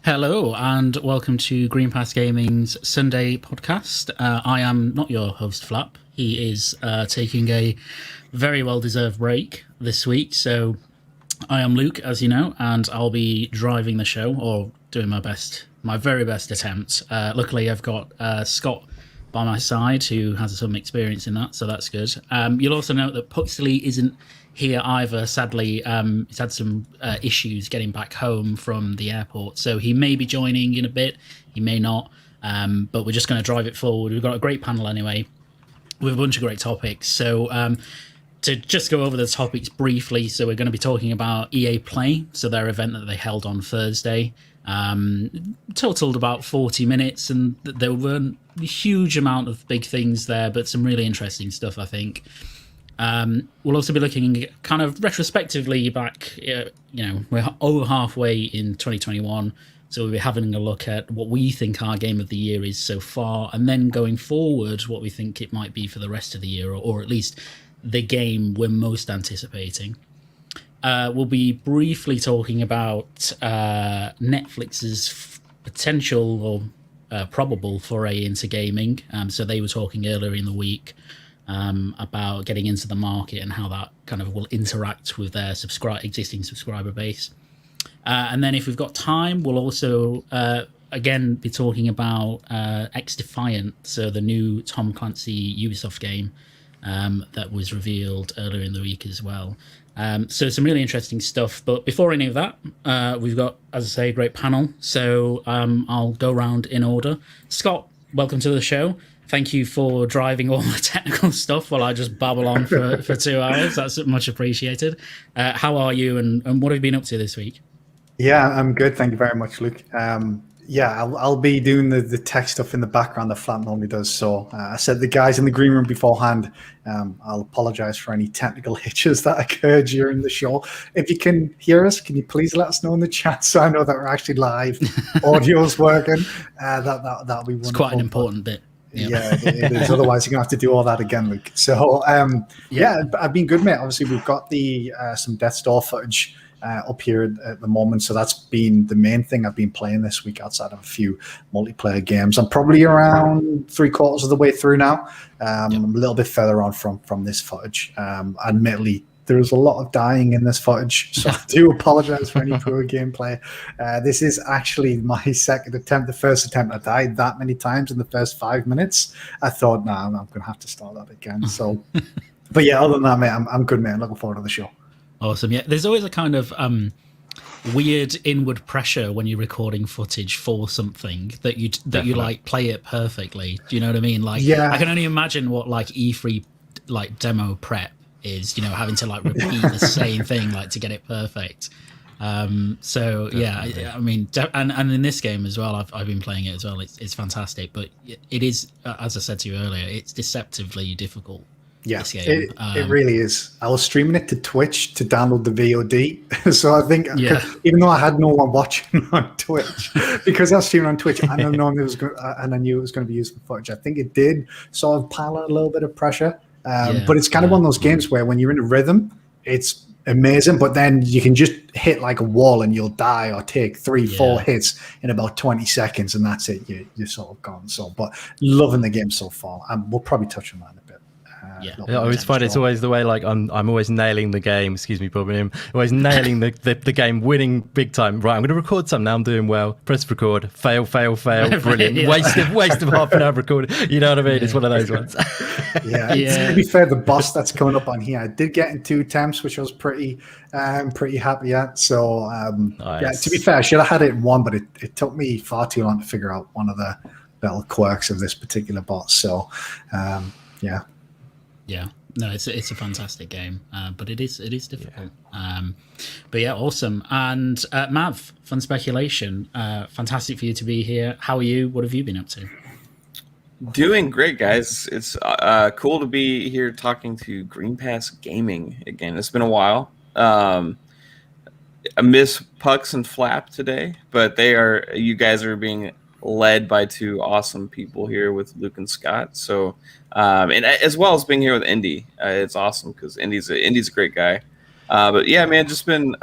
Hello and welcome to Green Pass Gaming's Sunday podcast. I am not your host, Flap. He is taking a very well-deserved break this week. So I am Luke, as you know, and I'll be driving the show or doing my very best attempt. Luckily, I've got Scott by my side who has some experience in that, so that's good. You'll also note that Puxley isn't here either. Sadly, he's had some issues getting back home from the airport, so he may be joining in a bit, he may not, but we're just going to drive it forward. We've got a great panel anyway with a bunch of great topics. So to just go over the topics briefly, so we're going to be talking about EA Play, so their event that they held on Thursday. Totaled about 40 minutes, and there weren't a huge amount of big things there, but some really interesting stuff, I think. We'll also be looking kind of retrospectively back, we're over halfway in 2021, so we'll be having a look at what we think our game of the year is so far, and then going forward, what we think it might be for the rest of the year, or at least the game we're most anticipating. We'll be briefly talking about Netflix's potential or probable foray into gaming. So they were talking earlier in the week about getting into the market and how that kind of will interact with their existing subscriber base. And then if we've got time, we'll also again be talking about XDefiant, so the new Tom Clancy Ubisoft game that was revealed earlier in the week as well. So some really interesting stuff. But before any of that, we've got, as I say, a great panel. So I'll go around in order. Scott, welcome to the show. Thank you for driving all the technical stuff while I just babble on for 2 hours. That's much appreciated. How are you, and what have you been up to this week? Yeah, I'm good. Thank you very much, Luke. I'll be doing the tech stuff in the background that Flap normally does. So I said the guys in the green room beforehand, I'll apologize for any technical hitches that occurred during the show. If you can hear us, can you please let us know in the chat so I know that we're actually live, audio's working. That'll be wonderful. It's quite an important bit. Yep. Yeah, it is. Otherwise, you're going to have to do all that again, Luke. So, I've been good, mate. Obviously, we've got the some Death Store footage up here at the moment. So that's been the main thing I've been playing this week outside of a few multiplayer games. I'm probably around 3/4 of the way through now. I'm a little bit further on from this footage. Admittedly, there's a lot of dying in this footage, so I do apologize for any poor gameplay. This is actually my second attempt. The first attempt, I died that many times in the first 5 minutes. I thought, I'm going to have to start that again. So, but yeah, other than that, mate, I'm good, mate. I'm looking forward to the show. Awesome. Yeah, there's always a kind of weird inward pressure when you're recording footage for something that you like play it perfectly. Do you know what I mean? Like, I can only imagine what like E3 like demo prep is, having to like repeat the same thing like to get it perfect. I mean, and in this game as well, I've been playing it as well. It's fantastic, but it is, as I said to you earlier, it's deceptively difficult. Yeah, it really is. I was streaming it to Twitch to download the VOD. So I think, even though I had no one watching on Twitch, because I was streaming on Twitch, and I knew it was going to be used for footage. I think it did sort of pile out a little bit of pressure. But it's kind of one of those games where when you're in a rhythm, it's amazing. But then you can just hit like a wall and you'll die, or take 3-4 hits in about 20 seconds, and that's it. You're sort of gone. So, but loving the game so far. We'll probably touch on that in a bit. I always find it's always the way, like I'm always nailing the game. Excuse me, Bob. Always nailing the game, winning big time. Right, I'm going to record something now. I'm doing well. Press record. Fail. Brilliant. Waste of half an hour recording. You know what I mean? It's one of those ones. To be fair, the boss that's coming up on here, I did get in 2 attempts, which I was pretty happy at. So nice. To be fair, I should have had it in 1, but it took me far too long to figure out one of the little quirks of this particular boss. So Yeah, no, it's a fantastic game, but it is difficult. But yeah, awesome. And Mav, Fun Speculation, fantastic for you to be here. How are you? What have you been up to? Doing great, guys. It's cool to be here talking to Green Pass Gaming again. It's been a while. I miss Pucks and Flap today, but you guys are being led by 2 awesome people here with Luke and Scott. So, and as well as being here with Indy, it's awesome because Indy's a great guy. But yeah, man, just been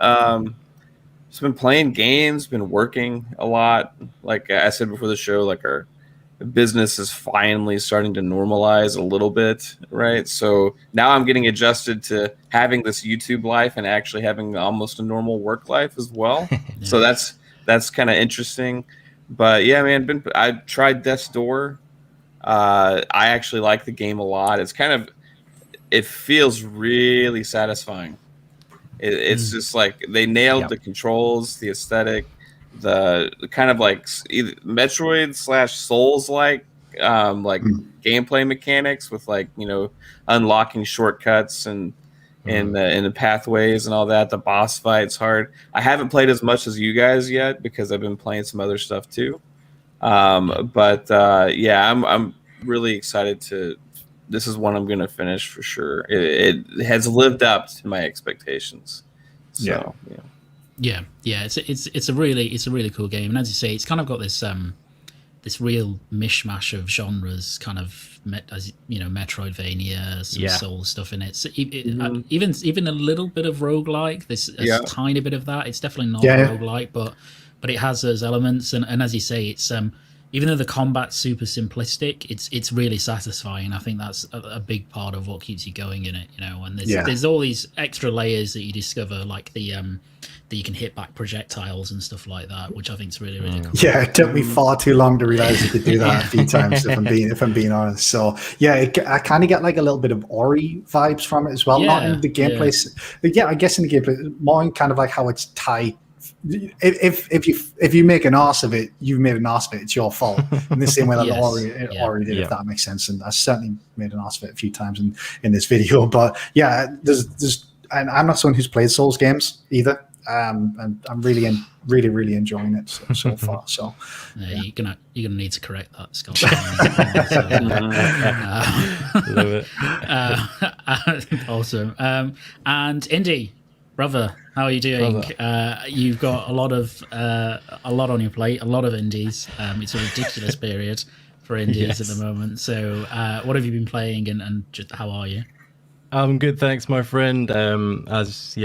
just been playing games, been working a lot. Like I said before the show, like our business is finally starting to normalize a little bit, right? So now I'm getting adjusted to having this YouTube life and actually having almost a normal work life as well. So that's kind of interesting. But yeah, man, I tried Death's Door. I actually like the game a lot. It feels really satisfying. It's just like they nailed the controls, the aesthetic, the kind of like either Metroid / Souls like gameplay mechanics with like, you know, unlocking shortcuts and in the pathways and all that. The boss fight's hard. I haven't played as much as you guys yet because I've been playing some other stuff too. But I'm really excited to. This is one I'm going to finish for sure. It has lived up to my expectations. So, yeah. It's a really cool game, and as you say, it's kind of got this this real mishmash of genres, kind of Metroidvania, some Soul stuff in it. So even a little bit of roguelike. There's a tiny bit of that. It's definitely not roguelike, but it has those elements, and as you say, it's even though the combat's super simplistic, it's really satisfying. I think that's a big part of what keeps you going in it, you know. And there's all these extra layers that you discover, like the that you can hit back projectiles and stuff like that, which I think is really, really cool. Yeah, it took me far too long to realize you could do that a few times, if I'm being honest. So yeah, I kind of get like a little bit of Ori vibes from it as well. Not in the gameplay. Yeah, I guess in the gameplay, more in kind of like how it's tied. If you make an arse of it, you've made an arse of it. It's your fault. In the same way that Ori did, if that makes sense. And I certainly made an arse of it a few times in this video. But yeah, there's and I'm not someone who's played Souls games either. And I'm really enjoying it so far. So you're gonna need to correct that, Scott. Love it. Awesome. And Indy, brother, how are you doing? You've got a lot on your plate, a lot of indies. It's a ridiculous period for indies at the moment. So what have you been playing, and just how are you? I'm good, thanks, my friend. As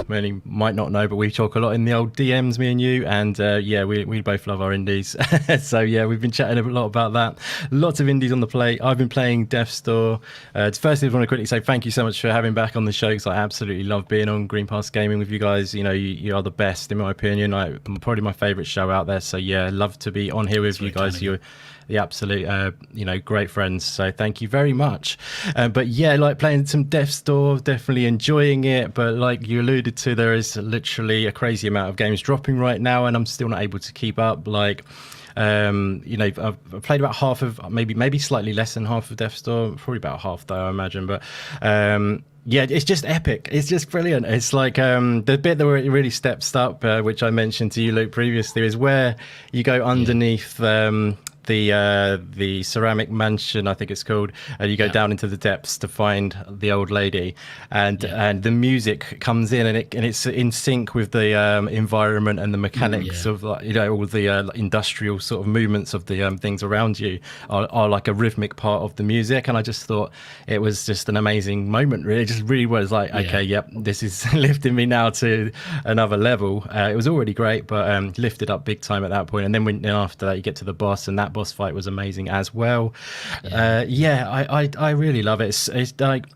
many might not know, but we talk a lot in the old DMs, me and you, and we both love our indies. So we've been chatting a lot about that. Lots of indies on the plate. I've been playing Death's Door. Firstly, I want to quickly say thank you so much for having me back on the show, because I absolutely love being on Green Pass Gaming with you guys. You know, you are the best in my opinion. Probably my favourite show out there. So love to be on here with you guys. You're the absolute great friends, so thank you very much. But like playing some Death's Door, definitely enjoying it, but like you alluded to, there is literally a crazy amount of games dropping right now, and I'm still not able to keep up. Like I've played about half of, maybe slightly less than half of Death's Door, probably about half though, I imagine. But it's just epic. It's just brilliant. It's like the bit that really steps up, which I mentioned to you, Luke, previously, is where you go underneath the ceramic mansion, I think it's called, and you go down into the depths to find the old lady, and the music comes in, and it's in sync with the environment and the mechanics of, like, you know, all the industrial sort of movements of the things around you are like a rhythmic part of the music. And I just thought it was just an amazing moment, really. It just really was like, this is lifting me now to another level. It was already great, but lifted up big time at that point. And then after that, you get to the boss, and that boss fight was amazing as well. I really love it. It's like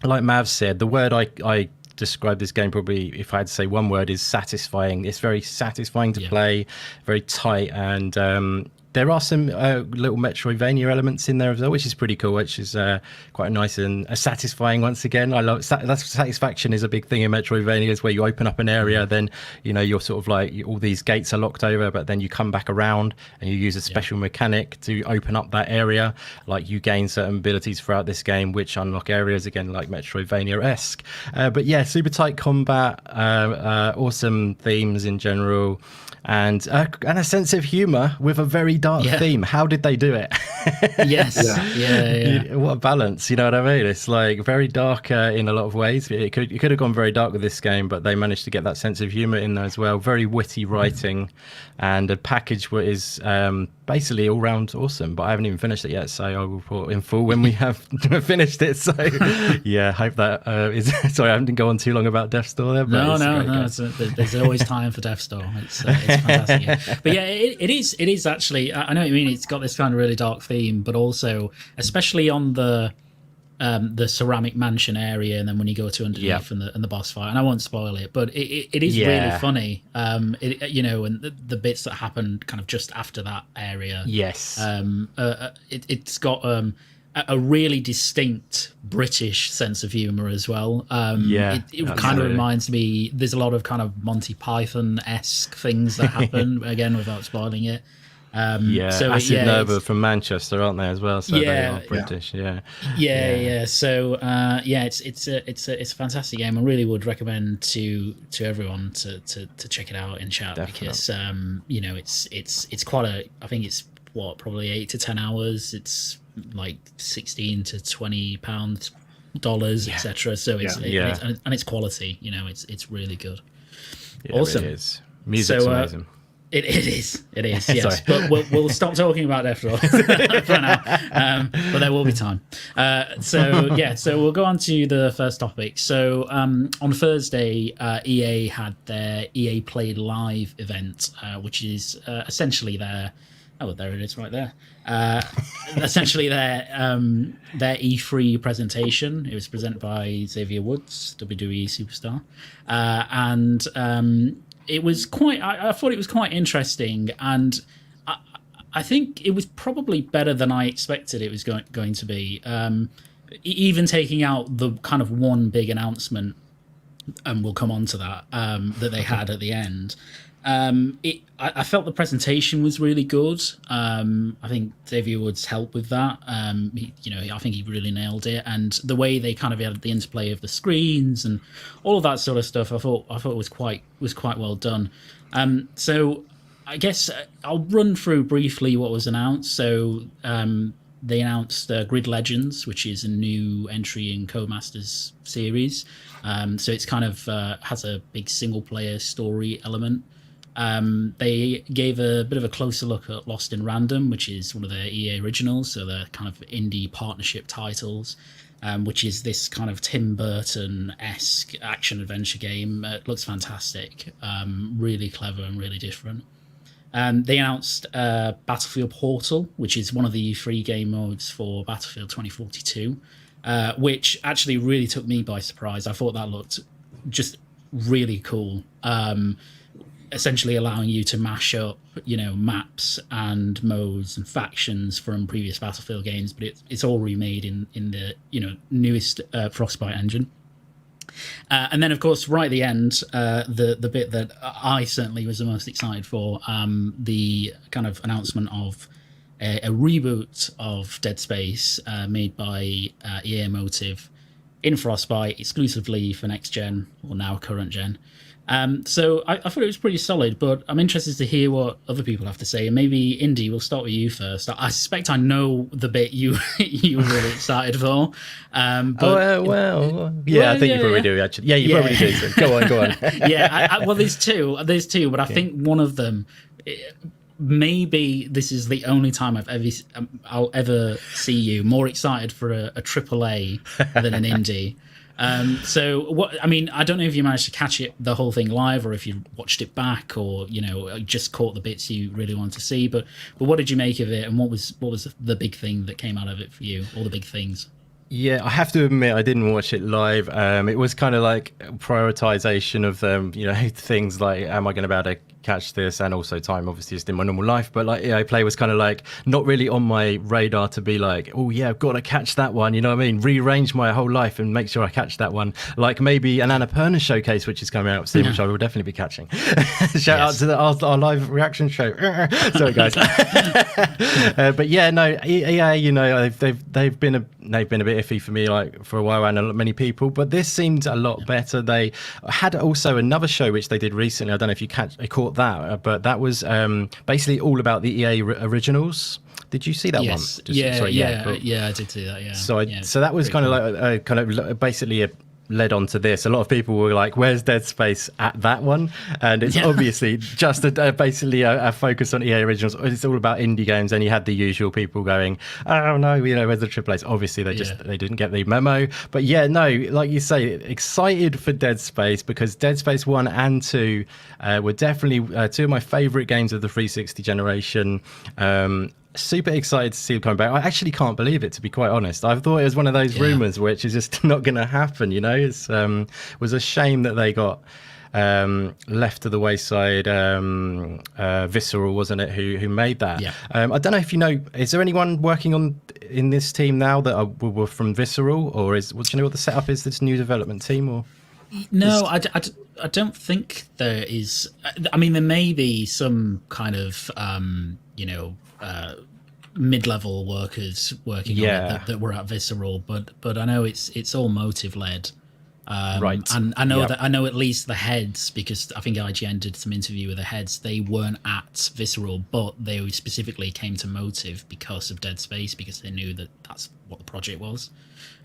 Mav said, the word I describe this game, probably if I had to say one word, is satisfying. It's very satisfying to play, very tight, and there are some little Metroidvania elements in there as well, which is pretty cool, which is quite nice and satisfying. Once again, I love satisfaction is a big thing in Metroidvanias, where you open up an area, then you're sort of like, all these gates are locked over, but then you come back around and you use a special mechanic to open up that area. Like, you gain certain abilities throughout this game which unlock areas, again, like Metroidvania-esque. But super tight combat, awesome themes in general, and a sense of humor with a very dark theme. How did they do it? What a balance, you know what I mean? It's like very dark in a lot of ways. It could have gone very dark with this game, but they managed to get that sense of humor in there as well. Very witty writing, and a package what is basically all round awesome, but I haven't even finished it yet, so I will report in full when we have finished it. So yeah, hope that is sorry, I didn't go on too long about Death's Door there, but no, there's always time for Death's Door. It's fantastic. Yeah. But yeah, it is actually, I know what you mean, it's got this kind of really dark theme, but also especially on the ceramic mansion area, and then when you go to underneath and the boss fight, and I won't spoil it, but it is really funny. And the bits that happen kind of just after that area. Yes. It's got a really distinct British sense of humor as well. It kind of reminds me. There's a lot of kind of Monty Python-esque things that happen again without spoiling it. So Acid Nova from Manchester, aren't they as well? So they are British. So it's a fantastic game. I really would recommend to everyone to check it out in chat. Definitely. Because it's quite a, I think it's probably 8 to 10 hours. It's like $16 to $20 etc. So it's quality. It's really good. Awesome. It is. Music's amazing. It is, yes. But we'll stop talking about Death Row for now. But there will be time. So we'll go on to the first topic. So on Thursday, EA had their EA Play Live event, which is essentially their... Oh, there it is right there. Essentially their E3 presentation. It was presented by Xavier Woods, WWE superstar. It was quite. I thought it was quite interesting, and I think it was probably better than I expected it was going to be. Even taking out the kind of one big announcement, and we'll come on to that that they had at the end. I felt the presentation was really good. I think Xavier Woods helped with that. I think he really nailed it, and the way they kind of had the interplay of the screens and all of that sort of stuff, I thought was quite well done. So I guess I'll run through briefly what was announced. So they announced Grid Legends, which is a new entry in Codemasters series. So it's kind of has a big single player story element. They gave a bit of a closer look at Lost in Random, which is one of their EA originals, so they're kind of indie partnership titles, which is this kind of Tim Burton-esque action-adventure game. It looks fantastic, really clever and really different. They announced Battlefield Portal, which is one of the free game modes for Battlefield 2042, which actually really took me by surprise. I thought that looked just really cool. Essentially allowing you to mash up, maps and modes and factions from previous Battlefield games, but it's all remade in the newest Frostbite engine. And then, of course, right at the end, the bit that I certainly was the most excited for, the kind of announcement of a reboot of Dead Space made by EA Motive in Frostbite exclusively for next gen, or now current gen. So I thought it was pretty solid, but I'm interested to hear what other people have to say. And maybe Indy, we'll start with you first. I suspect I know the bit you were really excited for. I think you probably do actually. Yeah, you probably do. So go on. Well, there's two, but I think one of them. Maybe this is the only time I'll ever see you more excited for a AAA than an indie. So what I mean, I don't know if you managed to catch the whole thing live, or if you watched it back, or just caught the bits you really wanted to see. But what did you make of it, and what was the big thing that came out of it for you? All the big things. Yeah, I have to admit I didn't watch it live. It was kind of like prioritization of things like, am I going to be able to catch this, and also time obviously just in my normal life, but like EA Play was kind of like not really on my radar to be like, oh yeah, I've got to catch that one, you know what I mean, rearrange my whole life and make sure I catch that one, like maybe an Annapurna showcase which is coming out soon, which I will definitely be catching. Shout out to our live reaction show. Sorry guys. But yeah, no, EA, they've been a bit iffy for me like for a while, and many people, but this seemed a lot better. They had also another show which they did recently, I don't know if you caught that, but that was basically all about the EA originals. Did you see that one? I did see that. Yeah. So that was kind of like basically led on to this. A lot of people were like, where's Dead Space at that one? And it's obviously just basically a focus on EA Originals. It's all about indie games, and you had the usual people going, oh no, where's the AAAs? Obviously they didn't get the memo. But yeah, no, like you say, excited for Dead Space, because Dead Space 1 and 2 were definitely two of my favorite games of the 360 generation. Super excited to see it coming back. I actually can't believe it, to be quite honest. I thought it was one of those rumors which is just not going to happen, It's was a shame that they got left to the wayside. Visceral, wasn't it, who made that? I don't know if you know, is there anyone working in this team now that were from Visceral, or do you know what the setup is, this new development team? Or no, I don't think there is. I mean, there may be some kind of mid-level workers working on it that were at Visceral, but I know it's all motive led. Right. And I know that I know at least the heads, because I think IGN did some interview with the heads. They weren't at Visceral, but they specifically came to Motive because of Dead Space, because they knew that that's what the project was,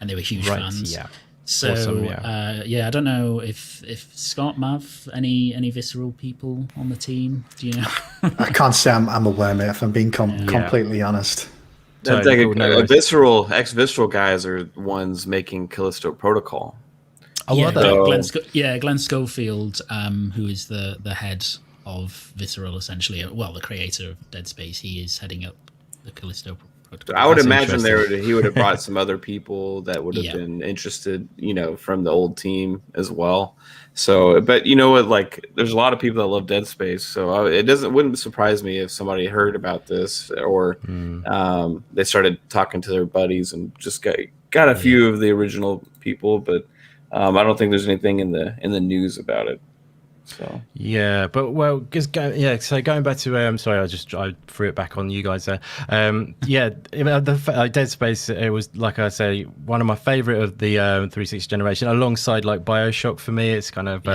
and they were huge fans. Yeah. So awesome, I don't know if Scott, Mav, any Visceral people on the team, do you know? I can't say I'm aware, mate, if I'm being completely honest. That's like a Visceral, ex-Visceral guys are the ones making Callisto Protocol. Glenn Schofield, who is the head of Visceral, essentially, the creator of Dead Space, he is heading up the Callisto Protocol. I would imagine he would have brought some other people that would have been interested, from the old team as well. So, but you know what, like, there's a lot of people that love Dead Space, so wouldn't surprise me if somebody heard about this, or they started talking to their buddies and just got a few of the original people, but I don't think there's anything in the news about it. So so going back to sorry, I threw it back on you guys there. Dead Space, it was, like I say, one of my favorite of the 360 generation, alongside like BioShock. For me, it's kind of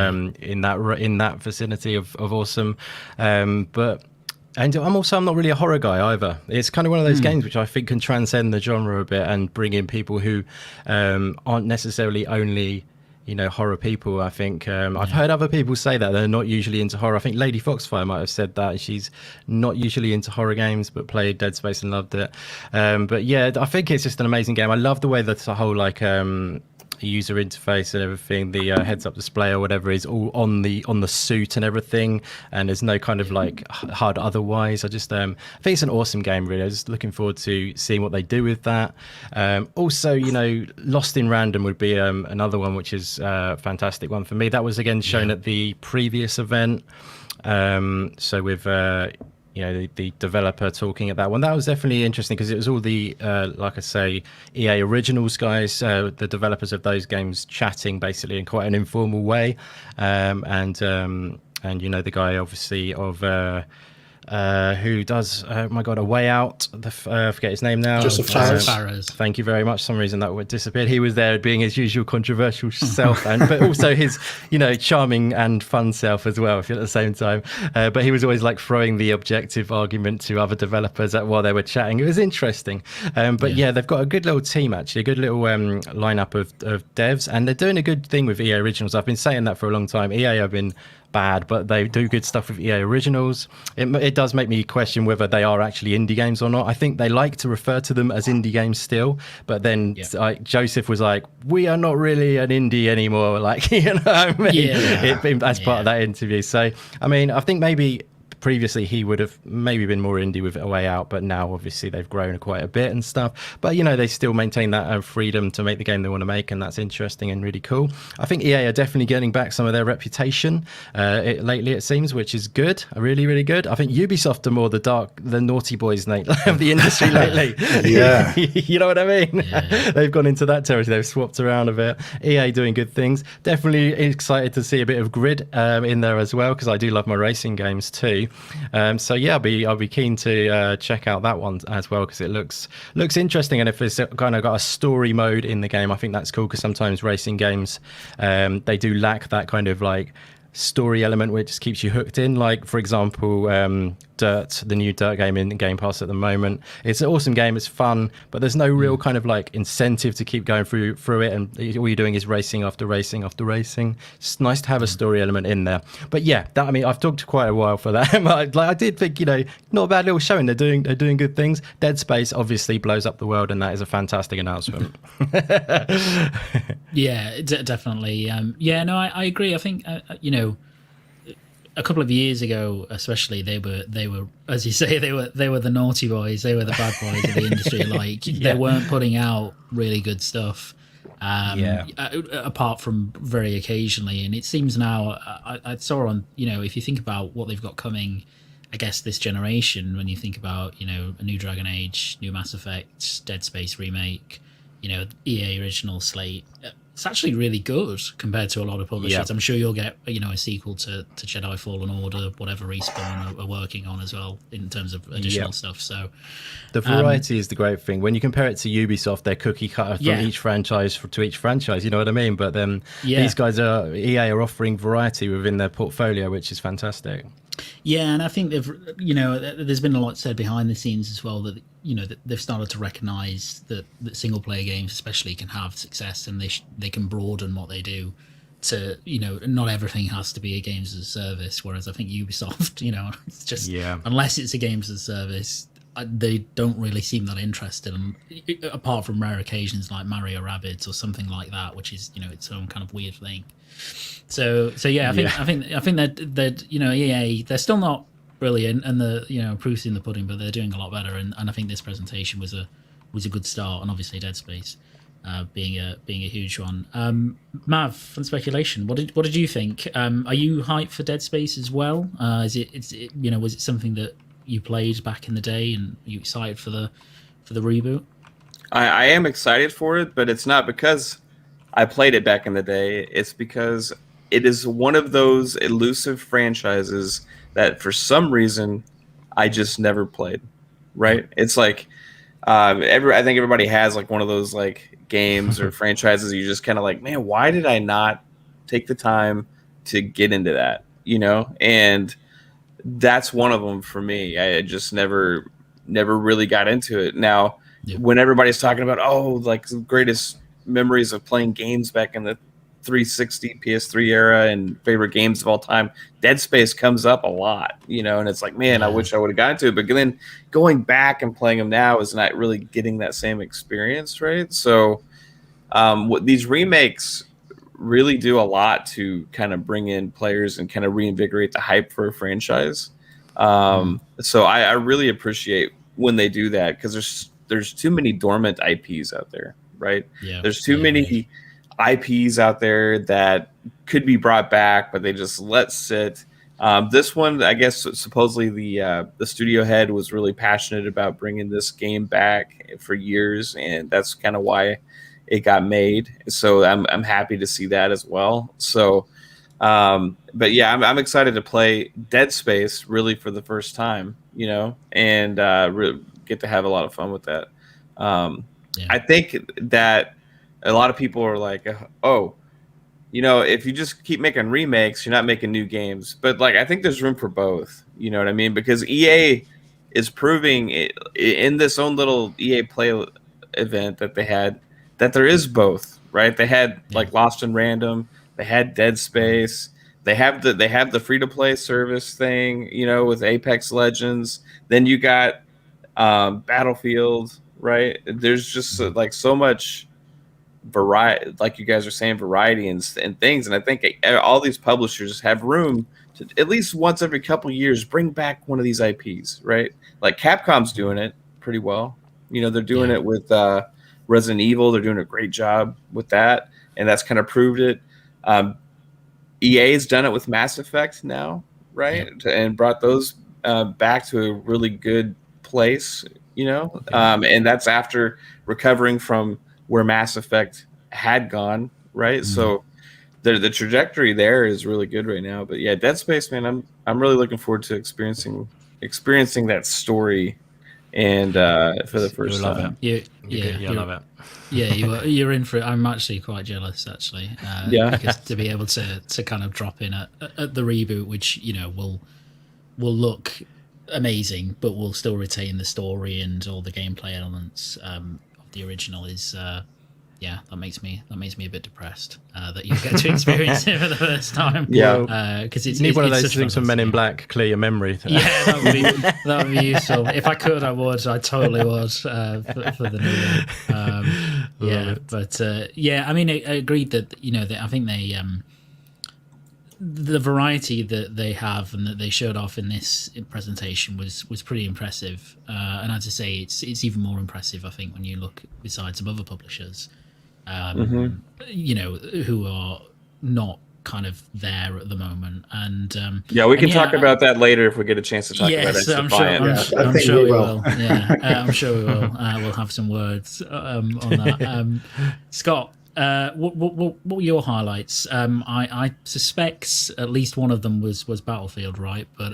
in that vicinity of awesome. But I'm not really a horror guy either. It's kind of one of those games which I think can transcend the genre a bit and bring in people who aren't necessarily only horror people. I think I've heard other people say that they're not usually into horror. I think Lady Foxfire might have said that she's not usually into horror games, but played Dead Space and loved it. But yeah, I think it's just an amazing game. I love the way that the whole user interface and everything, the heads up display or whatever, is all on the suit and everything, and there's no kind of like hard otherwise. I think it's an awesome game, really. I'm just looking forward to seeing what they do with that. Also, Lost in Random would be another one which is a fantastic one for me. That was again shown at the previous event, so with the developer talking at that one. That was definitely interesting, because it was all the, like I say, EA Originals guys, the developers of those games, chatting basically in quite an informal way. And the guy obviously of who does A Way Out, I forget his name now. Joseph Fares. Thank you very much. For some reason that word disappeared. He was there being his usual controversial self, but also his charming and fun self as well, at the same time. But he was always like throwing the objective argument to other developers while they were chatting. It was interesting. They've got a good little team, actually, a good little lineup of devs, and they're doing a good thing with EA Originals. I've been saying that for a long time. EA have been bad, but they do good stuff with EA Originals. It does make me question whether they are actually indie games or not. I think they like to refer to them as indie games still, but then Joseph was like, we are not really an indie anymore, like, as part of that interview. So I mean, I think maybe previously he would have maybe been more indie with A Way Out, but now obviously they've grown quite a bit and stuff. But they still maintain that freedom to make the game they want to make, and that's interesting and really cool. I think EA are definitely getting back some of their reputation lately, it seems, which is good, really, really good. I think Ubisoft are more the naughty boys of the industry lately. You know what I mean? Yeah. They've gone into that territory. They've swapped around a bit. EA doing good things. Definitely excited to see a bit of Grid in there as well, because I do love my racing games too. I'll be keen to check out that one as well, because it looks interesting. And if it's kind of got a story mode in the game, I think that's cool, because sometimes racing games they do lack that kind of like story element where it just keeps you hooked in. Like, for example, Dirt, the new Dirt game in Game Pass at the moment. It's an awesome game. It's fun, but there's no real kind of like incentive to keep going through it. And all you're doing is racing after racing after racing. It's nice to have a story element in there. But yeah, that, I mean, I've talked quite a while for that. I did think, you know, not a bad little showing. They're doing good things. Dead Space obviously blows up the world, and that is a fantastic announcement. Yeah, definitely. No, I agree. I think you know, a couple of years ago, especially, they were, as you say, they were the naughty boys. They were the bad boys of the industry. Like they weren't putting out really good stuff, apart from very occasionally. And it seems now, I saw on, you know, if you think about what they've got coming, I guess this generation, when you think about, you know, a new Dragon Age, new Mass Effect, Dead Space remake, you know, EA original slate. It's actually really good compared to a lot of publishers. Yeah. I'm sure you'll get, you know, a sequel to Jedi Fallen Order, whatever Respawn are working on as well in terms of additional stuff. So the variety is the great thing. When you compare it to Ubisoft, they're cookie cutter from each franchise to each franchise. You know what I mean? But then these guys EA are offering variety within their portfolio, which is fantastic. Yeah, and I think they've, you know, there's been a lot said behind the scenes as well that, you know, that they've started to recognise that single player games especially can have success, and they can broaden what they do to, you know, not everything has to be a games as a service. Whereas I think Ubisoft, you know, it's just unless it's a games as a service, they don't really seem that interested in, apart from rare occasions like Mario Rabbids or something like that, which is, you know, its own kind of weird thing. So yeah, I think that you know, EA, they're still not brilliant, and the, you know, proof's in the pudding, but they're doing a lot better. And I think this presentation was a good start, and obviously Dead Space being a huge one. Mav, on speculation, what did you think? Are you hyped for Dead Space as well? Was it something that you played back in the day, and are you excited for the reboot? I am excited for it, but it's not because I played it back in the day. It's because it is one of those elusive franchises that for some reason I just never played. Right? It's like I think everybody has like one of those like games or franchises you just kind of like, man, why did I not take the time to get into that? You know, and that's one of them for me. I just never really got into it. Now, when everybody's talking about, like the greatest memories of playing games back in the 360 PS3 era and favorite games of all time, Dead Space comes up a lot, you know, and it's like, man, I wish I would have gotten to it. But then going back and playing them now is not really getting that same experience, right? So what these remakes really do a lot to kind of bring in players and kind of reinvigorate the hype for a franchise. So I really appreciate when they do that, because there's too many dormant IPs out there, right? Yeah, there's too many IPs out there that could be brought back, but they just let sit. This one, I guess, supposedly the studio head was really passionate about bringing this game back for years, and that's kind of why it got made. So I'm happy to see that as well. So, but yeah, I'm excited to play Dead Space really for the first time, you know, and really get to have a lot of fun with that. I think that a lot of people are like, oh, you know, if you just keep making remakes, you're not making new games. But like, I think there's room for both. You know what I mean? Because EA is proving in this own little EA Play event that they had that there is both, right? They had like Lost in Random, they had Dead Space, they have the free to play service thing, you know, with Apex Legends. Then you got Battlefield, right? There's just like so much variety, like you guys are saying, variety and things. And I think all these publishers have room to at least once every couple of years bring back one of these IPs, right? Like Capcom's doing it pretty well. You know, they're doing it with Resident Evil. They're doing a great job with that, and that's kind of proved it. EA's done it with Mass Effect now, right? And brought those back to a really good place, you know, and that's after recovering from where Mass Effect had gone, right? So the trajectory there is really good right now. But yeah, Dead Space, man, I'm really looking forward to experiencing that story, and for the first time. I love it. Yeah, you're in for it. I'm actually quite jealous, actually. Because to be able to kind of drop in at the reboot, which, you know, will look amazing, but will still retain the story and all the gameplay elements of the original is that makes me a bit depressed that you get to experience it for the first time. Because it's need one of it's those such a things from Men in Black, clear your memory. Yeah, that would be useful. If I could, I would. I totally would for the new one. But I mean, I agreed that I think they the variety that they have and that they showed off in this presentation was pretty impressive. And as I say, it's even more impressive, I think, when you look beside some other publishers, who are not kind of there at the the moment. We can talk about that later if we get a chance to talk about XDefiant. I'm sure we will. I'm sure we will. We'll have some words on that. Scott, what were your highlights? I suspect at least one of them was Battlefield, right? But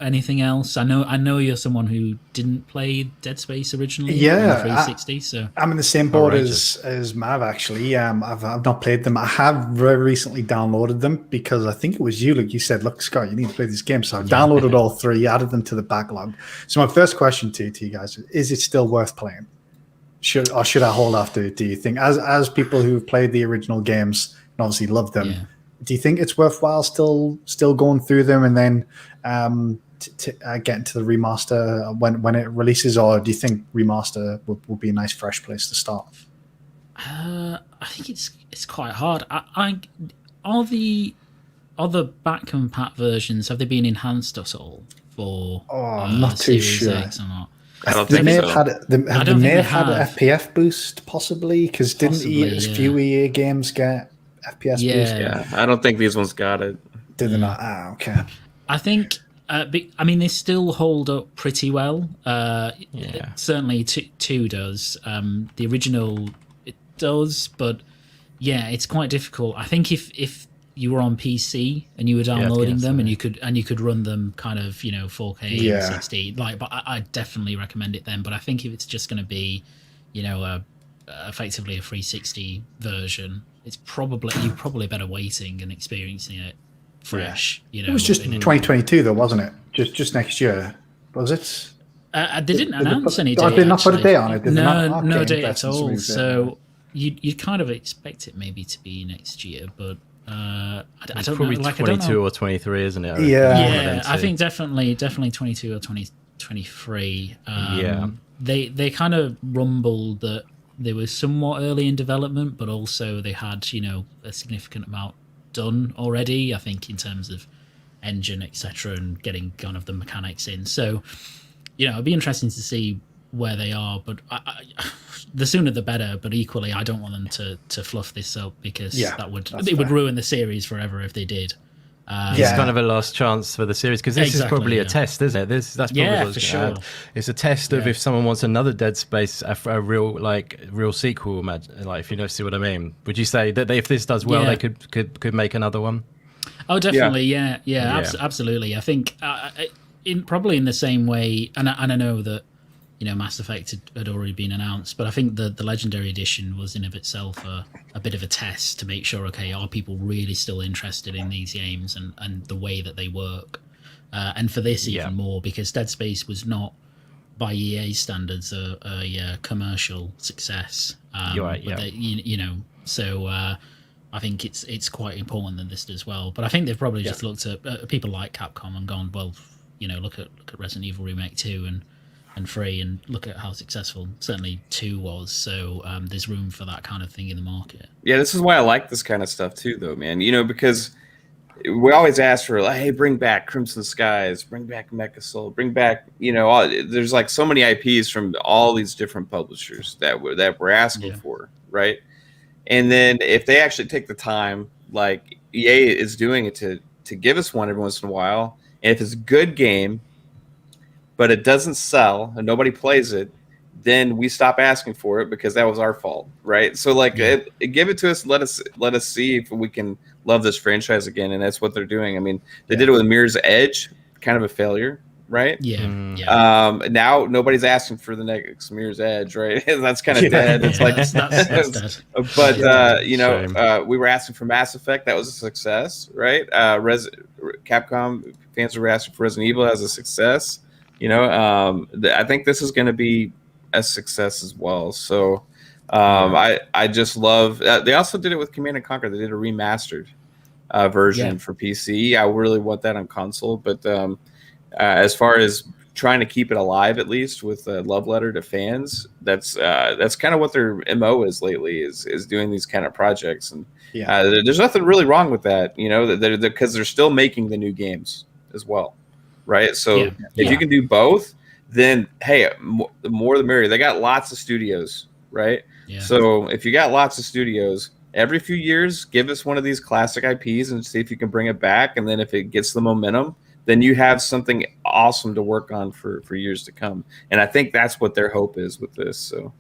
anything else? I know you're someone who didn't play Dead Space originally. Yeah, 360. So I'm in the same boat as Mav. Actually, I've not played them. I have very recently downloaded them because I think it was you, like you said, look, Scott, you need to play these games. So I've downloaded all three, added them to the backlog. So my first question to you guys is it still worth playing? Should I hold off? Do you think, as people who've played the original games and obviously loved them, do you think it's worthwhile still going through them and then get into the remaster when it releases, or do you think remaster would be a nice fresh place to start? I think it's quite hard. Are the other back compat versions, have they been enhanced at all for? I'm not too sure. X or not? I don't think so. They may have had an FPS boost, possibly, because didn't few EA games get FPS boost? Yeah, I don't think these ones got it. Did they not? Okay. I think, they still hold up pretty well. Certainly 2 does. The original, it does, but it's quite difficult. I think if you were on PC and you were downloading them and you could run them kind of 4K and 60, but I definitely recommend it then. But I think if it's just going to be effectively a 360 version, you're probably better waiting and experiencing it fresh. It was just 2022 though, wasn't it? Just next year, was it? They didn't announce any date. Did they not put a date on it? No date at all. So you'd kind of expect it maybe to be next year, but I don't probably know. 22 or 23, isn't it? I think definitely 22 or 23. They kind of rumbled that they were somewhat early in development, but also they had a significant amount done already, I think, in terms of engine, etc., and getting kind of the mechanics in. So it'd be interesting to see where they are, but the sooner the better. But equally, I don't want them to fluff this up, because it would ruin the series forever if they did. It's kind of a last chance for the series, because this is probably a test, isn't it? That's probably what's for sure. It's a test of if someone wants another Dead Space, a real sequel. If you see what I mean, would you say that if this does well, they could make another one? Oh, definitely, absolutely. I think probably in the same way, and I know that Mass Effect had already been announced, but I think the Legendary Edition was in of itself a bit of a test to make sure, are people really still interested in these games and the way that they work? And for this even more, because Dead Space was not, by EA standards, a commercial success. So I think it's quite important that this does well. But I think they've probably just looked at people like Capcom and gone, well, look at Resident Evil Remake 2 and 3, and look at how successful certainly 2 was. So there's room for that kind of thing in the market. Yeah, this is why I like this kind of stuff too, though, man. Because we always ask for, hey, bring back Crimson Skies, bring back Mecha Soul, bring back, there's like so many IPs from all these different publishers that we're asking for, right? And then if they actually take the time, like EA is doing it, to give us one every once in a while, and if it's a good game, but it doesn't sell and nobody plays it, then we stop asking for it, because that was our fault, right? So give it to us, let us see if we can love this franchise again, and that's what they're doing. I mean, they did it with Mirror's Edge, kind of a failure, right? Now nobody's asking for the next Mirror's Edge, right? That's kind of dead. It's like that's dead. But we were asking for Mass Effect, that was a success, right? Capcom fans were asking for Resident Evil as a success. I think this is going to be a success as well. So I just love. They also did it with Command and Conquer. They did a remastered version for PC. I really want that on console, but as far as trying to keep it alive, at least with a love letter to fans, that's kind of what their MO is lately, is doing these kind of projects. And there's nothing really wrong with that, because they're still making the new games as well, right? So if you can do both, then hey, the more the merrier. They got lots of studios, right? So if you got lots of studios, every few years, give us one of these classic IPs and see if you can bring it back. And then if it gets the momentum, then you have something awesome to work on for years to come. And I think that's what their hope is with this. So,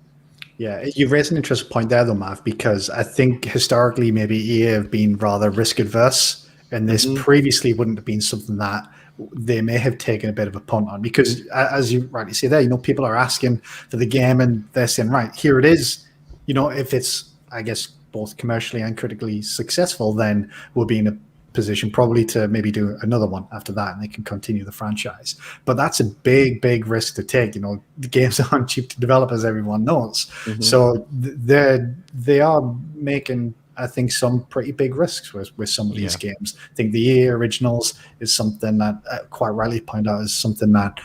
yeah, you've raised an interesting point there, though, Mav, because I think historically maybe EA have been rather risk adverse, and this previously wouldn't have been something that they may have taken a bit of a punt on, because as you rightly say there, people are asking for the game and they're saying, right, here it is. If it's, I guess, both commercially and critically successful, then we'll be in a position probably to maybe do another one after that, and they can continue the franchise. But that's a big risk to take. The games aren't cheap to develop, as everyone knows. So they are making, I think, some pretty big risks with some of these games. I think the EA Originals is something that quite rightly point out is something that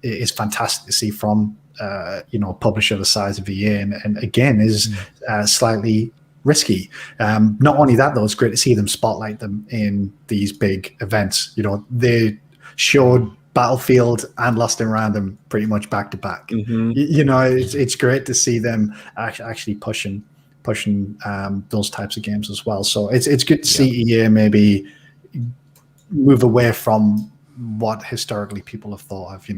is fantastic to see from a publisher the size of EA, and again is slightly risky. Not only that, though, it's great to see them spotlight them in these big events. They showed Battlefield and Lost in Random pretty much back to back. It's great to see them actually pushing those types of games as well. So it's good to see EA maybe move away from what historically people have thought of.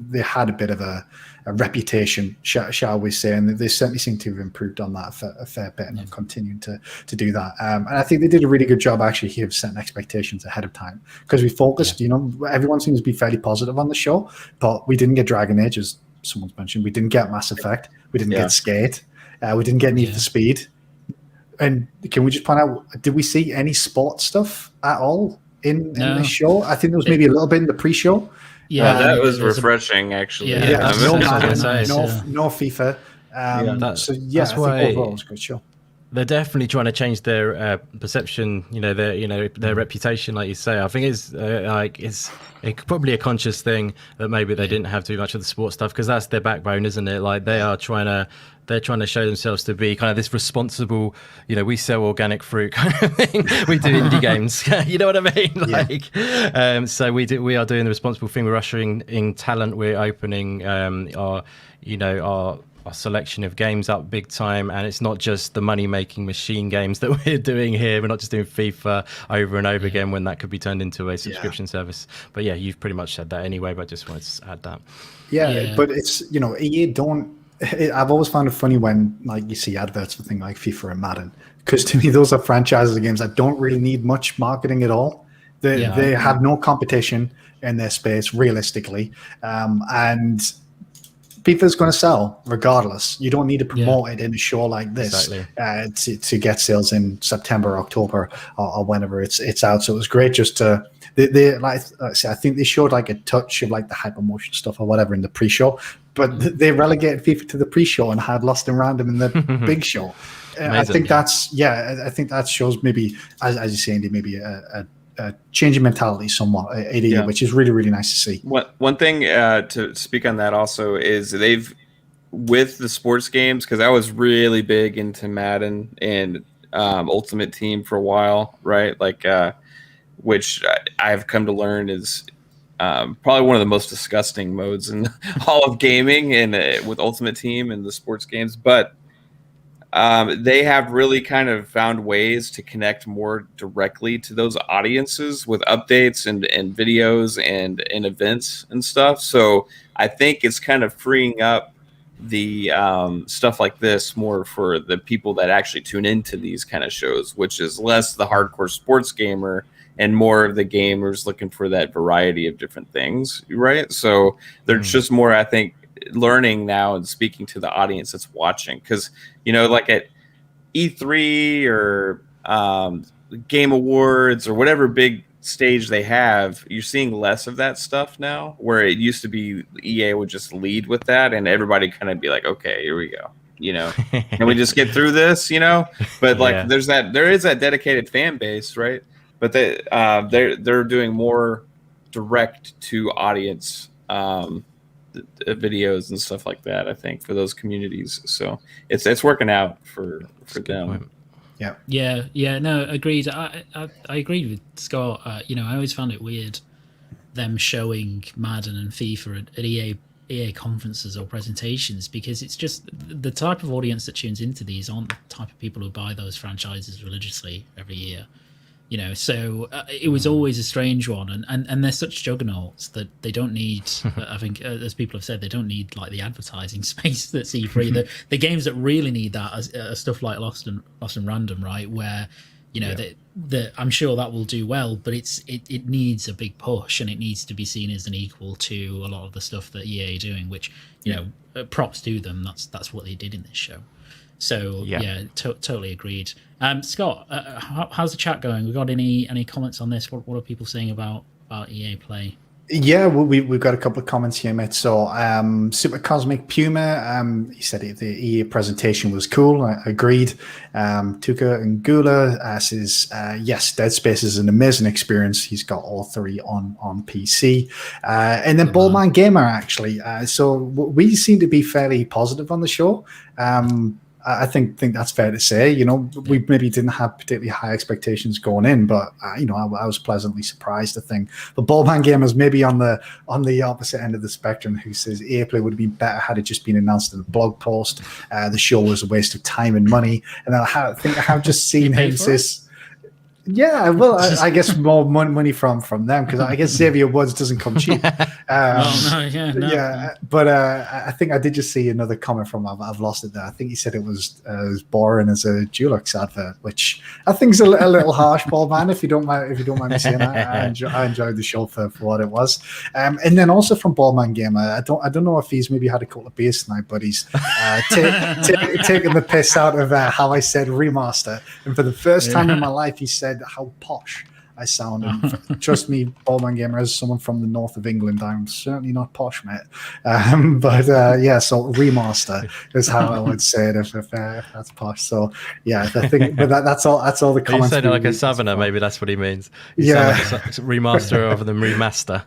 They had a bit of a reputation, shall we say, and they certainly seem to have improved on that a fair bit and have continued to do that. And I think they did a really good job actually here of setting expectations ahead of time, because we focused, everyone seems to be fairly positive on the show, but we didn't get Dragon Age, as someone's mentioned. We didn't get Mass Effect. We didn't get Skate. We didn't get Need for Speed. And can we just point out, did we see any sports stuff at all in this show? I think there was maybe a little bit in the pre-show. Yeah, that was refreshing, actually. No FIFA. That's I think overall it was a good show. They're definitely trying to change their perception, their reputation, like you say. I think it's probably a conscious thing that maybe they didn't have too much of the sports stuff, because that's their backbone, isn't it? Like they're trying to show themselves to be kind of this responsible, we sell organic fruit kind of thing. We do indie games, you know what I mean? So we are doing the responsible thing. We're ushering in talent. We're opening our selection of games up big time, and it's not just the money-making machine games that we're doing here. We're not just doing FIFA over and over again when that could be turned into a subscription service. But you've pretty much said that anyway, but I just wanted to add that. But it's, EA don't... I've always found it funny when you see adverts for things like FIFA and Madden, because to me those are franchises of games that don't really need much marketing at all. They have no competition in their space realistically, and FIFA's going to sell regardless. You don't need to promote it in a show like this to get sales in September, October, or whenever it's out. So it was great just to I think they showed a touch of the hypermotion stuff or whatever in the pre-show, but they relegated FIFA to the pre-show and had Lost in Random in the big show. I think I think that shows maybe, as you say, Andy, maybe a change in mentality somewhat, which is really, really nice to see. One thing to speak on that also is they've, with the sports games, because I was really big into Madden and Ultimate Team for a while, right? Which I've come to learn is probably one of the most disgusting modes in all of gaming, and with Ultimate Team and the sports games. But they have really kind of found ways to connect more directly to those audiences with updates and videos and events and stuff. So I think it's kind of freeing up the stuff like this more for the people that actually tune into these kind of shows, which is less the hardcore sports gamer and more of the gamers looking for that variety of different things, right? So they're just more, I think, learning now and speaking to the audience that's watching, because at E3 or Game Awards or whatever big stage they have, you're seeing less of that stuff now, where it used to be EA would just lead with that and everybody kind of be like, okay, here we go, and we just get through this, but like there is that dedicated fan base, right? But they're doing more direct to audience videos and stuff like that, I think, for those communities. So it's working out for them. No, agreed. I agreed with Scott. I always found it weird them showing Madden and FIFA at EA conferences or presentations, because it's just the type of audience that tunes into these aren't the type of people who buy those franchises religiously every year. So it was always a strange one, and they're such juggernauts that they don't need. I think, as people have said, they don't need like the advertising space that's E3. The games that really need that are stuff like Lost and Random, right? Where I'm sure that will do well, but it needs a big push, and it needs to be seen as an equal to a lot of the stuff that EA are doing. Which props to them. That's what they did in this show. So totally agreed. Scott, how's the chat going? We got any comments on this? What are people saying about EA Play? Yeah, we've got a couple of comments here, mate. So Super Cosmic Puma, he said the EA presentation was cool. I agreed. Tuka and Gula says, yes, Dead Space is an amazing experience. He's got all three on PC. And then Ballman Gamer, actually. So we seem to be fairly positive on the show. I think that's fair to say. We maybe didn't have particularly high expectations going in, but I was pleasantly surprised. I think the Ballman Gamers maybe on the opposite end of the spectrum, who says EA Play would have been better had it just been announced in a blog post. The show was a waste of time and money, and I think I have just seen him say. Yeah, well, I guess more money from them, because I guess Xavier Woods doesn't come cheap. But I think I did just see another comment from him. I've lost it there. I think he said it was as boring as a Dulux advert, which I think is a little harsh, Ball Man. If you don't mind me saying that, I enjoyed the show for what it was. And then also from Ballman Gamer, I don't know if he's maybe had a couple of beers tonight, but he's taking the piss out of how I said remaster, and for the first time in my life, he said how posh I sound. And trust me, Ballman Gamer, as someone from the north of England, I'm certainly not posh, mate. So remaster is how I would say it if that's posh. So yeah, the thing, but that's all the comments. You said it like a southerner, maybe that's what he means. You like remaster rather than remaster.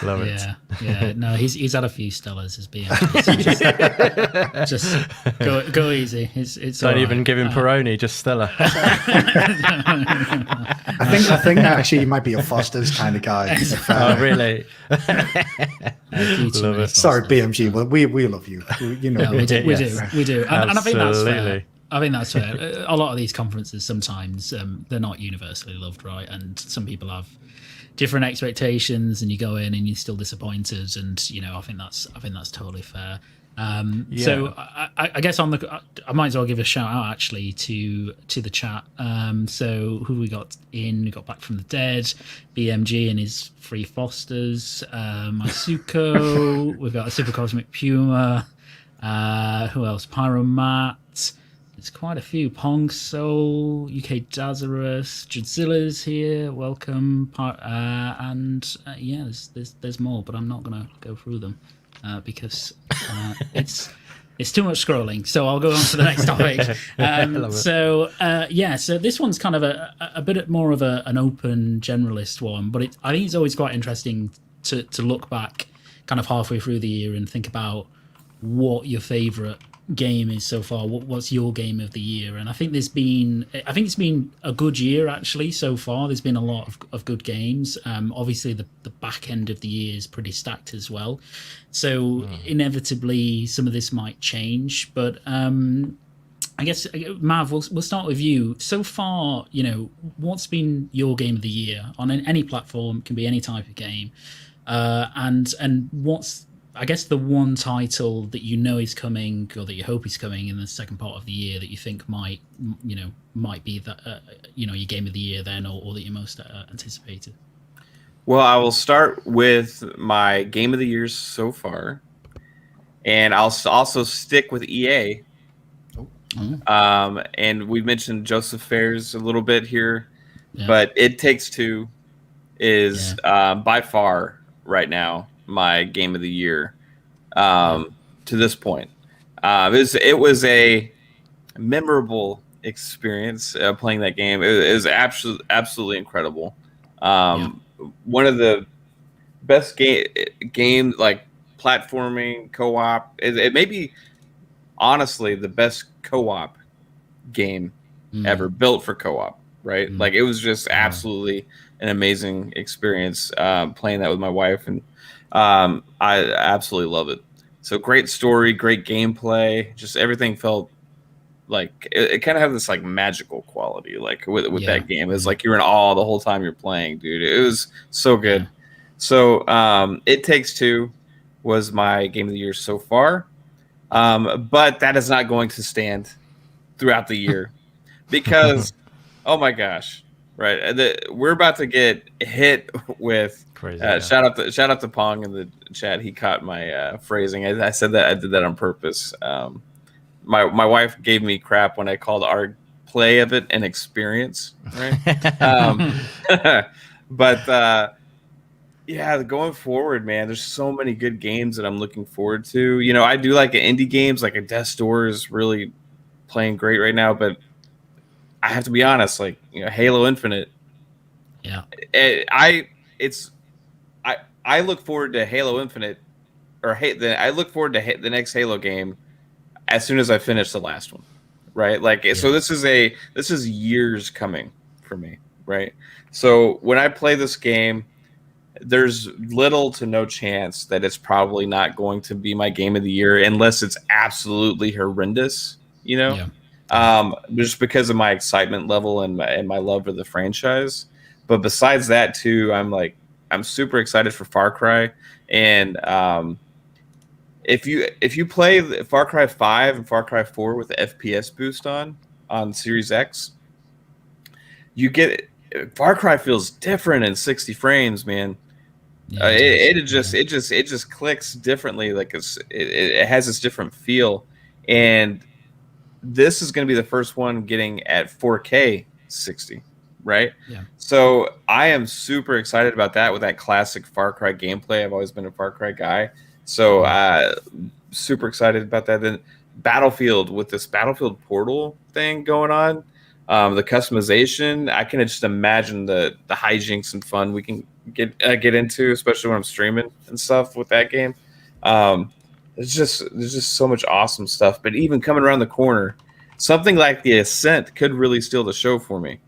Love it. Yeah. No, he's had a few Stellas as BM. Just go easy. It's don't even give him Peroni, just Stella. I think actually he might be a Foster's kind of guy. Oh, really? Love it. Sorry, BMG, but we love you. We do. And I think that's fair. A lot of these conferences sometimes they're not universally loved, right? And some people have different expectations, and you go in and you're still disappointed. And I think that's totally fair. So I guess I might as well give a shout out actually to the chat. So who we got in? We got Back from the Dead, BMG and his Free Fosters, Masuko. We've got a Super Cosmic Puma. Who else? Pyromat. There's quite a few. Pong Soul, UK Dazarus, Judzilla's here. Welcome. There's more, but I'm not gonna go through them. Because it's too much scrolling, so I'll go on to the next topic. So this one's kind of a bit more of an open generalist one, but I think it's always quite interesting to look back kind of halfway through the year and think about what your favorite game is so far. What's your game of the year? And I think it's been a good year actually so far. There's been a lot of good games. Obviously the back end of the year is pretty stacked as well, so inevitably some of this might change, but I guess Mav, we'll start with you. So far, what's been your game of the year on any platform? It can be any type of game, and what's, I guess, the one title that is coming, or that you hope is coming in the second part of the year, that you think might be that your game of the year then, or that you're most anticipated? Well, I will start with my game of the year so far, and I'll also stick with EA. And we mentioned Joseph Fares a little bit here. but It Takes Two is by far right now my game of the year to this point. It was a memorable experience playing that game. It was absolutely incredible. One of the best game like platforming co-op. It may be honestly the best co-op game ever built for co-op. Right, like it was just absolutely an amazing experience playing that with my wife, and I absolutely love it. So great story, great gameplay, just everything felt like it kind of had this like magical quality, like with that game. It's like you're in awe the whole time you're playing, dude. It was so good. So It Takes Two was my game of the year so far, but that is not going to stand throughout the year because oh my gosh, right? We're about to get hit with crazy. Shout out to Pong in the chat. He caught my phrasing. I said that I did that on purpose. My wife gave me crap when I called our play of it an experience, right? But yeah, going forward, man, there's so many good games that I'm looking forward to. You know, I do like indie games, like a Death's Door is really playing great right now, but I have to be honest, like, you know, Halo Infinite. Yeah. I look forward to Halo Infinite, I look forward to the next Halo game as soon as I finish the last one, right? Like, so this is years coming for me, right? So when I play this game, there's little to no chance that it's probably not going to be my game of the year unless it's absolutely horrendous, you know? Just because of my excitement level and my love for the franchise. But besides that too, I'm super excited for Far Cry. And if you play Far Cry 5 and Far Cry 4 with the FPS boost on Series X, you get Far Cry feels different in 60 frames, man. It just clicks differently. Like it has this different feel, and this is going to be the first one getting at 4K 60, right? Yeah. So I am super excited about that with that classic Far Cry gameplay. I've always been a Far Cry guy, so super excited about that. Then Battlefield with this Battlefield Portal thing going on. The customization, I can just imagine the hijinks and fun we can get into, especially when I'm streaming and stuff with that game. There's just so much awesome stuff. But even coming around the corner, something like the Ascent could really steal the show for me.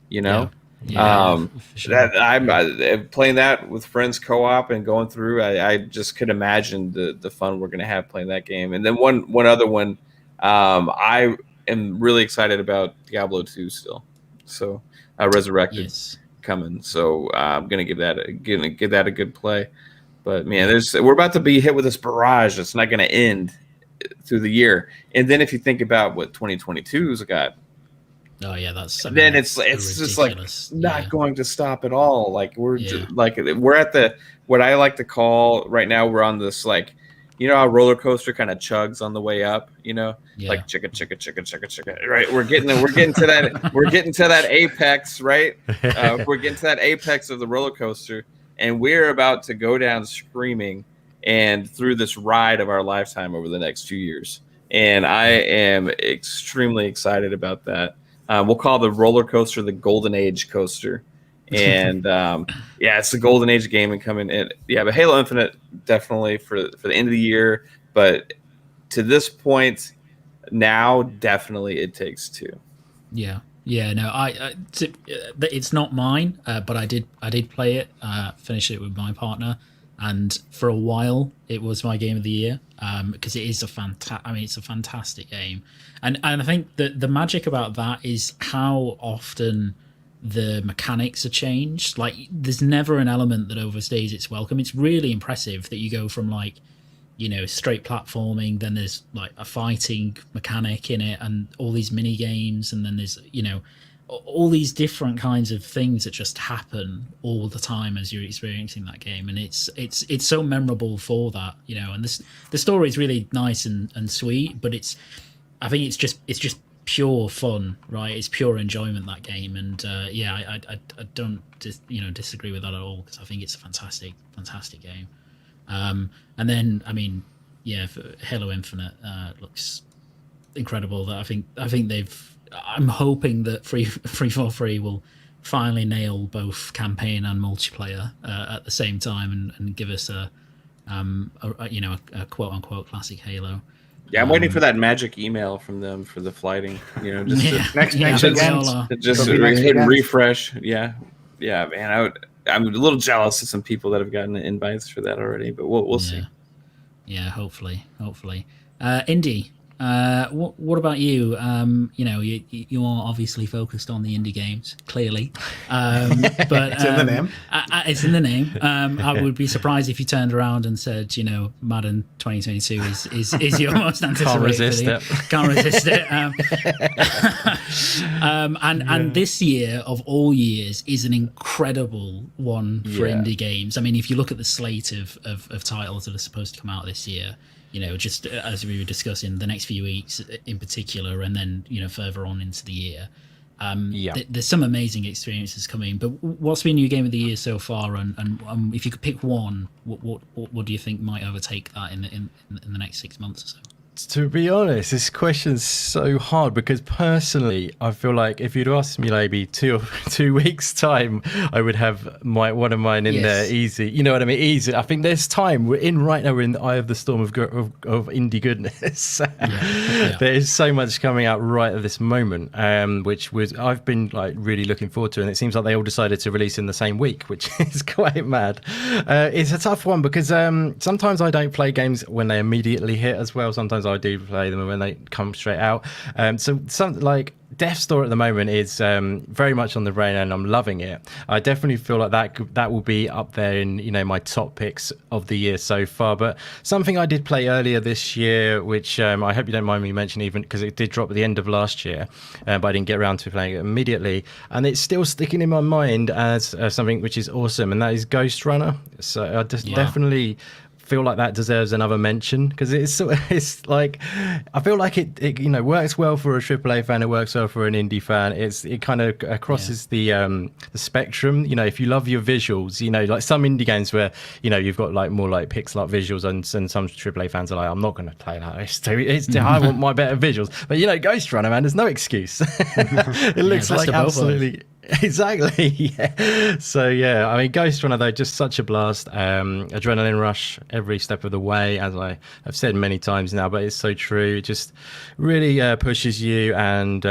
You know, that I'm playing that with friends co-op and going through. I just could imagine the fun we're gonna have playing that game. And then one other one, I am really excited about Diablo 2 still. So Resurrected coming. So I'm gonna give that a good play. But man, we're about to be hit with this barrage that's not going to end through the year. And then if you think about what 2022's got, it's just like not going to stop at all. Like we're at the what I like to call right now. We're on this like, you know how a roller coaster kind of chugs on the way up. You know, like chicka chicka chicka chicka chicka. Right, we're getting to that. We're getting to that apex. Right, we're getting to that apex of the roller coaster. And we're about to go down screaming and through this ride of our lifetime over the next few years. And I am extremely excited about that. We'll call the roller coaster the Golden Age coaster. And it's the Golden Age gaming coming in. Yeah, but Halo Infinite definitely for the end of the year. But to this point now, definitely It Takes Two. Yeah. Yeah, no, it's not mine, but I did play it, finish it with my partner, and for a while it was my game of the year because it is it's a fantastic game, and I think that the magic about that is how often the mechanics are changed. Like, there's never an element that overstays its welcome. It's really impressive that you go from like, you know, straight platforming, then there's like a fighting mechanic in it and all these mini games, and then there's, you know, all these different kinds of things that just happen all the time as you're experiencing that game. And it's so memorable for that, you know, and the story is really nice and sweet, but I think it's just pure fun, right? It's pure enjoyment, that game, and I don't disagree with that at all, because I think it's a fantastic game. And then Halo Infinite looks incredible. That I think I'm hoping that 343 will finally nail both campaign and multiplayer at the same time, and give us a quote unquote classic Halo. Yeah, I'm waiting for that magic email from them for the flighting. Next weekend. Just hit refresh. Yeah, man. I'm a little jealous of some people that have gotten invites for that already, but we'll see. Yeah, hopefully. Indie, what about you? You are obviously focused on the indie games, clearly. But it's in the name. It's in the name. I would be surprised if you turned around and said, Madden 2022 is your most anticipated. Can't resist it. And this year, of all years, is an incredible one for indie games. I mean, if you look at the slate of titles that are supposed to come out this year, just as we were discussing, the next few weeks in particular, and then further on into the year, there's some amazing experiences coming. But what's been your game of the year so far? And if you could pick one, what do you think might overtake that in the next 6 months or so? To be honest, this question's so hard, because personally, I feel like if you'd asked me maybe 2 weeks' time, I would have one of mine in there easy. You know what I mean? Easy. I think there's time. We're in the eye of the storm of indie goodness. There is so much coming out right at this moment, which I've been really looking forward to, and it seems like they all decided to release in the same week, which is quite mad. It's a tough one, because sometimes I don't play games when they immediately hit as well. Sometimes I do play them when they come straight out. So something like Death's Door at the moment is very much on the radar, and I'm loving it. I definitely feel like that will be up there in my top picks of the year so far. But something I did play earlier this year, which I hope you don't mind me mentioning, even because it did drop at the end of last year, but I didn't get around to playing it immediately, and it's still sticking in my mind as something which is awesome, and that is Ghost Runner. So I just definitely feel like that deserves another mention, because it's like, I feel like it works well for a AAA fan, it works well for an indie fan. It kind of crosses the spectrum. If you love your visuals, like some indie games where you've got more pixel art visuals, and some AAA fans are like, I'm not going to play that. I want my better visuals. But Ghost Runner, man, there's no excuse. It looks like absolutely. Exactly. So I mean, Ghost Runner, though, just such a blast. Adrenaline rush every step of the way, as I have said many times now, but it's so true. It just really pushes you, and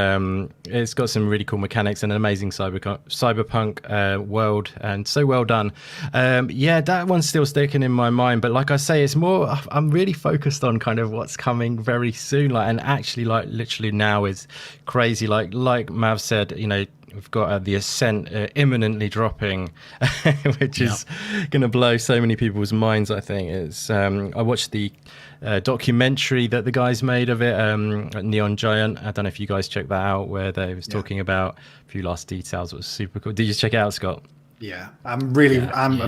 it's got some really cool mechanics and an amazing cyberpunk world, and so well done. That one's still sticking in my mind, but like I say, it's more, I'm really focused on kind of what's coming very soon, and actually literally now is crazy. Like Mav said, we've got The Ascent imminently dropping, which is going to blow so many people's minds, I think. I watched the documentary that the guys made of it, Neon Giant. I don't know if you guys checked that out, where they was talking about a few last details. It was super cool. Did you check it out, Scott? Yeah, I'm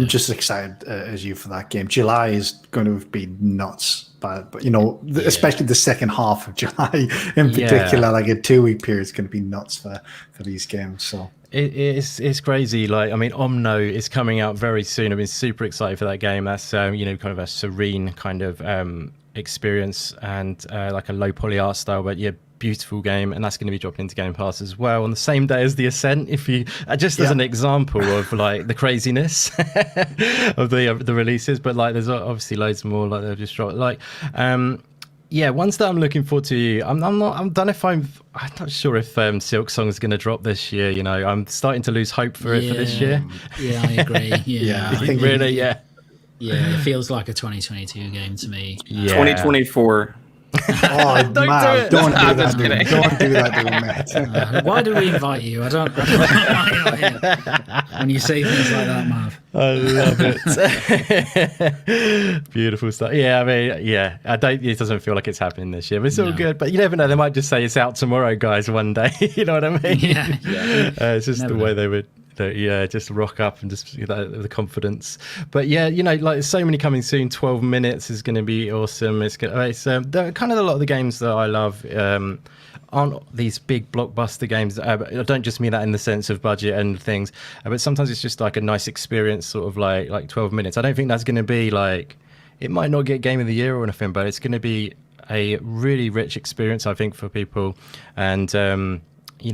just excited as you for that game. July is going to be nuts, but especially the second half of July in particular, like a 2-week period is going to be nuts for these games. So it's crazy. I mean, Omno is coming out very soon. I've been super excited for that game. That's kind of a serene kind of experience, and like a low poly art style, but beautiful game, and that's going to be dropping into Game Pass as well on the same day as The Ascent. If you just as an example of the craziness of the releases, but there's obviously loads more they've just dropped. Ones that I'm looking forward to. I'm not sure if Silk Song is going to drop this year. I'm starting to lose hope for it for this year. Yeah, I agree. I think really, it feels like a 2022 game to me. 2024. Oh, don't do that. Don't do that, Matt. Why did we invite you? I don't know why you're here when you say things like that, Mav. I love it. Beautiful stuff. Yeah, I mean, it doesn't feel like it's happening this year, but it's all good. But you never know. They might just say it's out tomorrow, guys, one day. You know what I mean? Yeah. It's just the way they would just rock up and just the confidence. But yeah, like there's so many coming soon. 12 minutes is going to be awesome. It's kind of a lot of the games that I love aren't these big blockbuster games. I don't just mean that in the sense of budget and things, but sometimes it's just like a nice experience, sort of like 12 minutes. I don't think that's going to be like, it might not get Game of the Year or anything, but it's going to be a really rich experience, I think, for people. And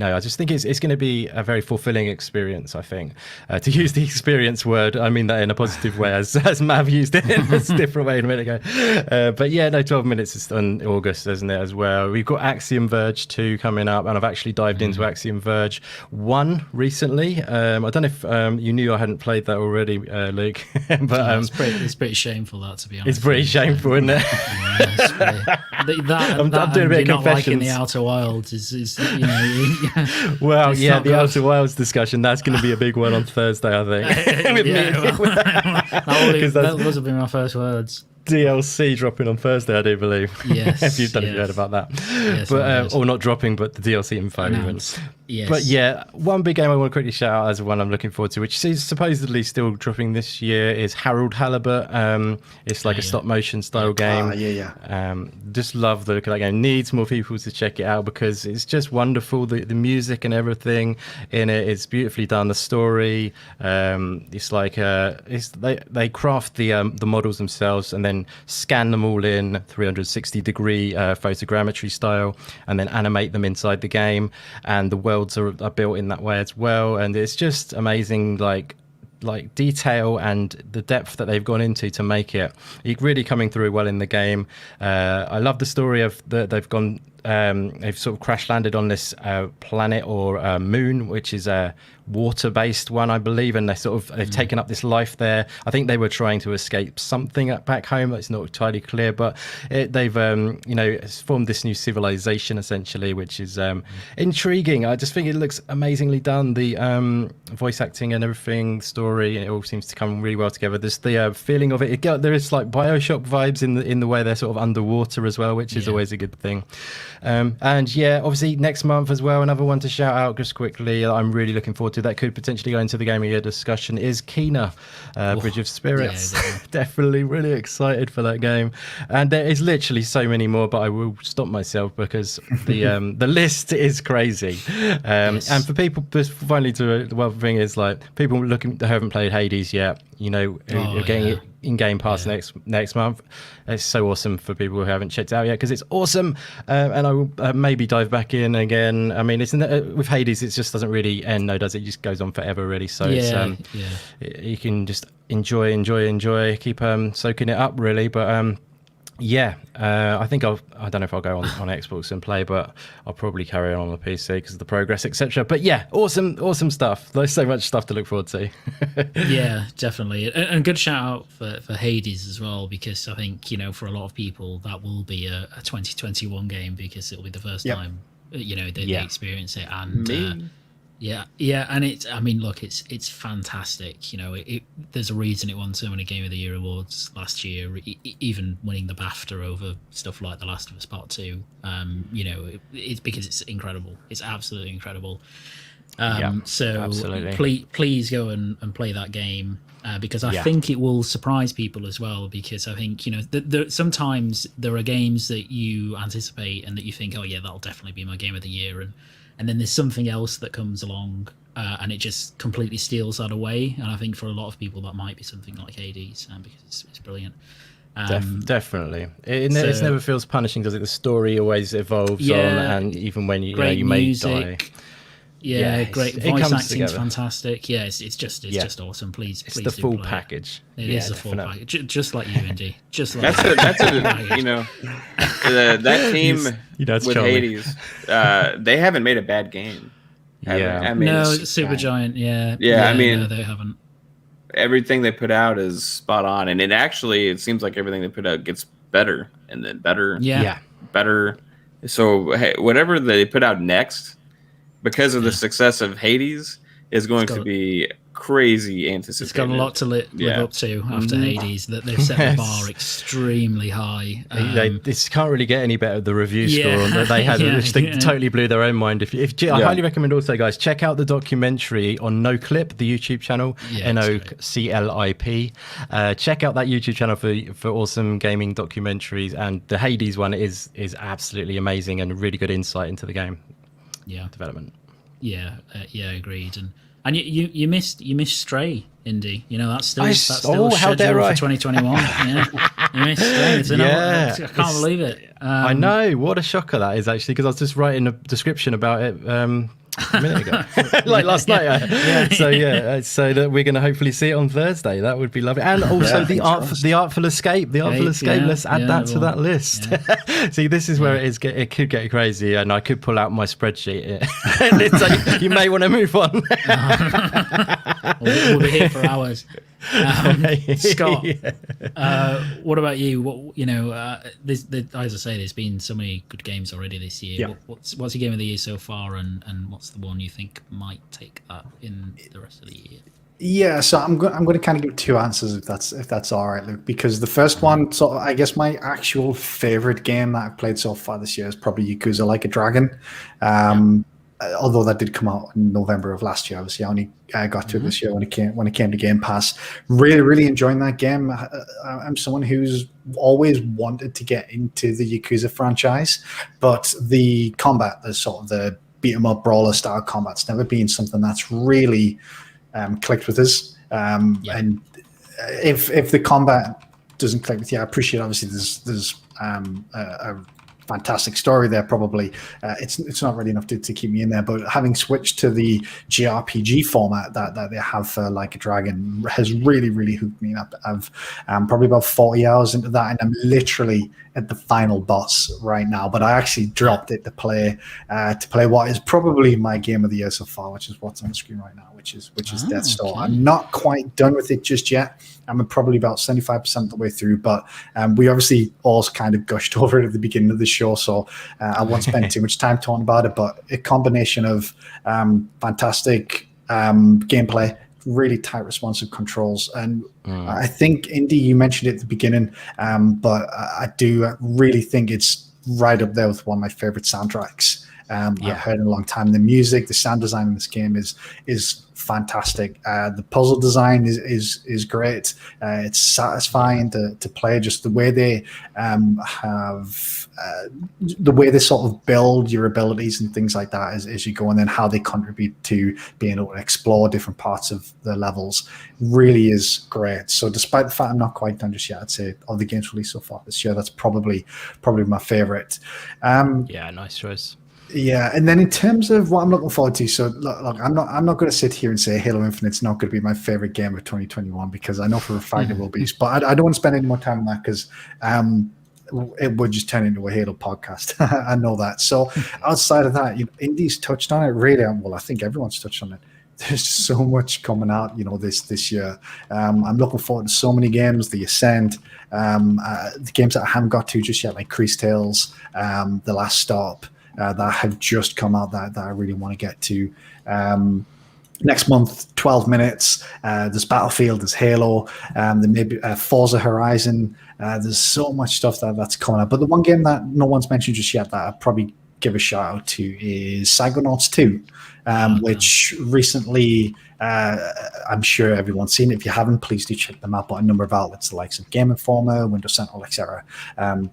I just think it's going to be a very fulfilling experience, I think. To use the experience word, I mean that in a positive way, as Mav used it in a different way a minute ago. But yeah, 12 minutes is on August, isn't it, as well? We've got Axiom Verge 2 coming up, and I've actually dived into Axiom Verge 1 recently. I don't know if you knew I hadn't played that already, Luke. But it's pretty shameful, that, to be honest. It's pretty shameful, isn't it? I'm doing a bit of confessions. Not liking the Outer Wilds is Well, yeah, the Outer Wilds discussion, that's going to be a big one on Thursday, I think. Those have been my first words. DLC dropping on Thursday, I do believe. Yes. If you've heard about that. Yes, but or not dropping, but the DLC info. Yes. But yeah, one big game I want to quickly shout out as one I'm looking forward to, which is supposedly still dropping this year, is Harold Halibut. It's like a stop motion style game. Just love the look of that game. Needs more people to check it out because it's just wonderful. The music and everything in it is beautifully done. The story, it's like they craft the models themselves and then scan them all in 360-degree photogrammetry style, and then animate them inside the game. And the worlds are built in that way as well, and it's just amazing, like detail and the depth that they've gone into to make it. It's really coming through well in the game. I love the story of they've gone. They've sort of crash landed on this planet or moon, which is a water-based one, I believe, and they've taken up this life there. I think they were trying to escape something back home. That's not entirely clear, but they've formed this new civilization essentially, which is intriguing. I just think it looks amazingly done. The voice acting and everything, story, it all seems to come really well together. There's the feeling of it. There is like BioShock vibes in the way they're sort of underwater as well, which is always a good thing. And yeah, obviously next month as well, another one to shout out just quickly, I'm really looking forward to, that could potentially go into the Game of the Year discussion, is Kena, Bridge of Spirits. Definitely really excited for that game. And there is literally so many more, but I will stop myself because the list is crazy. And for people, just finally, the one thing is, like, people looking that haven't played Hades yet, you're getting it in Game Pass next month. It's so awesome for people who haven't checked it out yet, because it's awesome. And I will maybe dive back in again. I mean, with Hades, it just doesn't really end, though, does it? It just goes on forever, really. So you can just enjoy, keep soaking it up, really. But I think I don't know if I'll go on Xbox and play, but I'll probably carry on the PC because of the progress, etc. But yeah, awesome stuff. There's so much stuff to look forward to. Yeah, definitely. And good shout out for Hades as well, because I think, for a lot of people that will be a 2021 game, because it'll be the first time they experience it. And and it's fantastic. There's a reason it won so many Game of the Year awards last year, even winning the BAFTA over stuff like The Last of Us Part 2. It's because it's incredible. It's absolutely incredible. Please go and play that game, because I think it will surprise people as well, because I think sometimes there are games that you anticipate and that you think, oh yeah, that'll definitely be my Game of the Year, and then there's something else that comes along and it just completely steals that away. And I think for a lot of people that might be something like Hades, because it's brilliant. Definitely. It never feels punishing, does it? The story always evolves on, and even when you may die. Great voice acting's fantastic. It's just awesome. Please it's the full package. It is the full package, just like you, Indy. Just like that team with Hades. They haven't made a bad game. Supergiant. No, they haven't. Everything they put out is spot on, and it seems like everything they put out gets better and then better. Better. So whatever they put out next, because of the success of Hades, is going to be crazy anticipated. It's got a lot to live up to after Hades. That they've set the bar extremely high. This can't really get any better. The review score on that they had, which they totally blew their own mind. I highly recommend also, guys, check out the documentary on NoClip, the YouTube channel, NoClip. Check out that YouTube channel for awesome gaming documentaries, and the Hades one is absolutely amazing and really good insight into the game development. Agreed. And you missed Stray, Indy. You know, that's still how dare scheduled I? for 2021. You missed Stray. I can't believe it. I know, what a shocker that is, actually, because I was just writing a description about it a minute ago, like last night. So that we're going to hopefully see it on Thursday. That would be lovely. And also the Artful Escape. Let's add that to that list. See, this is where it could get crazy, and I could pull out my spreadsheet. And it's like, you may want to move on. We'll be here for hours. Scott, what about you? As I say, there's been so many good games already this year. Yeah. What's your game of the year so far, and what's the one you think might take that in the rest of the year? Yeah, so I'm going to kind of give two answers if that's all right, Luke. Because the first one, so I guess my actual favorite game that I've played so far this year is probably Yakuza Like a Dragon. Although that did come out in November of last year, obviously I only got to it this year when it came to Game Pass. Really, really enjoying that game. I'm someone who's always wanted to get into the Yakuza franchise, but the combat, the sort of the beat 'em up brawler style combat's never been something that's really clicked with us. And if the combat doesn't click with you, I appreciate obviously there's a fantastic story there. Probably it's not really enough to keep me in there, but having switched to the JRPG format that they have for Like a Dragon has really, really hooked me up. I've probably about 40 hours into that, and I'm literally at the final boss right now, but I actually dropped it to play what is probably my game of the year so far, which is what's on the screen right now, which is Death's Door. I'm not quite done with it just yet. I'm probably about 75% of the way through, but we obviously all kind of gushed over it at the beginning of the show, so I won't spend too much time talking about it, but a combination of fantastic gameplay, really tight responsive controls, and I think, Indy, you mentioned it at the beginning, but I do really think it's right up there with one of my favorite soundtracks I've heard in a long time. The music, the sound design in this game is fantastic. The puzzle design is great. It's satisfying to play. Just the way they the way they sort of build your abilities and things like that as you go, and then how they contribute to being able to explore different parts of the levels really is great. So despite the fact I'm not quite done just yet, I'd say of the games released so far this year, that's probably my favorite. Nice choice. Yeah, and then in terms of what I'm looking forward to, so look, I'm not going to sit here and say Halo Infinite's not going to be my favorite game of 2021, because I know for a fact it will be. But I don't want to spend any more time on that, because it would just turn into a Halo podcast. I know that. So outside of that, Indy's touched on it really. Well, I think everyone's touched on it. There's so much coming out, this year. I'm looking forward to so many games. The Ascent, the games that I haven't got to just yet, like Crease Tales, The Last Stop. That have just come out that I really want to get to. Next month, 12 minutes. There's Battlefield, there's Halo, there may be Forza Horizon. There's so much stuff that's coming up. But the one game that no one's mentioned just yet that I'd probably give a shout out to is Psychonauts 2, which recently, I'm sure everyone's seen it. If you haven't, please do check them out. But a number of outlets, the likes of Game Informer, Windows Central, etc.,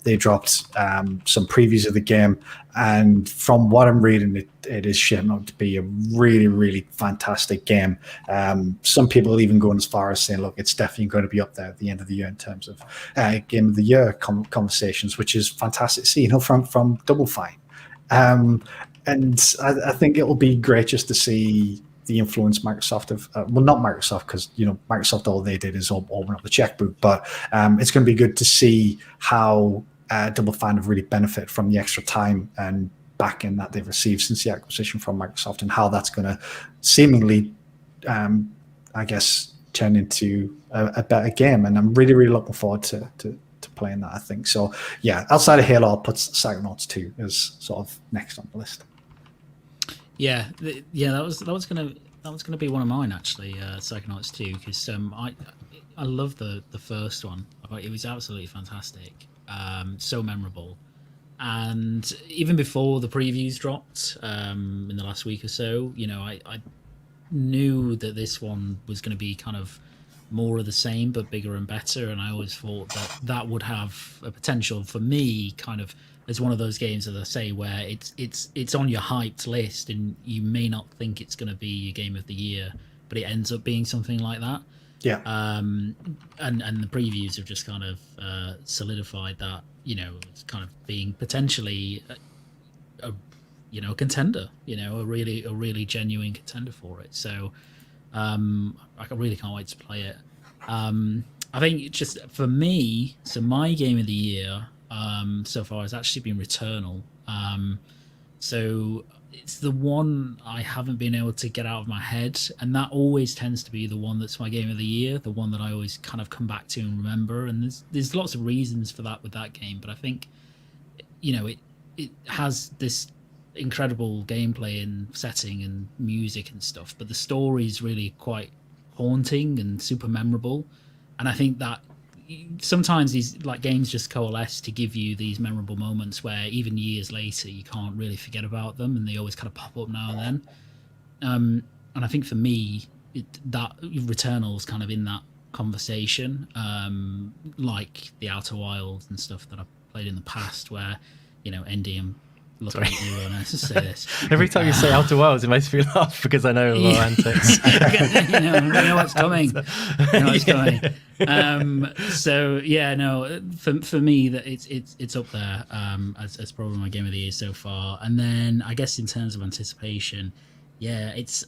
they dropped some previews of the game, and from what I'm reading, it is shaping up to be a really, really fantastic game. Some people even going as far as saying, look, it's definitely going to be up there at the end of the year in terms of Game of the Year conversations, which is fantastic to see, from Double Fine. And I think it will be great just to see the influence Microsoft not Microsoft, because Microsoft, all they did is open up the checkbook, but it's going to be good to see how Double Fine have really benefited from the extra time and backing that they've received since the acquisition from Microsoft, and how that's going to seemingly I guess turn into a better game. And I'm really, really looking forward to playing that, I think. So yeah, outside of Halo, I'll put Psychonauts 2 as sort of next on the list. That was going to that was going to be one of mine actually. Psychonauts 2, because I love the first one. It was absolutely fantastic, so memorable. And even before the previews dropped in the last week or so, I knew that this one was going to be kind of more of the same but bigger and better, and I always thought that would have a potential for me kind of as one of those games, as I say, where it's on your hyped list and you may not think it's going to be your game of the year, but it ends up being something like that. Yeah. And the previews have just kind of solidified that, it's kind of being potentially a contender, a really genuine contender for it. So I really can't wait to play it. I think just for me, so my game of the year so far has actually been Returnal. So it's the one I haven't been able to get out of my head, and that always tends to be the one that's my game of the year, the one that I always kind of come back to and remember. And there's lots of reasons for that with that game, but I think it has this incredible gameplay and setting and music and stuff, but the story is really quite haunting and super memorable. And I think that sometimes these games just coalesce to give you these memorable moments where even years later you can't really forget about them, and they always kind of pop up now and then. And I think for me, that Returnal's kind of in that conversation, like the Outer Wilds and stuff that I've played in the past, where Andy, I'm looking at you when I say this. Every time you say Outer Wilds, it makes me laugh because I know a lot of antics. I know what's coming. So yeah, no, for me that it's up there as probably my game of the year so far. And then I guess in terms of anticipation, it's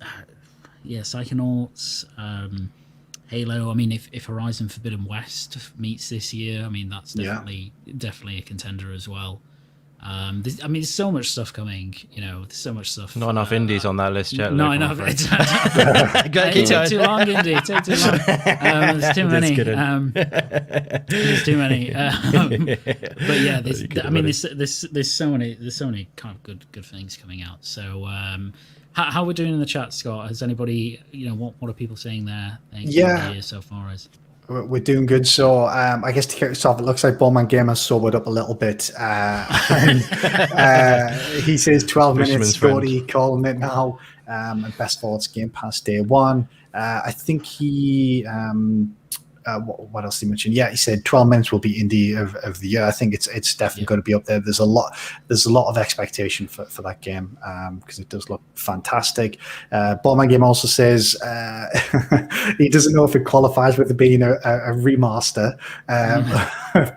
Psychonauts, Halo. I mean, if Horizon Forbidden West meets this year, I mean that's definitely a contender as well. There's so much stuff coming. There's so much stuff. Not enough indies on that list yet. Not enough. It took too long, Indy. It took too long. There's too many. There's too many. But yeah, there's so many kind of good things coming out. So how we're doing in the chat, Scott? Has anybody, what are people saying there? Yeah. So far as. We're doing good. So I guess to kick us off, it looks like Bowman Gamer sobered up a little bit. He says 12 minutes, GOTY, calling it now. And best thoughts, Game Pass day one. I think he... what else did he mention? Yeah, he said 12 minutes will be indie of the year. I think it's definitely going to be up there. There's a lot of expectation for that game because it does look fantastic. Ballman Game also says he doesn't know if it qualifies with it being a remaster,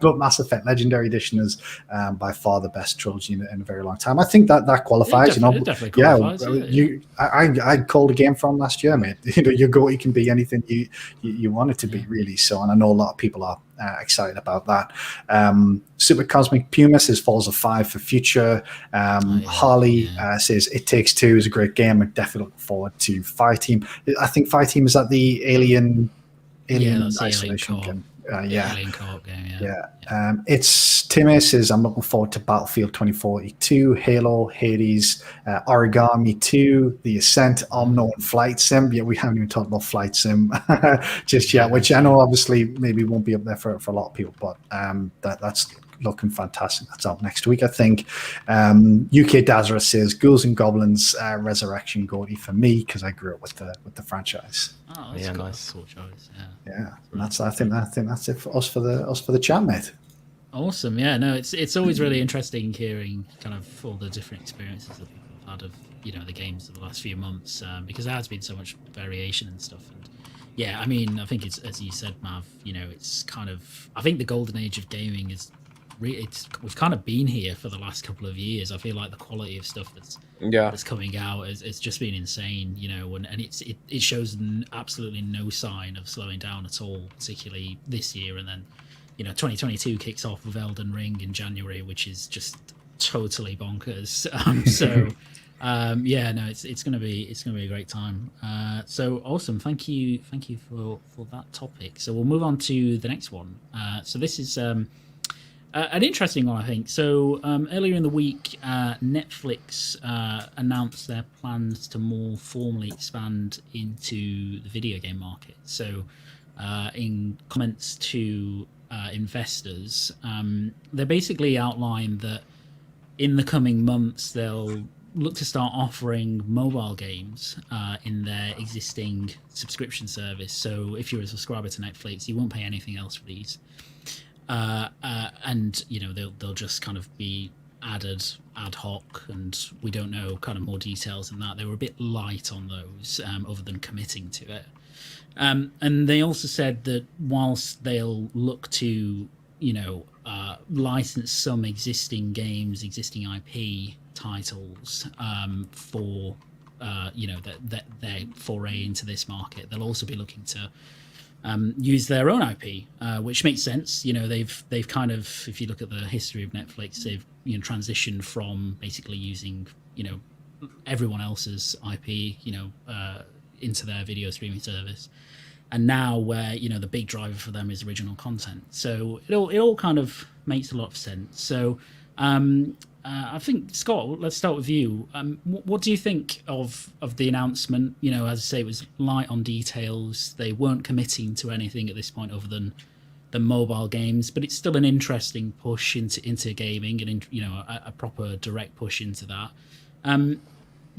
but Mass Effect Legendary Edition is by far the best trilogy in a very long time. I think that qualifies. It definitely qualifies. I called a game from last year, mate. Your GOTY can be anything you want it to be, really. So, and I know a lot of people are excited about that. Super Cosmic Puma says Falls of 5 for future. Harley says It Takes Two is a great game. I'm definitely looking forward to Fireteam. I think Fireteam is at the Alien Isolation game. Alien co-op game, It's Timmy says I'm looking forward to Battlefield 2042, Halo, Hades, Origami 2, The Ascent, Omno, and Flight Sim. Yeah, we haven't even talked about Flight Sim just yet, which I know obviously maybe won't be up there for a lot of people, but that's looking fantastic. That's out next week, I think. UK Dazra says Ghouls and Goblins Resurrection GOTY for me because I grew up with the franchise. Oh, that's cool. Nice. Cool choice. Yeah. And I think that's it for us for the chat, mate. Awesome. Yeah. No, it's always really interesting hearing kind of all the different experiences that people have had of the games of the last few months because there has been so much variation and stuff. And yeah, I mean, I think it's, as you said, Mav. It's kind of, I think the golden age of gaming is. We've kind of been here for the last couple of years. I feel like the quality of stuff that's coming out it's just been insane, and it shows absolutely no sign of slowing down at all, particularly this year. And then 2022 kicks off with Elden Ring in January, which is just totally bonkers. It's gonna be a great time. So awesome. Thank you for that topic. So we'll move on to the next one. So this is An interesting one, I think. So earlier in the week, Netflix announced their plans to more formally expand into the video game market. So in comments to investors, they basically outlined that in the coming months they'll look to start offering mobile games in their existing subscription service. So if you're a subscriber to Netflix, you won't pay anything else for these. And they'll just kind of be added ad hoc, and we don't know kind of more details than that. They were a bit light on those, other than committing to it. And they also said that whilst they'll look to license some existing games, existing IP titles for their foray into this market, they'll also be looking to use their own IP, which makes sense. They've kind of, if you look at the history of Netflix, they've transitioned from basically using everyone else's IP into their video streaming service, and now where the big driver for them is original content. So it all kind of makes a lot of sense. So I think, Scott, let's start with you. What do you think of the announcement? As I say, it was light on details. They weren't committing to anything at this point other than the mobile games, but it's still an interesting push into gaming, and a proper direct push into that.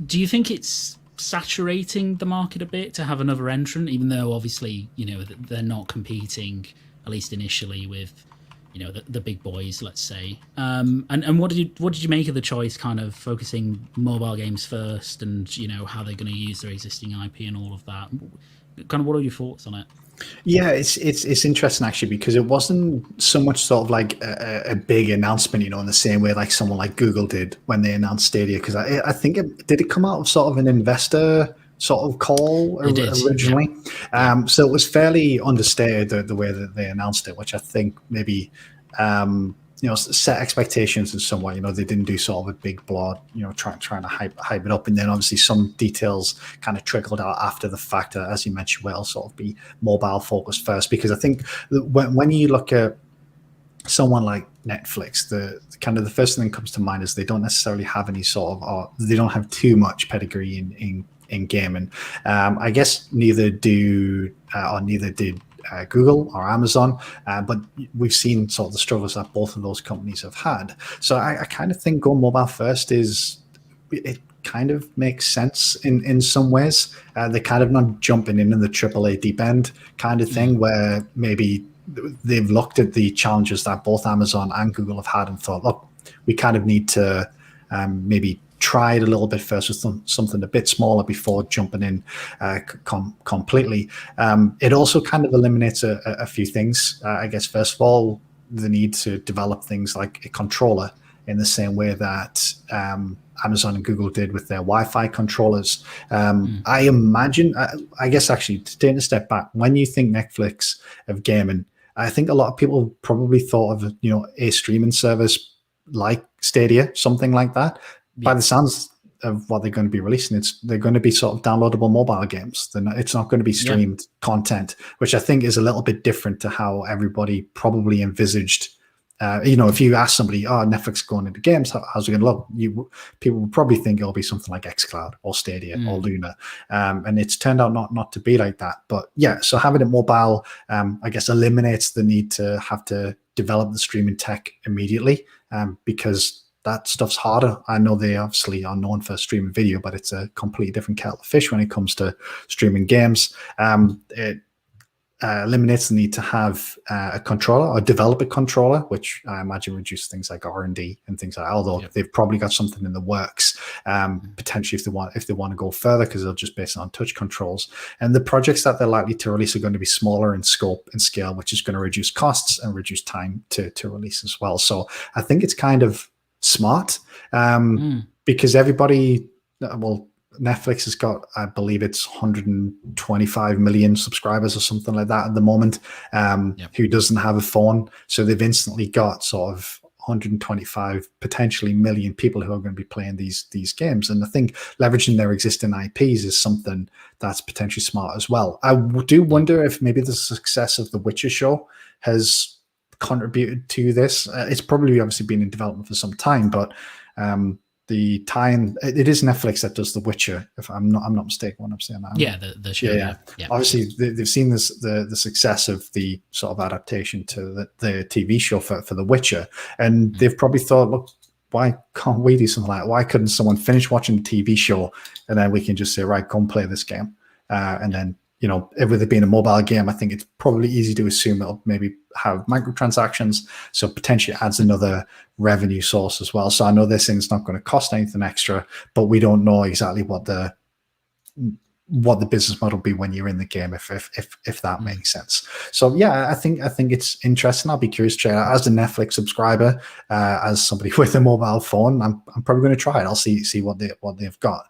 Do you think it's saturating the market a bit to have another entrant, even though obviously they're not competing, at least initially, with the big boys, let's say? And what did you make of the choice, kind of focusing mobile games first, and how they're going to use their existing IP and all of that? Kind of what are your thoughts on it? Yeah, it's interesting actually, because it wasn't so much sort of like a big announcement, in the same way like someone like Google did when they announced Stadia. Because I think did it come out of sort of an investor sort of call originally? Yeah. So it was fairly understated the way that they announced it, which I think maybe set expectations in some way. They didn't do sort of a big blog, trying to hype it up, and then obviously some details kind of trickled out after the fact. As you mentioned, will sort of be mobile focused first, because I think when you look at someone like Netflix, the kind of the first thing that comes to mind is they don't necessarily have any sort of, or they don't have too much pedigree in gaming. I guess neither did Google or Amazon, but we've seen sort of the struggles that both of those companies have had. So I kind of think going mobile first it kind of makes sense in some ways. They're kind of not jumping in the AAA deep end kind of thing, where maybe they've looked at the challenges that both Amazon and Google have had and thought, look, we kind of need to maybe try it a little bit first with something a bit smaller before jumping in completely. It also kind of eliminates a few things. I guess, first of all, the need to develop things like a controller in the same way that Amazon and Google did with their Wi-Fi controllers. I imagine, I guess actually, taking a step back, when you think Netflix of gaming, I think a lot of people probably thought of a streaming service like Stadia, something like that. By the sounds of what they're going to be releasing, they're going to be sort of downloadable mobile games. It's not going to be streamed content, which I think is a little bit different to how everybody probably envisaged. If you ask somebody, Netflix going into games, how's it going to look? People will probably think it'll be something like xCloud or Stadia or Luna. And it's turned out not to be like that. But yeah, so having it mobile, I guess, eliminates the need to have to develop the streaming tech immediately, because that stuff's harder. I know they obviously are known for streaming video, but it's a completely different kettle of fish when it comes to streaming games. It eliminates the need to have a controller or develop a controller, which I imagine reduces things like R&D and things like that, although they've probably got something in the works, potentially if they want to go further, because they'll just base it on touch controls. And the projects that they're likely to release are going to be smaller in scope and scale, which is going to reduce costs and reduce time to release as well. So I think it's kind of smart, because everybody, Netflix has got, I believe it's 125 million subscribers or something like that at the moment, who doesn't have a phone. So they've instantly got sort of 125 potentially million people who are going to be playing these games. And I think leveraging their existing IPs is something that's potentially smart as well. I do wonder if maybe the success of The Witcher show has contributed to this. It's probably obviously been in development for some time, but the time it is Netflix that does The Witcher, if I'm not mistaken when I'm saying that. Yeah, the show. Yeah. Obviously, they've seen the success of the sort of adaptation to the TV show for The Witcher, and they've probably thought, look, why can't we do something like that? Why couldn't someone finish watching the TV show and then we can just say, right, come play this game, and then, you know, with it being a mobile game, I think it's probably easy to assume it'll maybe have microtransactions, so potentially adds another revenue source as well. So I know this thing's not going to cost anything extra, but we don't know exactly what the business model will be when you're in the game, if that makes sense. So yeah, I think it's interesting. I'll be curious to try it out. As a Netflix subscriber, as somebody with a mobile phone, I'm probably going to try it. I'll see what they've got.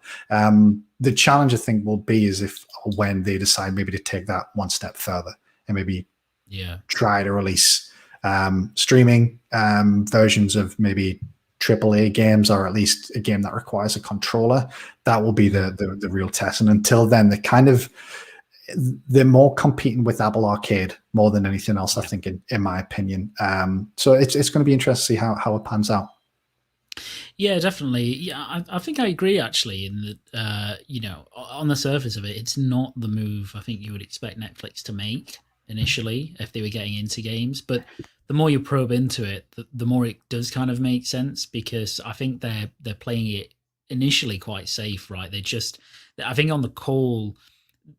The challenge, I think, will be is when they decide maybe to take that one step further and maybe try to release streaming versions of maybe AAA games, or at least a game that requires a controller. That will be the real test. And until then, they're more competing with Apple Arcade more than anything else, I think, in my opinion. So it's going to be interesting to see how it pans out. Yeah, definitely. Yeah, I think I agree, actually, in that, you know, on the surface of it, it's not the move I think you would expect Netflix to make initially if they were getting into games. But the more you probe into it, the more it does kind of make sense, because I think they're playing it initially quite safe, right? I think on the call,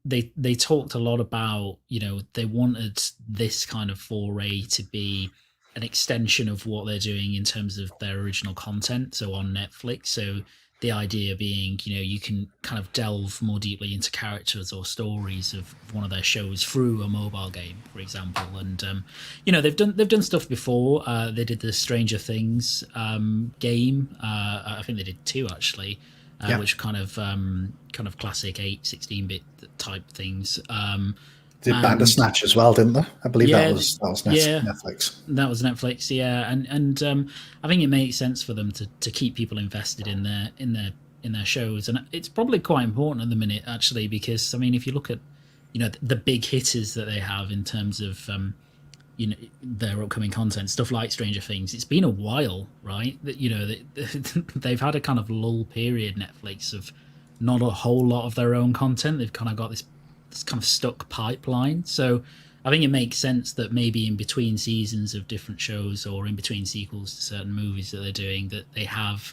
they talked a lot about, you know, they wanted this kind of foray to be an extension of what they're doing in terms of their original content, so on Netflix. So the idea being, you know, you can kind of delve more deeply into characters or stories of one of their shows through a mobile game, for example. And you know, they've done stuff before. They did the Stranger Things game. I think they did 2 actually, which kind of classic 16-bit type things. Did Bandersnatch as well, didn't they? I believe that was Netflix. That was Netflix, yeah. And I think it makes sense for them to keep people invested in their shows, and it's probably quite important at the minute, actually, because I mean, if you look at, you know, the big hitters that they have in terms of you know, their upcoming content, stuff like Stranger Things, it's been a while, right? That, you know, they've had a kind of lull period, Netflix, of not a whole lot of their own content. They've kind of got this kind of stuck pipeline. So I think it makes sense that maybe in between seasons of different shows, or in between sequels to certain movies that they're doing, that they have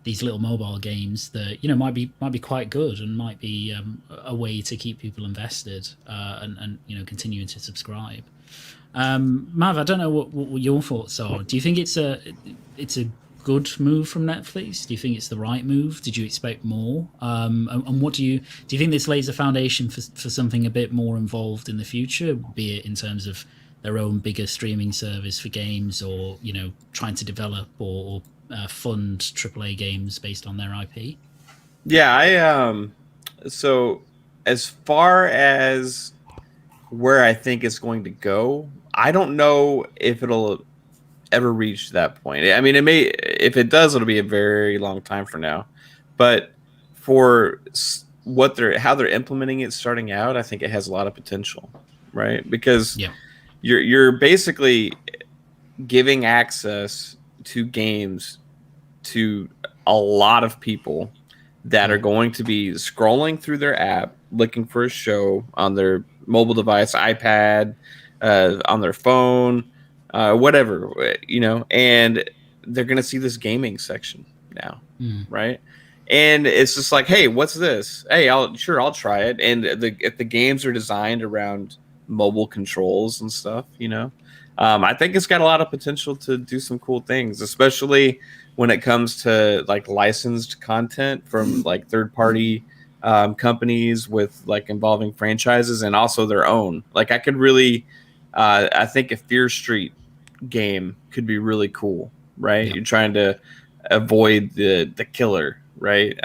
these little mobile games that, you know, might be quite good and might be a way to keep people invested and you know, continuing to subscribe. Mav, I don't know what your thoughts are. Do you think it's a good move from Netflix? Do you think it's the right move? Did you expect more? And what do you think this lays a foundation for something a bit more involved in the future, be it in terms of their own bigger streaming service for games, or, you know, trying to develop or fund AAA games based on their IP? Yeah, so as far as where I think it's going to go, I don't know if it'll ever reach that point. I mean, it may. If it does, it'll be a very long time from now. But for how they're implementing it starting out, I think it has a lot of potential, right? Because you're basically giving access to games to a lot of people that are going to be scrolling through their app looking for a show on their mobile device, iPad, on their phone, whatever, you know, and they're going to see this gaming section now, right? And it's just like, hey, what's this? Hey, I'll try it. And if the games are designed around mobile controls and stuff, you know, I think it's got a lot of potential to do some cool things, especially when it comes to like licensed content from like third-party companies with like involving franchises and also their own. Like I could really, I think a Fear Street game could be really cool, right? You're trying to avoid the killer, right?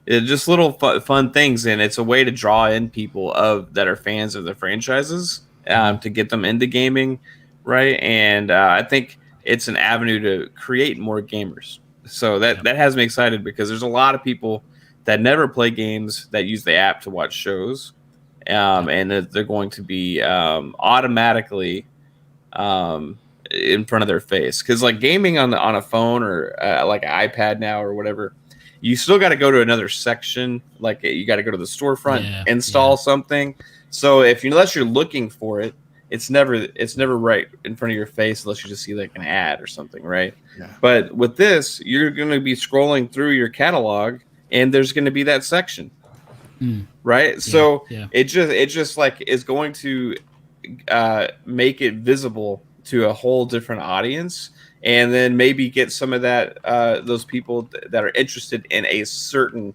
It's just little fun things, and it's a way to draw in people that are fans of the franchises, to get them into gaming, right? And I think it's an avenue to create more gamers. So that has me excited, because there's a lot of people that never play games that use the app to watch shows, and they're going to be automatically in front of their face. Because like gaming on a phone or like an iPad now or whatever, you still got to go to another section. Like you got to go to the storefront, install something. So unless you're looking for it, it's never right in front of your face unless you just see like an ad or something, right? Yeah. But with this, you're going to be scrolling through your catalog, and there's going to be that section, right? Yeah. So it just like is going to make it visible to a whole different audience, and then maybe get some of that those people that are interested in a certain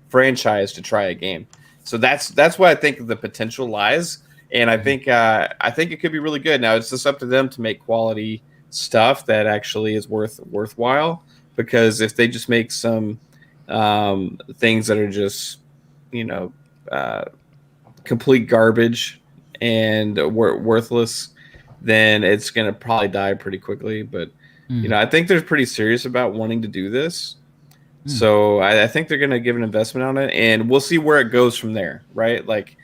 franchise to try a game. So that's why I think the potential lies, and I think it could be really good. Now it's just up to them to make quality stuff that actually is worthwhile. Because if they just make some things that are just complete garbage and worthless, then it's going to probably die pretty quickly. But I think they're pretty serious about wanting to do this. So I think they're going to give an investment on it, and we'll see where it goes from there, right? Like,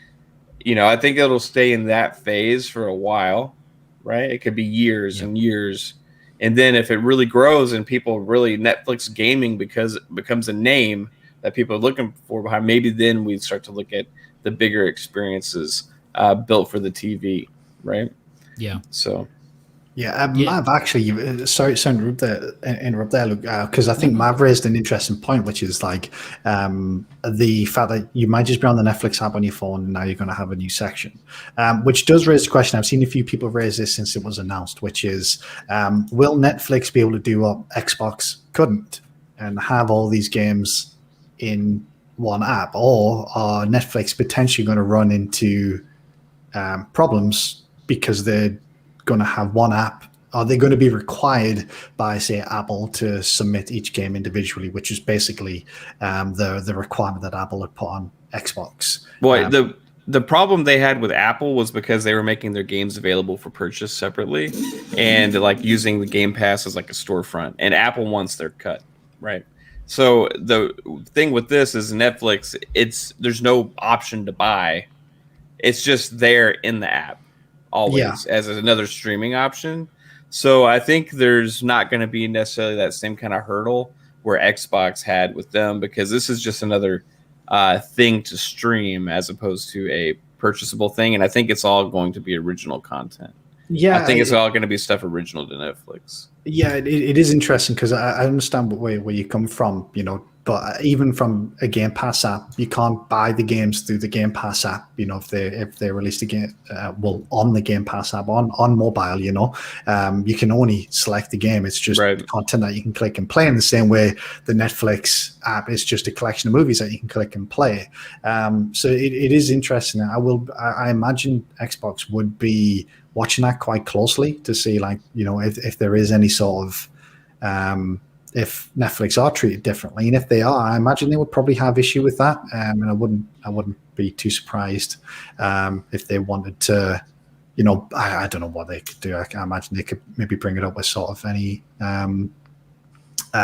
I think it'll stay in that phase for a while, right? It could be years and years. And then if it really grows and people really Netflix gaming becomes a name that people are looking for behind, maybe then we start to look at the bigger experiences built for the TV, right? Yeah. So. Yeah, Mav, actually, sorry to interrupt there, Luke, because I think Mav raised an interesting point, which is like the fact that you might just be on the Netflix app on your phone, and now you're going to have a new section, which does raise the question. I've seen a few people raise this since it was announced, which is, will Netflix be able to do what Xbox couldn't and have all these games in one app, or are Netflix potentially going to run into problems because they're going to have one app? Are they going to be required by, say, Apple to submit each game individually, which is basically the requirement that Apple had put on Xbox? Boy, the problem they had with Apple was because they were making their games available for purchase separately, and like using the Game Pass as like a storefront, and Apple wants their cut, right? So the thing with this is Netflix, there's no option to buy. It's just there in the app always as another streaming option. So I think there's not going to be necessarily that same kind of hurdle where Xbox had with them, because this is just another thing to stream as opposed to a purchasable thing. And I think it's all going to be original content. Yeah, I think it's all going to be stuff original to Netflix. Yeah, it is interesting because I understand where you come from, but even from a Game Pass app, you can't buy the games through the Game Pass app. If they release the game, on the Game Pass app on mobile, you can only select the game. It's just content that you can click and play. In the same way, the Netflix app is just a collection of movies that you can click and play. So it is interesting. I imagine Xbox would be watching that quite closely to see, like, if there is any sort of if Netflix are treated differently, and if they are, I imagine they would probably have issue with that. And I wouldn't be too surprised if they wanted to, I don't know what they could do. I imagine they could maybe bring it up with sort of any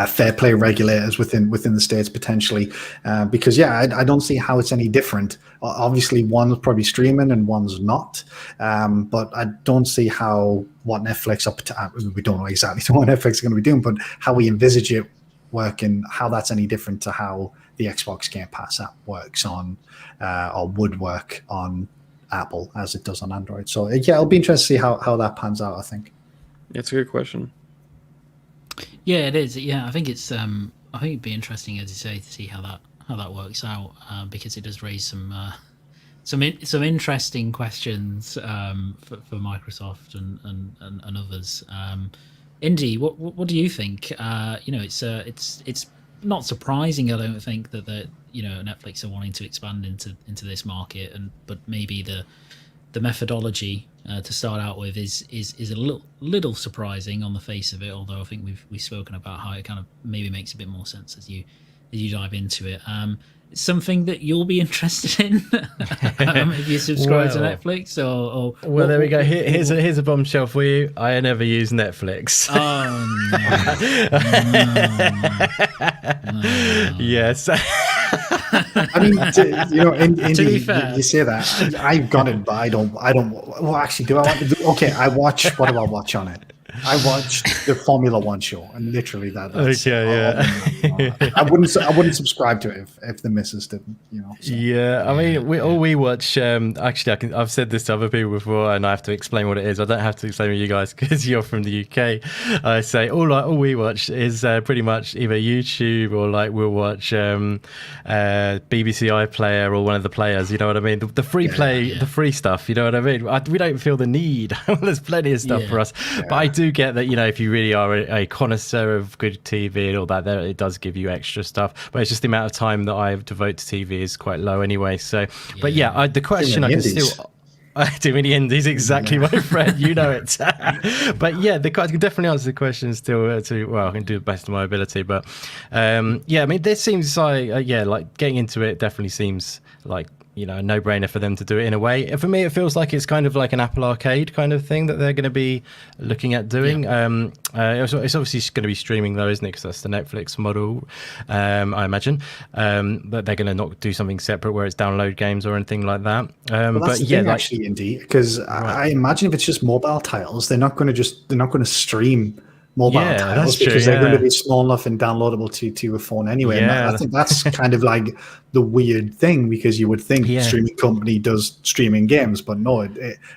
fair play regulators within the states potentially, because I don't see how it's any different. Obviously, one's probably streaming and one's not, but I don't see how what Netflix we don't know exactly what Netflix is going to be doing, but how we envisage it working, how that's any different to how the Xbox Game Pass app works on or would work on Apple as it does on Android. So it'll be interesting to see how that pans out. I think that's a good question. Yeah, it is. Yeah, I think it's. I think it'd be interesting, as you say, to see how that works out, because it does raise some interesting questions for Microsoft and others. Indy, what do you think? It's not surprising, I don't think, that Netflix are wanting to expand into this market, but maybe the methodology to start out with is a little surprising on the face of it. Although I think we've spoken about how it kind of maybe makes a bit more sense you dive into it. Something that you'll be interested in if you subscribe to Netflix, or well, there we go. Here's a bombshell for you. I never use Netflix. Oh no. Yes. I mean, To be fair, you say that. I've got it, but I don't. Well, actually, do I want to do? Okay, what do I watch on it? I watched the Formula One show, and literally that's I wouldn't subscribe to it if the missus didn't. So. Yeah, I mean, we watch. Actually, I've said this to other people before, and I have to explain what it is. I don't have to explain to you guys because you're from the UK. I say all we watch is pretty much either YouTube or we'll watch BBC iPlayer or one of the players. You know what I mean? The free the free stuff. You know what I mean? We don't feel the need. There's plenty of stuff for us, but I do get that. If you really are a connoisseur of good TV and all that, there it does give you extra stuff. But it's just the amount of time that I devote to TV is quite low anyway. So, but the question I can still. Too many indies, exactly, my friend. You know it. But I can definitely answer the question still. I can do the best of my ability. But I mean, this seems like getting into it definitely seems like a no-brainer for them to do it in a way. For me, it feels like it's kind of like an Apple Arcade kind of thing that they're going to be looking at doing. It's obviously going to be streaming though, isn't it? Because that's the Netflix model, I imagine. But they're going to not do something separate where it's download games or anything like that. That's the thing, actually, indeed, because I imagine if it's just mobile titles, they're not going to stream mobile titles because they're going to be small enough and downloadable to a phone anyway. And I think that's kind of like the weird thing, because you would think streaming company does streaming games, but no,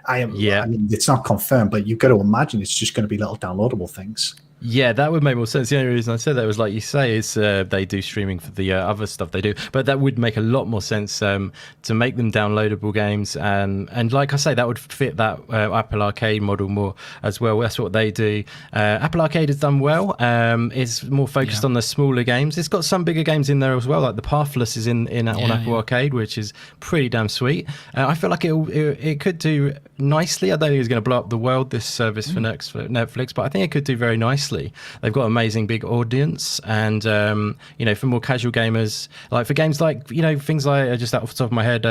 I mean, it's not confirmed, but you've got to imagine it's just going to be little downloadable things. Yeah, that would make more sense. The only reason I said that was, like you say, is they do streaming for the other stuff they do. But that would make a lot more sense to make them downloadable games. And like I say, that would fit that Apple Arcade model more as well. That's what they do. Apple Arcade has done well. It's more focused on the smaller games. It's got some bigger games in there as well. Like the Pathless is on Apple Arcade, which is pretty damn sweet. I feel like it could do nicely. I don't think it's going to blow up the world, this service for Netflix, but I think it could do very nicely. They've got an amazing big audience, and for more casual gamers, like for games like things like just off the top of my head,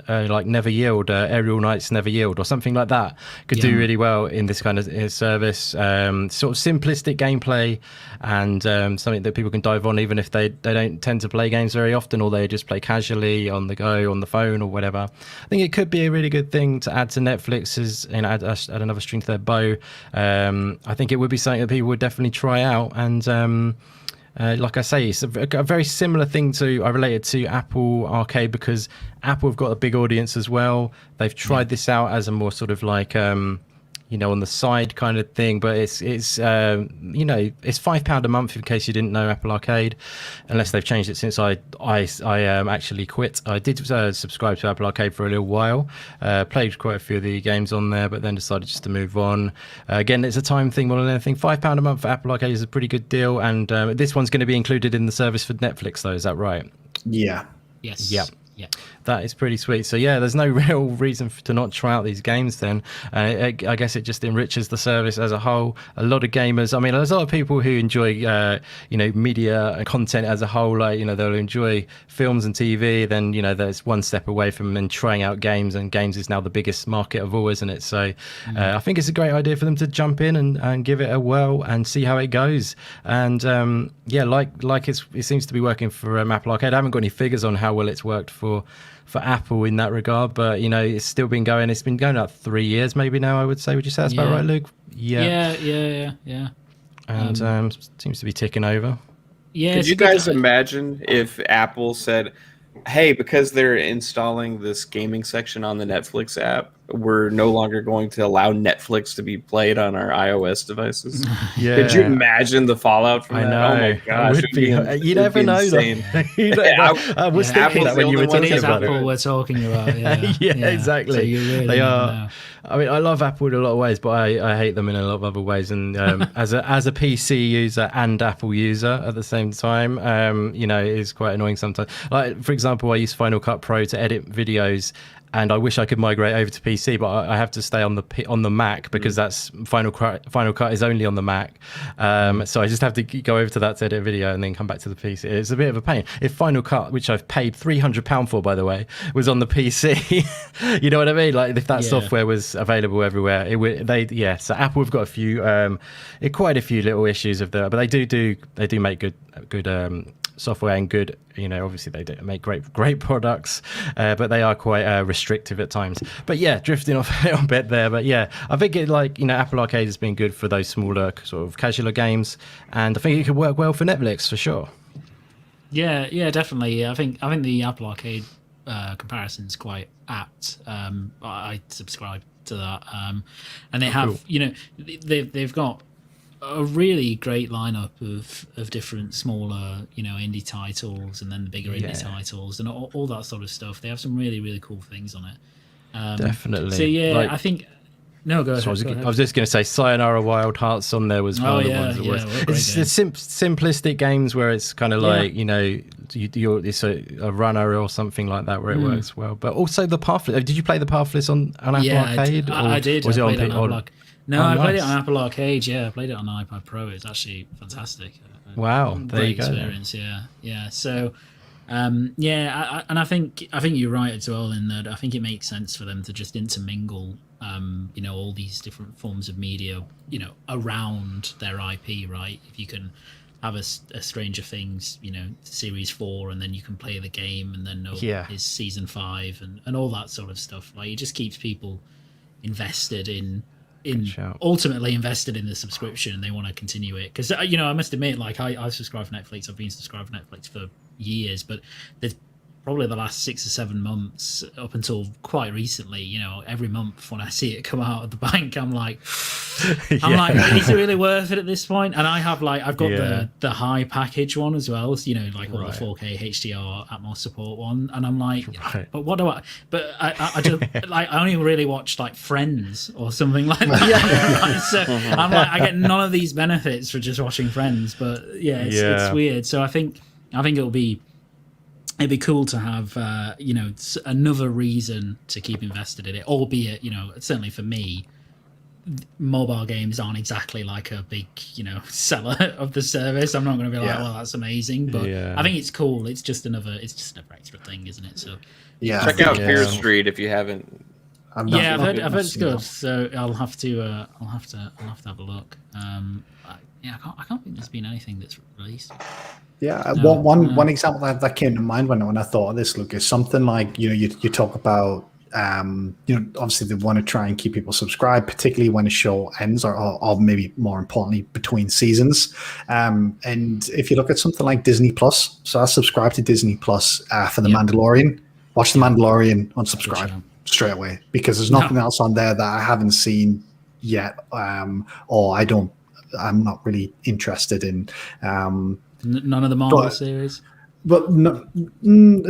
like Never Yield, Aerial Knights Never Yield, or something like that, could do really well in this kind of service. Sort of simplistic gameplay, and something that people can dive on even if they don't tend to play games very often, or they just play casually on the go, on the phone or whatever. I think it could be a really good thing to add to Netflix, as add another string to their bow. I think it would be something that people would definitely try out, and like I say, it's a very similar thing I related to Apple Arcade, because Apple have got a big audience as well. They've tried this out as a more sort of like on the side kind of thing, but it's it's £5 a month, in case you didn't know, Apple Arcade, unless they've changed it since I actually quit. I did subscribe to Apple Arcade for a little while, played quite a few of the games on there, but then decided just to move on. Again, it's a time thing more than anything. £5 a month for Apple Arcade is a pretty good deal, and this one's going to be included in the service for Netflix though, is that right? Yeah. Yes. Yeah. Yeah, that is pretty sweet. So there's no real reason to not try out these games then. I guess it just enriches the service as a whole. A lot of gamers, I mean, there's a lot of people who enjoy media and content as a whole. Like they'll enjoy films and TV, then there's one step away from them trying out games, and games is now the biggest market of all, isn't it? So I think it's a great idea for them to jump in and give it a whirl and see how it goes. And it seems to be working for Apple Arcade. I haven't got any figures on how well it's worked for Apple in that regard, but it's still been going. It's been going up 3 years maybe now, I would say. Would you say that's about right, Luke? Yeah. And seems to be ticking over. Yeah. Could you guys imagine if Apple said, hey, because they're installing this gaming section on the Netflix app, we're no longer going to allow Netflix to be played on our iOS devices? Yeah. Could you imagine the fallout from that? Know. Oh my gosh. You never know. I was thinking that when you were talking about it. Apple we're talking about. Yeah, exactly. So you really they are. I mean, I love Apple in a lot of ways, but I hate them in a lot of other ways. And as a PC user and Apple user at the same time, it is quite annoying sometimes. Like, for example, I use Final Cut Pro to edit videos, and I wish I could migrate over to PC, but I have to stay on the Mac because that's Final Cut is only on the Mac. So I just have to go over to that to edit video and then come back to the PC. It's a bit of a pain. If Final Cut, which I've paid £300 for, by the way, was on the PC, you know what I mean? Like if that software was available everywhere, it would. So Apple have got a few, quite a few little issues of that, but they do make good software and good, obviously they do make great products, but they are quite restrictive at times. But yeah, drifting off a little bit there, but yeah, I think it Apple Arcade has been good for those smaller sort of casualer games, and I think it could work well for Netflix for sure. Yeah, definitely. I think the Apple Arcade comparison is quite apt. I subscribe to that, and they have cool. They've got a really great lineup of different smaller indie titles, and then the bigger indie titles and all that sort of stuff. They have some really, really cool things on it. Definitely. So yeah, I think go ahead. I was just going to say Sayonara Wild Hearts on there was one of the ones that was. It's simplistic games where it's kind of like it's a runner or something like that where it works well. But also the Pathless. Did you play the Pathless on Apple Arcade? I did. Was I it played on No, I played it on Apple Arcade. Yeah, I played it on an iPad Pro. It's actually fantastic. Wow, there you go. Experience. Yeah. So, and I think you're right as well in that I think it makes sense for them to just intermingle, all these different forms of media, around their IP. Right? If you can have a Stranger Things, series 4, and then you can play the game, and then is season 5 and all that sort of stuff. Like it just keeps people invested ultimately invested in the subscription, and they want to continue it because I must admit, like I subscribe for Netflix. I've been subscribed for Netflix for years, but there's probably the last 6 or 7 months up until quite recently, every month when I see it come out of the bank, I'm like, is it really worth it at this point? And I've got the high package one as well, so, all the 4K HDR Atmos support one, and I'm like, but what do I just I only really watch like Friends or something like that. So I'm like, I get none of these benefits for just watching Friends, but it's weird. So I think it'd be cool to have another reason to keep invested in it, albeit certainly for me, mobile games aren't exactly like a big seller of the service. I'm not going to be like, well, that's amazing, but I think it's cool. It's just another extra thing, isn't it? So check out Fear Street if you haven't. I've heard it's good, so I'll have to have a look. I can't think there's been anything that's released. Yeah, one example that came to mind when I thought of this, Luke, is something like you talk about obviously they want to try and keep people subscribed, particularly when a show ends or maybe more importantly between seasons. And if you look at something like Disney Plus, so I subscribe to Disney Plus for The Mandalorian. Watch The Mandalorian, unsubscribe straight away because there's nothing else on there that I haven't seen yet, or I'm not really interested in. None of the Marvel series. But not really.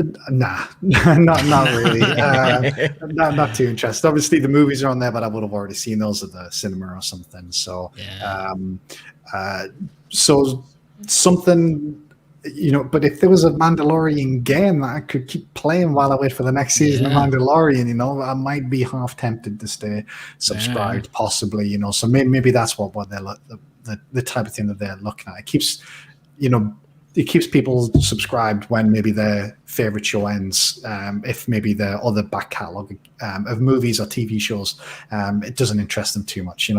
Not too interested. Obviously, the movies are on there, but I would have already seen those at the cinema or something. So, so something, But if there was a Mandalorian game that I could keep playing while I wait for the next season of Mandalorian, I might be half tempted to stay subscribed, possibly. So maybe that's what they're the type of thing that they're looking at. It keeps, it keeps people subscribed when maybe their favorite show ends. If maybe their other back catalogue of movies or TV shows, it doesn't interest them too much,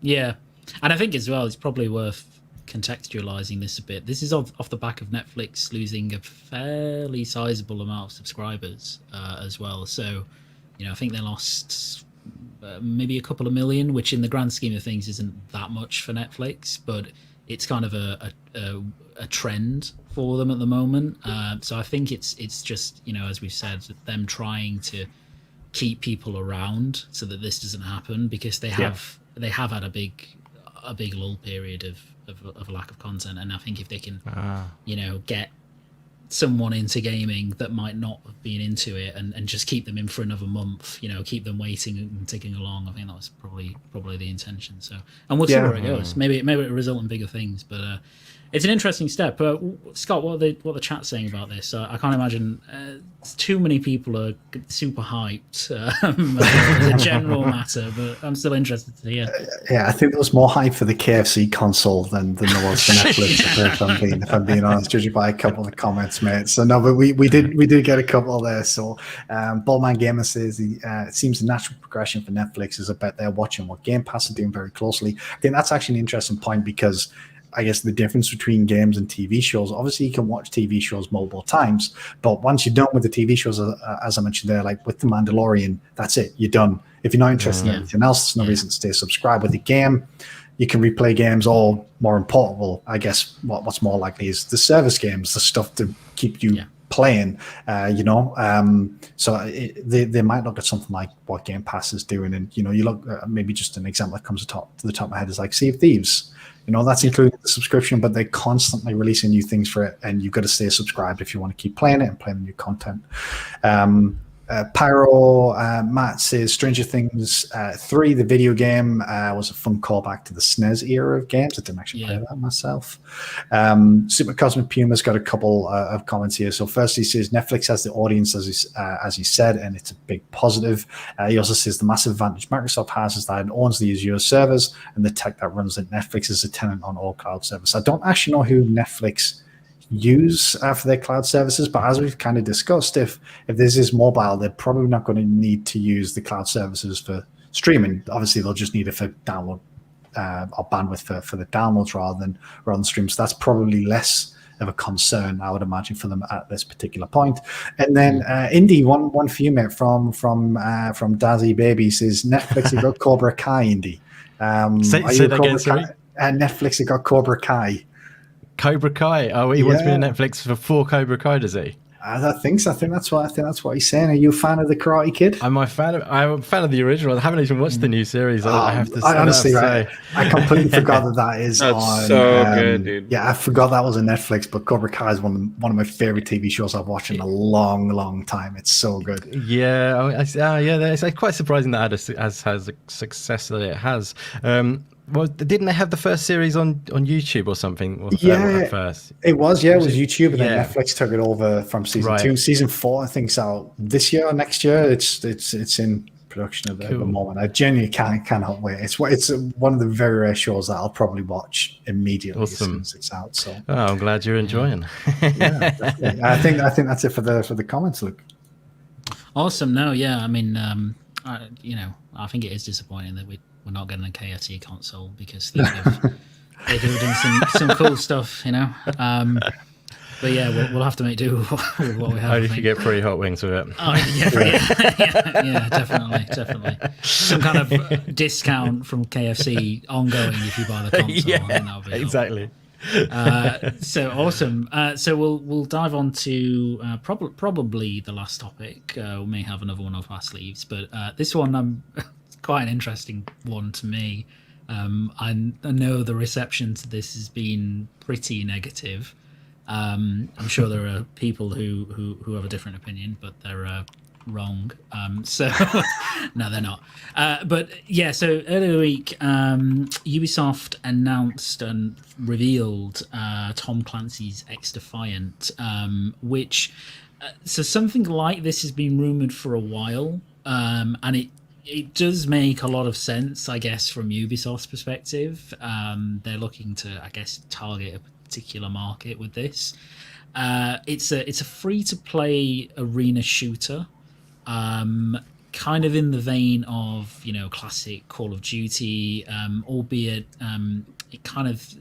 Yeah. And I think as well, it's probably worth contextualizing this a bit. This is off the back of Netflix losing a fairly sizable amount of subscribers as well. So, I think they lost maybe a couple of million, which in the grand scheme of things isn't that much for Netflix, but it's kind of a trend for them at the moment. So I think it's just, as we've said, them trying to keep people around so that this doesn't happen, because they have had a big lull period of lack of content. And I think if they can, get someone into gaming that might not have been into it and just keep them in for another month, keep them waiting and ticking along, I think that was probably the intention. So, and we'll see where it goes. Maybe it'll result in bigger things, but it's an interesting step. But Scott, what the chat's saying about this? I can't imagine too many people are super hyped as a general matter. But I'm still interested to hear. Yeah, I think there was more hype for the KFC console than there was for Netflix. if I'm being honest, judging by a couple of the comments, mate. So no, but we did get a couple there. So Ballman Gamer says it seems the natural progression for Netflix is I bet they're watching what Game Pass are doing very closely. I think that's actually an interesting point because I guess the difference between games and TV shows, obviously you can watch TV shows multiple times, but once you're done with the TV shows, as I mentioned there, like with The Mandalorian, that's it, you're done. If you're not interested in anything else, there's no reason to stay subscribed. With the game, you can replay games, or more important, well, I guess what's more likely is the service games, the stuff to keep you playing, so they might look at something like what Game Pass is doing, and you look maybe just an example that comes to the top of my head is like Sea of Thieves. That's including the subscription, but they're constantly releasing new things for it, and you've got to stay subscribed if you want to keep playing it and playing the new content. Pyro Matt says Stranger Things 3, the video game, was a fun callback to the SNES era of games. I didn't actually play that myself. Super Cosmic Puma's got a couple of comments here. So first he says Netflix has the audience, as he said, and it's a big positive. He also says the massive advantage Microsoft has is that it owns the Azure servers, and the tech that runs it. Netflix is a tenant on all cloud services. I don't actually know who Netflix use for their cloud services, but as we've kind of discussed, if this is mobile, they're probably not going to need to use the cloud services for streaming. Obviously they'll just need it for download or bandwidth for the downloads rather than streams. So that's probably less of a concern, I would imagine, for them at this particular point. And then Indy, one for you, mate, from Dazzy Baby says Netflix have got Cobra Kai. Indy, say that again, sorry. Netflix have got Cobra Kai. Cobra Kai. Oh, he wants to be on Netflix for Cobra Kai, does he? I think so. I think that's what he's saying. Are you a fan of the Karate Kid? I'm a fan of the original. I haven't even watched the new series. I have to say. Honestly, right, I completely forgot that is That's on. So good, dude. Yeah, I forgot that was on Netflix. But Cobra Kai is one of my favorite TV shows I've watched in a long, long time. It's so good. Yeah, it's quite surprising that it has a success that it has. Well, didn't they have the first series on YouTube or something? At first? It was. Yeah, it was YouTube, and then Netflix took it over from season 2. Season 4, I think, so this year or next year. It's in production at the moment. I genuinely cannot wait. It's one of the very rare shows that I'll probably watch immediately as soon as it's out. So, I'm glad you're enjoying. Yeah, definitely. I think that's it for the comments, Luke. Awesome. No, yeah. I mean, I think it is disappointing that we're not getting a KFC console because they've doing some cool stuff, But yeah, we'll have to make do with what we have. Only if you get free hot wings with it. Oh, yeah, definitely. Some kind of discount from KFC ongoing if you buy the console. Yeah, exactly. So awesome. So we'll dive on to probably the last topic. We may have another one up our sleeves, but this one quite an interesting one to me. I know the reception to this has been pretty negative. I'm sure there are people who have a different opinion, but they're wrong. So no, they're not. But yeah, so earlier in the week, Ubisoft announced and revealed Tom Clancy's XDefiant, which so something like this has been rumored for a while, and it does make a lot of sense, I guess, from Ubisoft's perspective. They're looking to, I guess, target a particular market with this. It's a free-to-play arena shooter, kind of in the vein of classic Call of Duty, albeit it kind of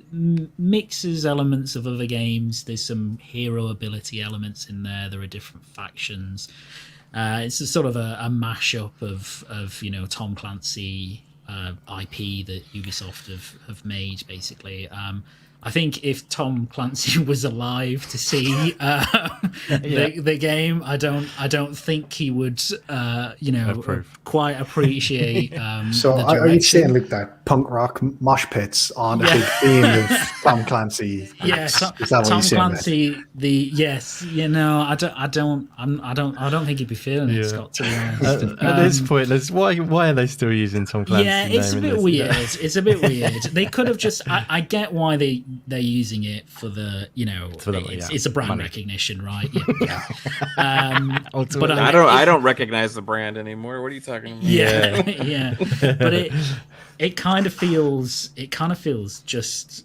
mixes elements of other games. There's some hero ability elements in there. There are different factions. It's a sort of a mashup of Tom Clancy IP that Ubisoft have made, basically. I think if Tom Clancy was alive to see the game, I don't think he would quite appreciate. So are you saying, Luke, that punk rock mosh pits on a big theme of Tom Clancy. Yeah, is that what Tom you're saying, Clancy. I don't think he'd be feeling it, Scott. To be honest, at this point, why are they still using Tom Clancy? Yeah, it's a bit weird. It's a bit weird. They could have just. I get why they're using it for the it's a brand recognition, right? Yeah. But I don't recognize the brand anymore. What are you talking about? Yeah. But it kind of feels just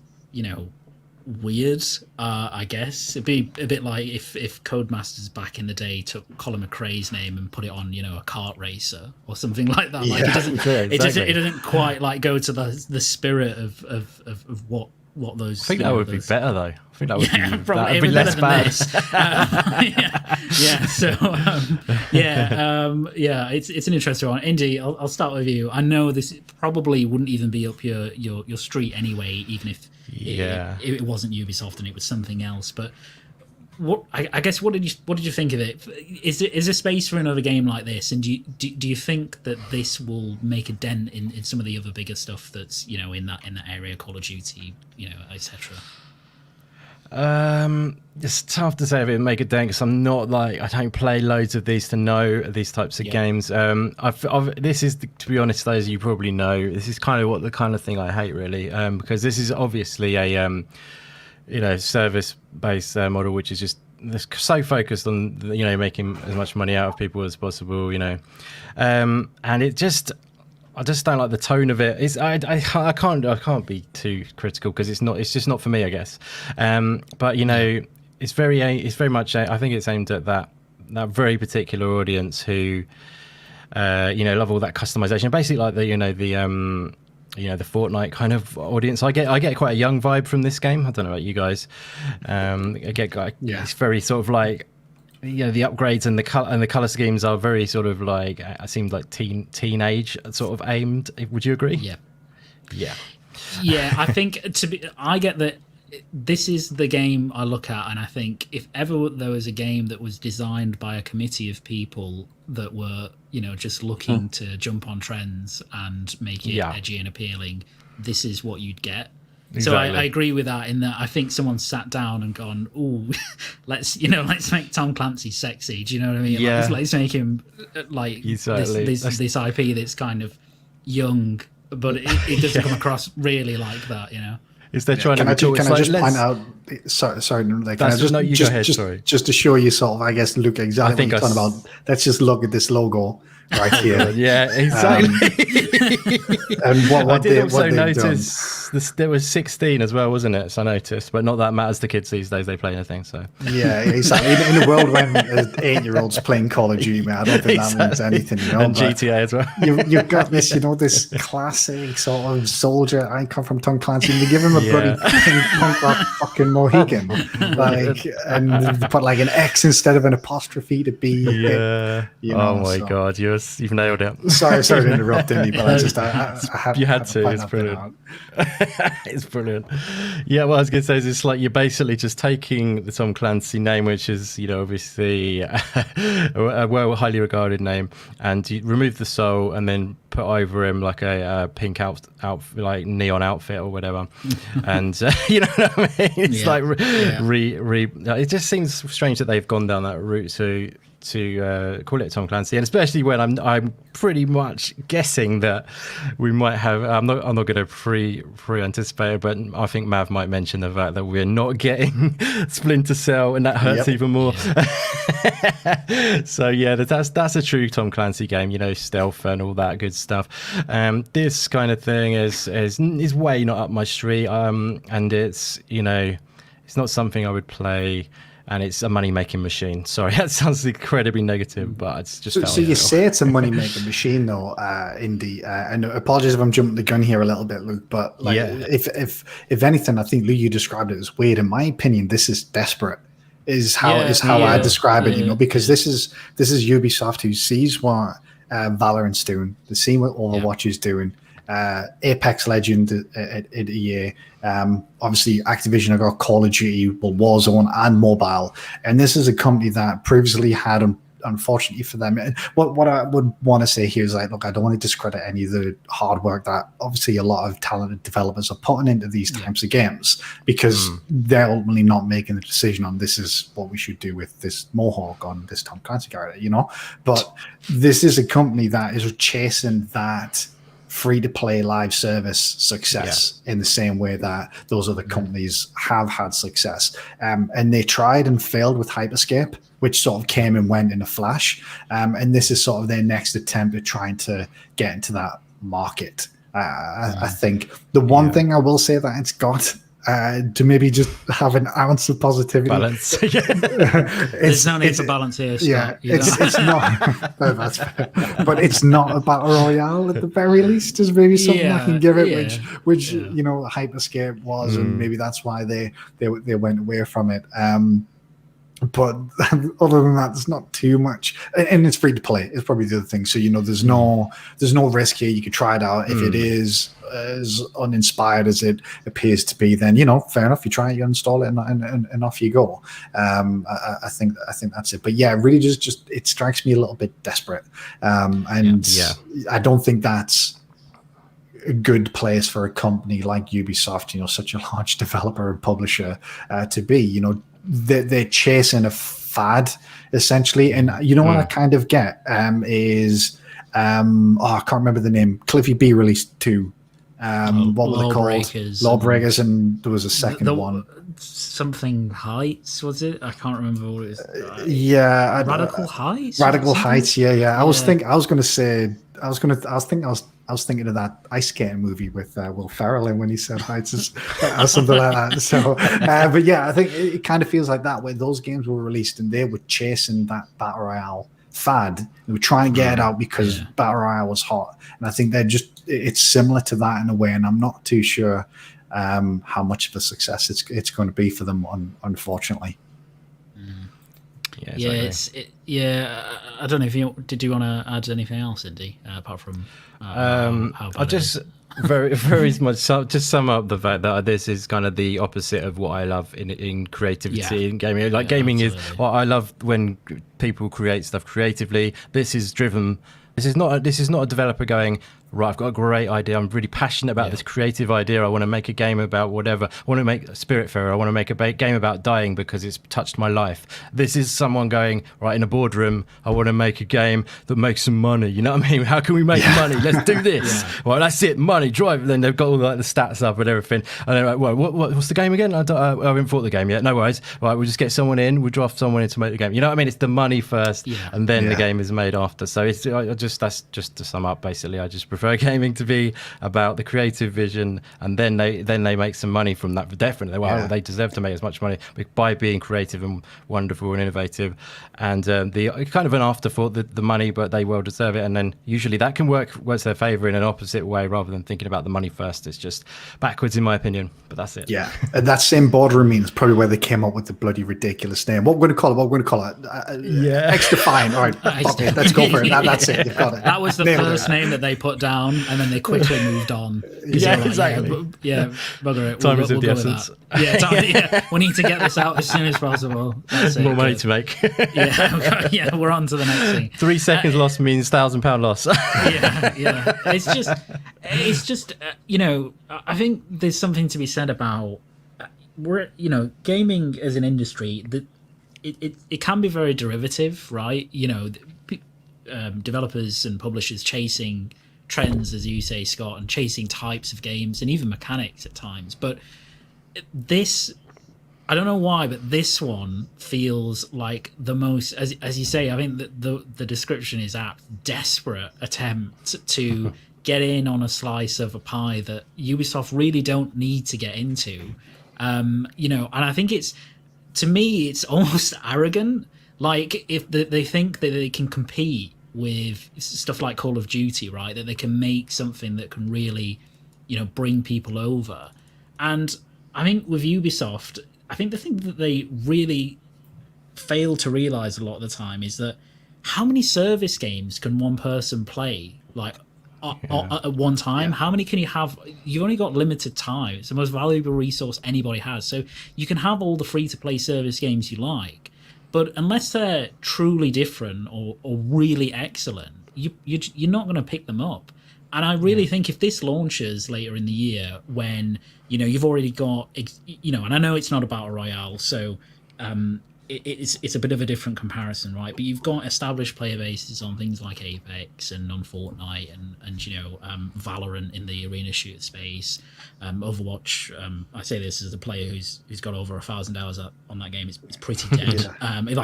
weird. I guess it'd be a bit like if Codemasters back in the day took Colin McRae's name and put it on a kart racer or something like that. Like it doesn't quite like go to the spirit of what those. I think that would be better though. I think that would probably be less bad. It's an interesting one. Indy, I'll start with you. I know this probably wouldn't even be up your street anyway, even if it wasn't Ubisoft and it was something else. But what did you think of it? Is there space for another game like this? And do you think that this will make a dent in some of the other bigger stuff that's in that area, Call of Duty, etc.? It's tough to say if it make a dent because I don't play loads of these to know these types of games. This is, to be honest, as you probably know, this is kind of the kind of thing I hate really, because this is obviously a service-based model, which is just so focused on making as much money out of people as possible, and I just don't like the tone of it. I can't be too critical because it's just not for me, I guess. But it's very much I think it's aimed at that very particular audience who love all that customization, basically like the Fortnite kind of audience. I get quite a young vibe from this game. I don't know about you guys. It's very sort of like the upgrades and the color schemes are very sort of like it seems like teenage sort of aimed. Would you agree? Yeah. I think I get that. This is the game I look at, and I think if ever there was a game that was designed by a committee of people that were, just looking to jump on trends and make it edgy and appealing, this is what you'd get. Exactly. So I agree with that in that I think someone sat down and gone, "Ooh, let's make Tom Clancy sexy." Do you know what I mean? Yeah. Let's make him like this IP that's kind of young, but it doesn't come across really like that, Is they're trying to? Can I just point out? Sorry. Like, can I just to show you sort of, I guess, look exactly what you're talking about. Let's just look at this logo right here. Yeah, exactly. And what I did they, also what notice there was 16 as well, wasn't it? So I noticed, but not that matters to kids these days. They play anything. So yeah, exactly. In a world when 8-year-olds playing Call of Duty, man, I don't think that means anything. And GTA as well. You've got this, this classic sort of soldier icon from Tom Clancy, and they give him a bloody punk rock fucking Mohican, and they put like an X instead of an apostrophe to be. Yeah. Oh my God, you've nailed it. Sorry to interrupt, Indy, but you had to. It's brilliant. It's brilliant. Yeah, what I was going to say is it's like you're basically just taking the Tom Clancy name, which is obviously a highly regarded name, and you remove the soul and then put over him like a pink outfit, like neon outfit or whatever, and you know what I mean? It's it just seems strange that they've gone down that route to call it Tom Clancy, and especially when I'm pretty much guessing that we might have. I'm not going to pre anticipate it, but I think Mav might mention the fact that we're not getting Splinter Cell, and that hurts even more. So yeah, that's a true Tom Clancy game. Stealth and all that good stuff. This kind of thing is way not up my street. And it's it's not something I would play. And it's a money-making machine. Sorry, that sounds incredibly negative, but it's just. So you say it's a money-making machine, though, Indy. And apologies if I'm jumping the gun here a little bit, Luke. But if anything, I think Luke, you described it as weird. In my opinion, this is desperate. Is how I describe it. Because this is Ubisoft, who sees what Valorant's doing, they see what Overwatch is doing. Apex Legend at EA. Obviously, Activision have got Call of Duty, Warzone, and mobile. And this is a company that previously had unfortunately for them. And what I would want to say here is like, look, I don't want to discredit any of the hard work that obviously a lot of talented developers are putting into these types of games, because they're ultimately not making the decision on this is what we should do with this Mohawk on this Tom Clancy character, you know. But this is a company that is chasing that free-to-play live service success in the same way that those other companies have had success. And they tried and failed with Hyperscape, which sort of came and went in a flash. And this is sort of their next attempt at trying to get into that market. I think the one thing I will say that it's got, to maybe just have an ounce of positivity. Balance. There's no need for balance here, Scott. It's not. That's fair. But it's not a battle royale at the very least. Is maybe something I can give it, which you know, Hyperscape was, and maybe that's why they went away from it. But other than that, there's not too much, and it's free to play. It's probably the other thing. So you know, there's no risk here. You could try it out. If it is as uninspired as it appears to be, then you know, fair enough. You try it, you install it, and off you go. I think that's it. But yeah, really, just it strikes me a little bit desperate, and I don't think that's a good place for a company like Ubisoft, you know, such a large developer and publisher, to be. You know, they're chasing a fad essentially, and you know what I kind of get is I can't remember the name. Cliffy B released 2. What were they called? Lawbreakers, and there was a second one. Something Heights, was it? I can't remember what it was. Radical Heights. Radical Heights. Yeah. I was thinking of that ice skating movie with Will Ferrell in when he said Heights or something like that. So, but yeah, I think it kind of feels like that, where those games were released and they were chasing that battle royale fad. They were trying to get it out because battle royale was hot, and I think it's similar to that in a way. And I'm not too sure how much of a success it's going to be for them, unfortunately. I don't know if you want to add anything else, Indy, apart from I'll just very much just sum up the fact that this is kind of the opposite of what I love in creativity in gaming. Like gaming absolutely. Is what I love, when people create stuff creatively. This is not a developer going, right, I've got a great idea. I'm really passionate about this creative idea. I want to make a game about whatever. I want to make Spiritfarer. I want to make a game about dying because it's touched my life. This is someone going, right, in a boardroom, I want to make a game that makes some money. You know what I mean? How can we make money? Let's do this. Well, that's it. Money, drive. Then they've got all the stats up and everything. And they're like, well, what's the game again? I haven't thought the game yet. No worries. Right, we'll just get someone in. We'll draft someone in to make the game. You know what I mean? It's the money first, and then the game is made after. So that's just to sum up. Basically, I just prefer gaming to be about the creative vision, and then they make some money from that. Definitely, they deserve to make as much money by being creative and wonderful and innovative. And the kind of an afterthought, the money, but they well deserve it. And then usually that can work their favour in an opposite way, rather than thinking about the money first. It's just backwards, in my opinion. But that's it. Yeah, and that same boardroom means probably where they came up with the bloody ridiculous name. What we're going to call it? XDefiant. All right, okay, let's go for it. That's it. You've got it. That was the first name that they put down, and then they quickly moved on. Exactly. Bugger it. Time is of the essence. We need to get this out as soon as possible. That's more money to make. We're on to the next thing. 3 seconds lost means £1,000 loss. It's just you know, I think there's something to be said about gaming as an industry, that it can be very derivative, right? You know, developers and publishers chasing trends, as you say, Scott, and chasing types of games and even mechanics at times. But this, I don't know why, but this one feels like the most, as you say, I think that the description is apt, desperate attempt to get in on a slice of a pie that Ubisoft really don't need to get into. And I think to me, it's almost arrogant. Like, if they think that they can compete with stuff like Call of Duty, right? That they can make something that can really, bring people over. And I think with Ubisoft, I think the thing that they really fail to realize a lot of the time is that how many service games can one person play, like, at one time? How many can you have? You've only got limited time. It's the most valuable resource anybody has. So you can have all the free-to-play service games you like, but unless they're truly different or really excellent, you're not going to pick them up. And I really think if this launches later in the year, when you've already got and I know it's not a battle royale, so it's a bit of a different comparison, right? But you've got established player bases on things like Apex and on Fortnite and Valorant in the arena shooter space, Overwatch. I say this as a player who's got over 1,000 hours on that game. It's pretty dead.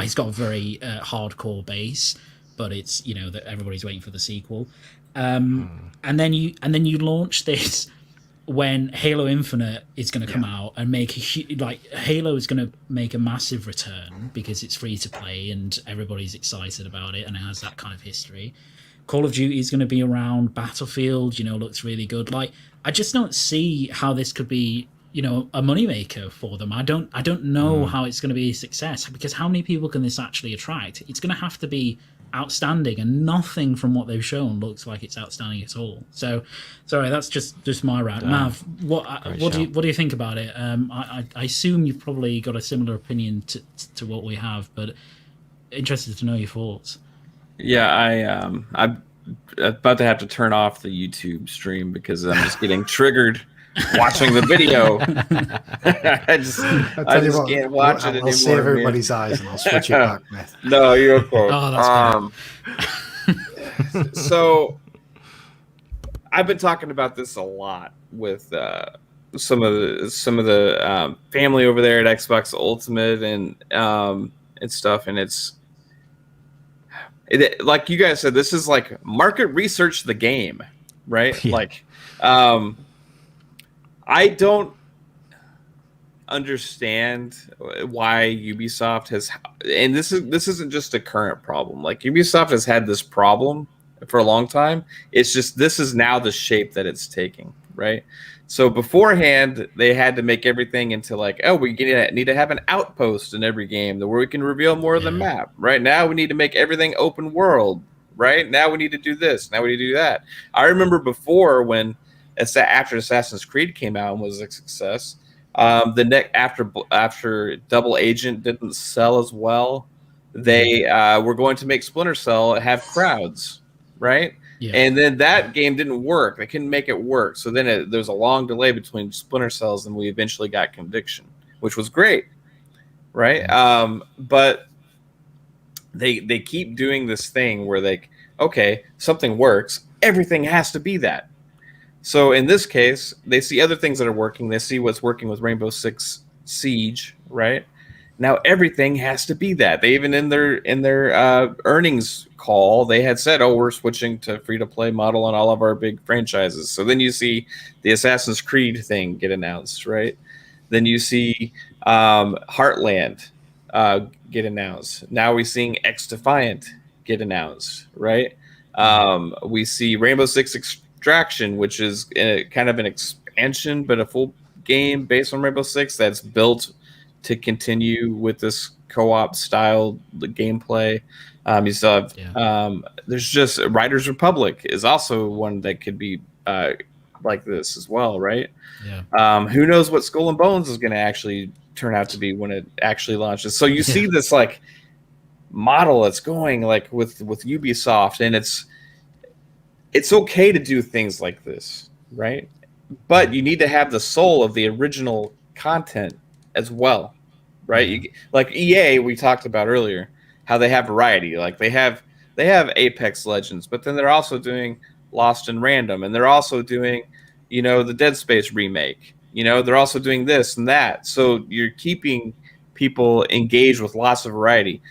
He's got a very hardcore base, but it's that everybody's waiting for the sequel. And then you launch this when Halo Infinite is going to come out and make Halo is going to make a massive return because it's free to play and everybody's excited about it and it has that kind of history. Call of Duty is going to be around. Battlefield, looks really good. Like, I just don't see how this could be, a moneymaker for them. I don't know how it's going to be a success, because how many people can this actually attract? It's going to have to be outstanding, and nothing from what they've shown looks like it's outstanding at all. So, sorry, that's just my rant. Mav, what do you think about it? I assume you've probably got a similar opinion to what we have, but interested to know your thoughts. Yeah, I'm about to have to turn off the YouTube stream because I'm just getting triggered watching the video. I just can't watch it anymore. I'll save everybody's eyes and I'll switch it back, man. No, you're okay. Oh, that's so I've been talking about this a lot with some of the family over there at Xbox Ultimate and stuff, and it's like you guys said, this is like market research the game, right? Yeah. Like, I don't understand why Ubisoft has, and this isn't just a current problem. Like, Ubisoft has had this problem for a long time. It's just this is now the shape that it's taking, right? So beforehand, they had to make everything into like, oh, we need to have an outpost in every game where we can reveal more of the map. Right now, we need to make everything open world. Right now, we need to do this. Now we need to do that. I remember before when after Assassin's Creed came out and was a success, after Double Agent didn't sell as well, they were going to make Splinter Cell have crowds, right? Yeah. And then that game didn't work. They couldn't make it work. So then there's a long delay between Splinter Cells, and we eventually got Conviction, which was great, right? But they keep doing this thing where okay, something works, everything has to be that. So in this case, they see other things that are working. They see what's working with Rainbow Six Siege, right? Now everything has to be that. They even in their earnings call, they had said, "Oh, we're switching to free-to-play model on all of our big franchises." So then you see the Assassin's Creed thing get announced, right? Then you see Heartland get announced. Now we're seeing XDefiant get announced, right? We see Rainbow Six Extraction, which is kind of an expansion, but a full game based on Rainbow Six that's built to continue with this co-op style gameplay. You still have there's just Riders Republic is also one that could be like this as well, right? Yeah. Who knows what Skull and Bones is going to actually turn out to be when it actually launches. So you see this like model that's going like with Ubisoft, and it's okay to do things like this, right? But you need to have the soul of the original content as well, right? Like EA, we talked about earlier, how they have variety. Like they have Apex Legends, but then they're also doing Lost and Random, and they're also doing, the Dead Space remake. They're also doing this and that. So you're keeping people engaged with lots of variety.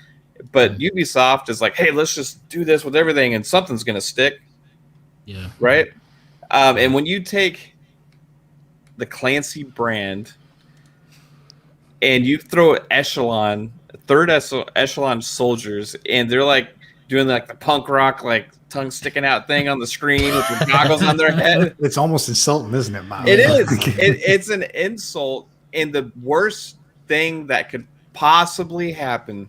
But Ubisoft is like, hey, let's just do this with everything, and something's going to stick. Yeah. Right? And when you take the Clancy brand and you throw third echelon soldiers, and they're like doing like the punk rock, like tongue sticking out thing on the screen with the goggles on their head. It's almost insulting, isn't it, Miles? It is. It's an insult, and the worst thing that could possibly happen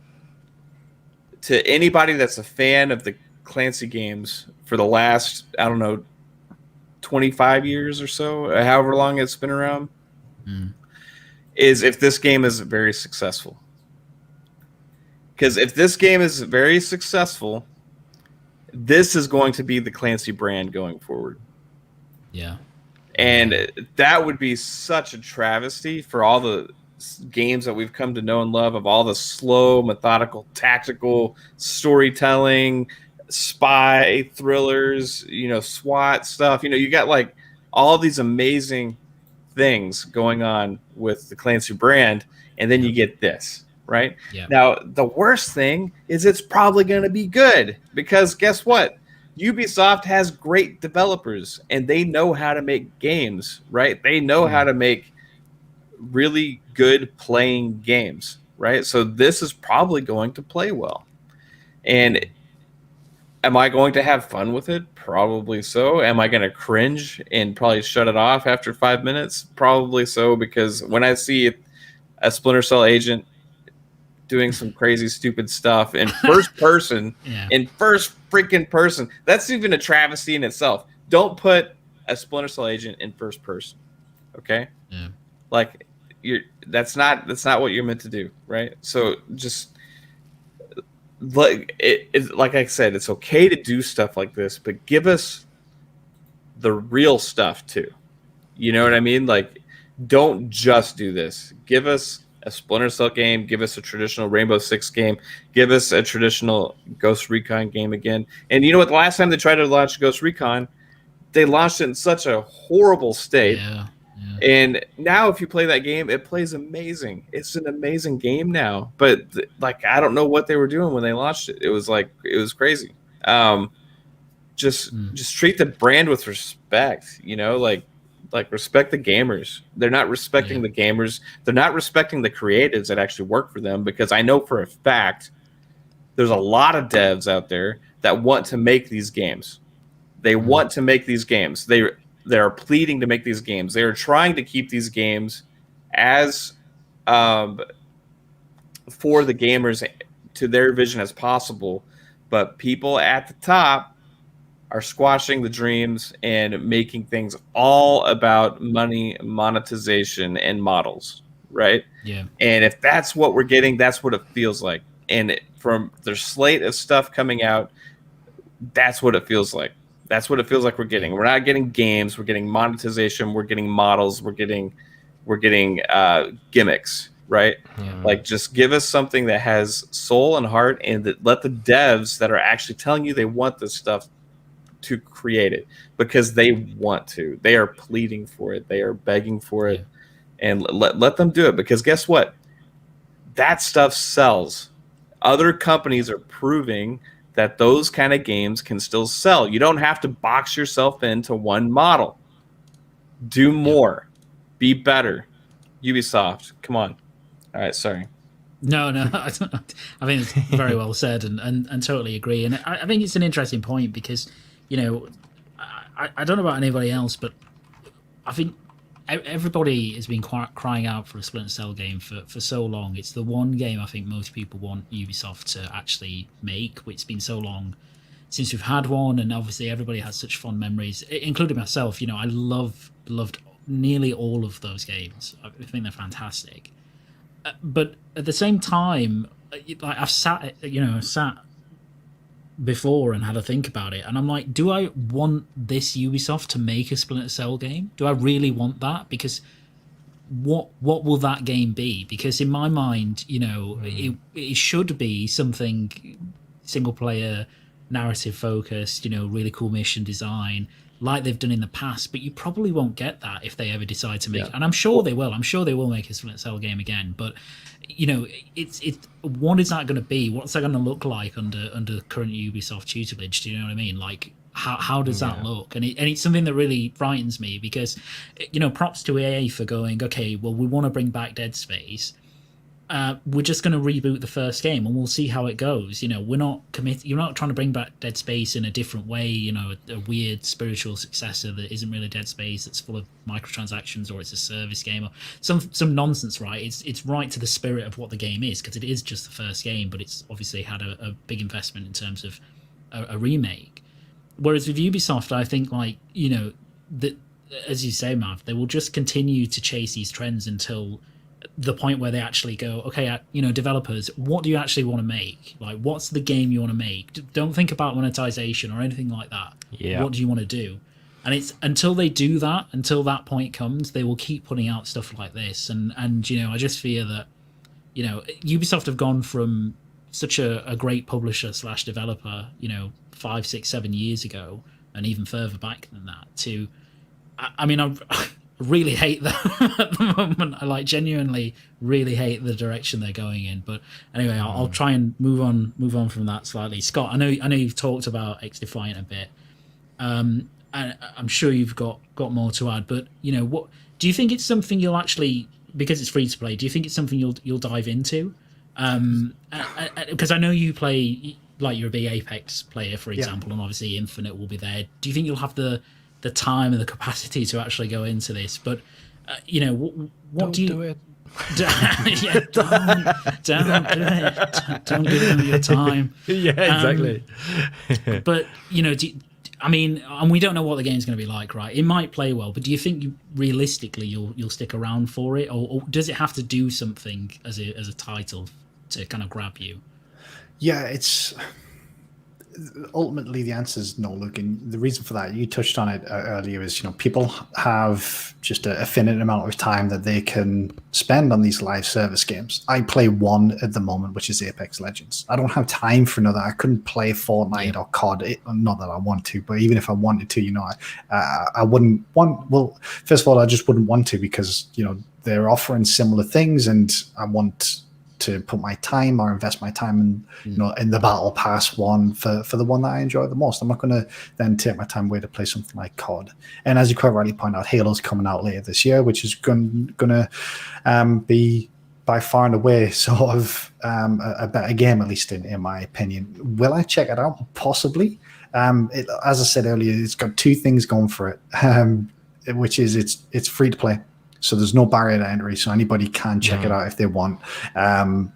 to anybody that's a fan of the Clancy games for the last, 25 years or so, however long it's been around, is if this game is very successful. Because if this game is very successful, this is going to be the Clancy brand going forward. Yeah. And that would be such a travesty for all the games that we've come to know and love, of all the slow, methodical, tactical storytelling, spy thrillers, SWAT stuff. You got like all these amazing things going on with the Clancy brand, and then you get this, right? Yeah. Now, the worst thing is it's probably going to be good, because guess what? Ubisoft has great developers, and they know how to make games, right? They know how to make really good playing games, right? So this is probably going to play well. And am I going to have fun with it? Probably so. Am I going to cringe and probably shut it off after 5 minutes? Probably so, because when I see a Splinter Cell agent doing some crazy, stupid stuff in first person, in first freaking person, that's even a travesty in itself. Don't put a Splinter Cell agent in first person, okay? Yeah. Like, that's not what you're meant to do, right? So just like like I said, it's okay to do stuff like this, but give us the real stuff too. You know what I mean? Like, don't just do this. Give us a Splinter Cell game. Give us a traditional Rainbow Six game. Give us a traditional Ghost Recon game again. And you know what? The last time they tried to launch Ghost Recon, they launched it in such a horrible state. Yeah. And now if you play that game, it plays amazing. It's an amazing game now. But like, I don't know what they were doing when they launched it. It was crazy. Just treat the brand with respect, like respect the gamers. They're not respecting the gamers. They're not respecting the creatives that actually work for them, because I know for a fact there's a lot of devs out there that want to make these games. They want to make these games. They are pleading to make these games. They are trying to keep these games as for the gamers to their vision as possible. But people at the top are squashing the dreams and making things all about money, monetization, and models, right? Yeah. And if that's what we're getting, that's what it feels like. And from their slate of stuff coming out, that's what it feels like. That's what it feels like we're getting. We're not getting games. We're getting monetization. We're getting models. We're getting gimmicks, right? Yeah. Like, just give us something that has soul and heart, and let the devs that are actually telling you they want this stuff to create it, because they want to. They are pleading for it. They are begging for it, and let them do it, because guess what? That stuff sells. Other companies are proving that those kind of games can still sell. You don't have to box yourself into one model. Do more. Be better. Ubisoft, come on. All right, sorry. No, I think it's very well said, and totally agree. And I think it's an interesting point, because, I don't know about anybody else, but I think everybody has been crying out for a Splinter Cell game for so long. It's the one game I think most people want Ubisoft to actually make. It's been so long since we've had one, and obviously everybody has such fond memories, including myself. I loved nearly all of those games. I think they're fantastic. But at the same time, like, I've sat before and had a think about it, and I'm like, do I want this Ubisoft to make a Splinter Cell game? Do I really want that? Because what will that game be? Because in my mind, it should be something single player, narrative focused, really cool mission design, like they've done in the past. But you probably won't get that if they ever decide to make it. And I'm sure they will. I'm sure they will make a Splinter Cell game again. But it's what is that going to be? What's that going to look like under current Ubisoft tutelage? Do you know what I mean? Like, how does that look? And it's something that really frightens me, because props to EA for going, okay, well, we want to bring back Dead Space. We're just going to reboot the first game and we'll see how it goes. We're not committed. You're not trying to bring back Dead Space in a different way, a weird spiritual successor that isn't really Dead Space, that's full of microtransactions, or it's a service game, or some nonsense, right? It's right to the spirit of what the game is, because it is just the first game, but it's obviously had a big investment in terms of a remake. Whereas with Ubisoft, I think, like, that, as you say, Mav, they will just continue to chase these trends until the point where they actually go, okay, developers, what do you actually want to make? Like, what's the game you want to make? Don't think about monetization or anything like that. Yeah. What do you want to do? And it's until they do that, until that point comes, they will keep putting out stuff like this. And I just fear that, Ubisoft have gone from such a great publisher / developer, 5, 6, 7 years ago, and even further back than that, to, I really hate that at the moment. I genuinely really hate the direction they're going in. But anyway, I'll try and move on from that slightly. Scott, I know you've talked about XDefiant a bit. And I'm sure you've got more to add. But what do you think it's something you'll actually, because it's free to play? Do you think it's something you'll dive into? Because I know you play, like, you're a big Apex player, for example, and obviously Infinite will be there. Do you think you'll have the time and the capacity to actually go into this? But what do you do it? Don't give them your time. Yeah, exactly. But and we don't know what the game's going to be like, right? It might play well, but do you think realistically you'll stick around for it, or does it have to do something as a title to kind of grab you? Yeah, it's ultimately the answer is no. Look, and the reason for that, you touched on it earlier, is people have just a finite amount of time that they can spend on these live service games. I play one at the moment, which is Apex Legends. I don't have time for another. I couldn't play Fortnite or COD. Not that I want to, but even if I wanted to, I wouldn't want. Well, first of all, I just wouldn't want to, because they're offering similar things, and I want to put my time or invest my time in the Battle Pass one for the one that I enjoy the most. I'm not going to then take my time away to play something like COD. And as you quite rightly point out, Halo's coming out later this year, which is going to be by far and away sort of a better game, at least in my opinion. Will I check it out? Possibly. As I said earlier, it's got two things going for it, which is it's free to play. So there's no barrier to entry, so anybody can check it out if they want. The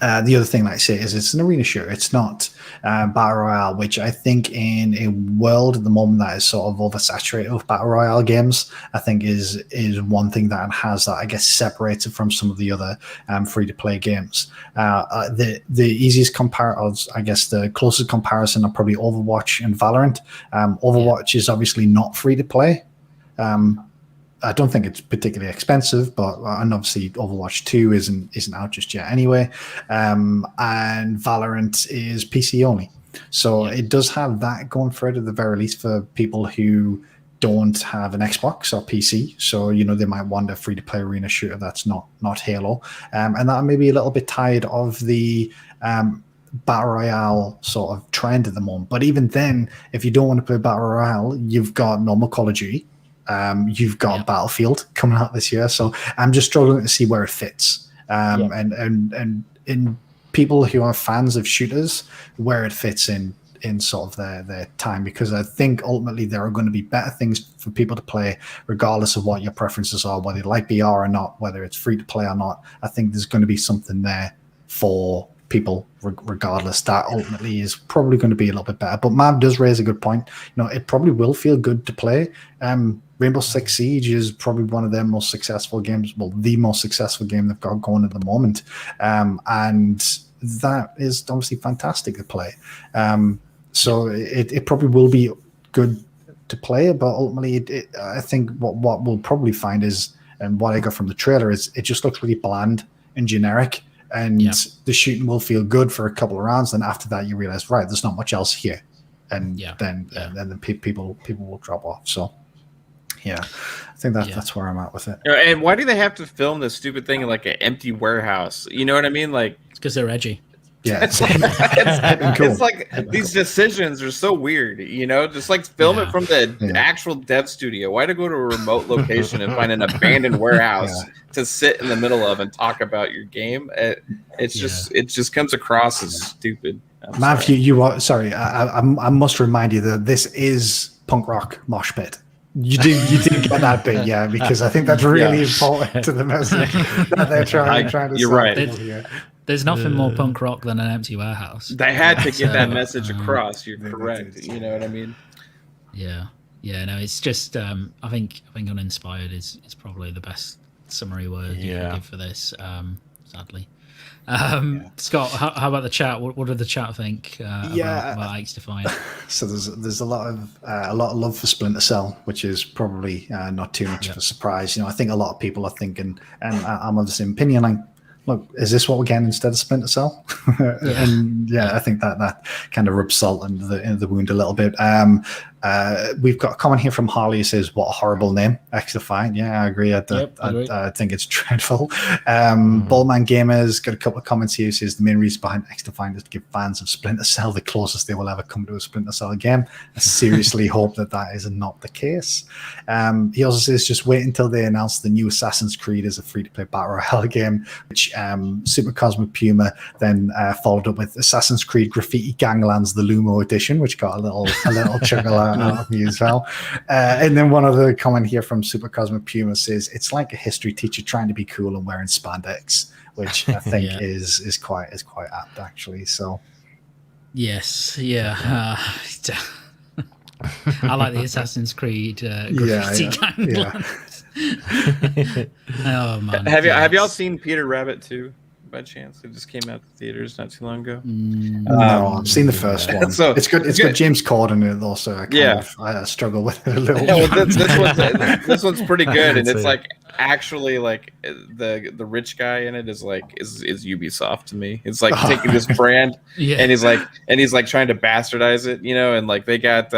other thing, like I say, is it's an arena shooter. It's not Battle Royale, which I think in a world at the moment that is sort of oversaturated with Battle Royale games, I think is one thing that has that, I guess, separated from some of the other free-to-play games. The easiest comparison, I guess the closest comparison are probably Overwatch and Valorant. Overwatch is obviously not free-to-play. I don't think it's particularly expensive, but and obviously Overwatch 2 isn't out just yet anyway. And Valorant is PC only. So it does have that going for it, at the very least, for people who don't have an Xbox or PC. So, they might want a free-to-play arena shooter that's not Halo. And that may be a little bit tired of the Battle Royale sort of trend at the moment. But even then, if you don't want to play Battle Royale, you've got normal Call of Duty. You've got Battlefield coming out this year, so I'm just struggling to see where it fits. And in people who are fans of shooters, where it fits in sort of their time, because I think ultimately there are going to be better things for people to play, regardless of what your preferences are, whether you like BR or not, whether it's free to play or not. I think there's going to be something there for people regardless. That ultimately is probably going to be a little bit better. But Mav does raise a good point. It probably will feel good to play. Rainbow Six Siege is probably one of their most successful games, well, the most successful game they've got going at the moment, and that is obviously fantastic to play. So it probably will be good to play, but ultimately I think what we'll probably find is, and what I got from the trailer, is it just looks really bland and generic. And the shooting will feel good for a couple of rounds. Then after that, you realize, right, there's not much else here, and then people will drop off. So, I think that's where I'm at with it. And why do they have to film this stupid thing in like an empty warehouse? You know what I mean? Like, it's because they're edgy. Yeah, it's like these decisions are so weird, just like film it from the actual dev studio. Why to go to a remote location and find an abandoned warehouse to sit in the middle of and talk about your game? It just comes across as stupid. Mav, you are sorry. I must remind you that this is punk rock mosh pit. You do get that bit, because I think that's really important to the message that they're trying to. You're right. Here. There's nothing more punk rock than an empty warehouse. They had to get that message across. You're correct. You know what I mean? Yeah. Yeah, no, it's just I think uninspired is probably the best summary word you can give for this. Sadly, Scott, how about the chat? What did the chat think about XDefiant? So there's a lot of love for Splinter Cell, which is probably not too much of a surprise. I think a lot of people are thinking, and I'm of the same opinion, like, look, is this what we're getting instead of Splinter Cell? And I think that kind of rubs salt in the wound a little bit. We've got a comment here from Harley who says, what a horrible name, XDefiant. Yeah, I agree. I think it's dreadful. Bullman Gamers got a couple of comments here. He says the main reason behind XDefiant is to give fans of Splinter Cell the closest they will ever come to a Splinter Cell game. I seriously hope that is not the case. He also says, just wait until they announce the new Assassin's Creed as a free-to-play Battle Royale game, which Super Cosmic Puma then followed up with Assassin's Creed Graffiti Ganglands, the Lumo edition, which got a little chuckle out of me as well. And then one other comment here from Super Cosmic Puma says, it's like a history teacher trying to be cool and wearing spandex, which I think is quite apt, actually. So yes, I like the Assassin's Creed graffiti ganglands. Oh man! Have y'all seen Peter Rabbit 2 by chance? It just came out to theaters not too long ago. No, I've seen the first one. So it's good. It's got James Corden in it also. I struggle with it a little. Yeah, well, this one's pretty good, and it's like actually like the rich guy in it is Ubisoft to me. It's like taking this brand and he's like trying to bastardize it, and like they got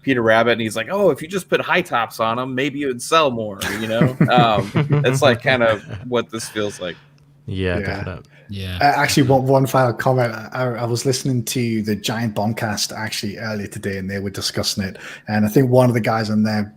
Peter Rabbit, and he's like, oh, if you just put high tops on them, maybe it would sell more. It's like kind of what this feels like. Actually, one final comment. I was listening to the Giant Bombcast actually earlier today, and they were discussing it. And I think one of the guys on there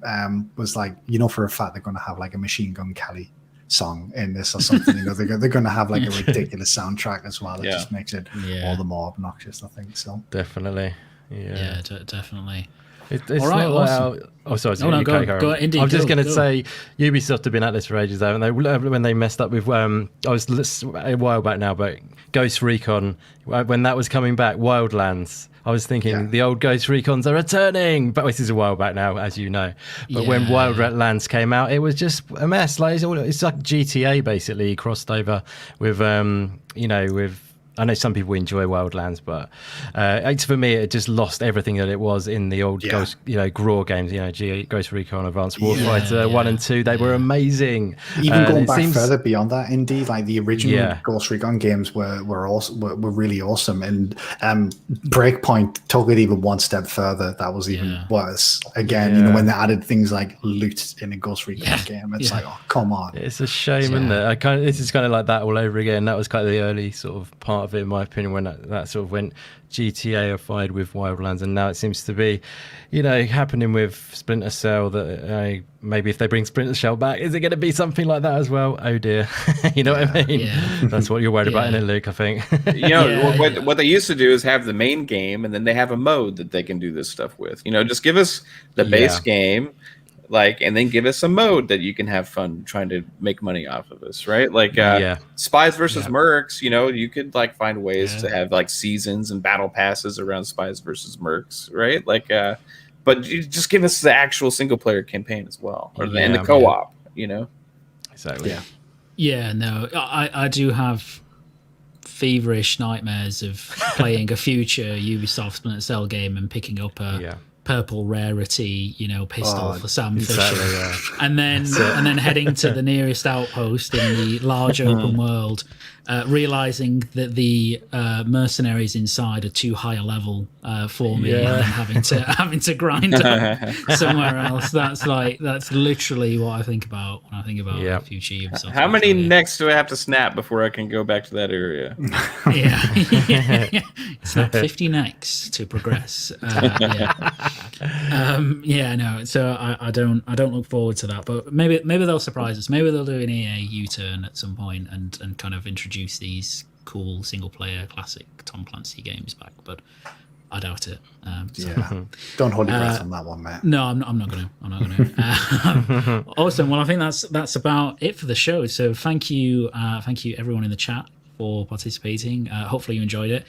was like, for a fact they're going to have like a Machine Gun Kelly song in this or something. They're going to have like a ridiculous soundtrack as well. It just makes it all the more obnoxious, I think. So definitely. Definitely. It's all right, not awesome. Sorry. Go, Indy, I'm just going to say Ubisoft have been at this for ages, haven't they? When they messed up with, I was a while back now, but Ghost Recon, when that was coming back, Wildlands, I was thinking the old Ghost Recons are returning, but this is a while back now, as you know. But when Wildlands came out, it was just a mess. Like it's like GTA basically crossed over with, with. I know some people enjoy Wildlands, but for me, it just lost everything that it was in the old Ghost, GRAW games. Ghost Recon, Advanced Warfighter 1 and 2. They were amazing. Even going back further beyond that, Indy, like the original Ghost Recon games were really awesome. And Breakpoint took it even one step further. That was even worse. Again, when they added things like loot in a Ghost Recon game, it's like, oh, come on. It's a shame, isn't it? This is kind of like that all over again. That was kind of the early sort of part of it, in my opinion, when that sort of went GTA-ified with Wildlands, and now it seems to be, happening with Splinter Cell. That maybe if they bring Splinter Cell back, is it going to be something like that as well? Oh dear, you know what I mean? Yeah. That's what you're worried about, isn't it, Luke? I think. What they used to do is have the main game, and then they have a mode that they can do this stuff with. Just give us the base game. And then give us a mode that you can have fun trying to make money off of us, right? Spies versus Mercs, you could find ways to have seasons and battle passes around Spies versus Mercs, right? But you just give us the actual single player campaign as well, and the co-op, Exactly. No, I do have feverish nightmares of playing a future Ubisoft Splinter Cell game and picking up a purple rarity, pistol for Sam Fisher, and then heading to the nearest outpost in the large open world, realizing that the mercenaries inside are too high a level for me, and then having to grind up somewhere else. That's literally what I think about when I think about future Ubisoft. How many necks do I have to snap before I can go back to that area? Snap 50 necks to progress. No. So I don't look forward to that, but maybe they'll surprise us. Maybe they'll do an EA U-turn at some point and kind of introduce these cool single player classic Tom Clancy games back, but I doubt it. Don't hold your breath on that one, Matt. No, I'm not gonna. Awesome. Well, I think that's about it for the show. So thank you everyone in the chat for participating. Hopefully you enjoyed it.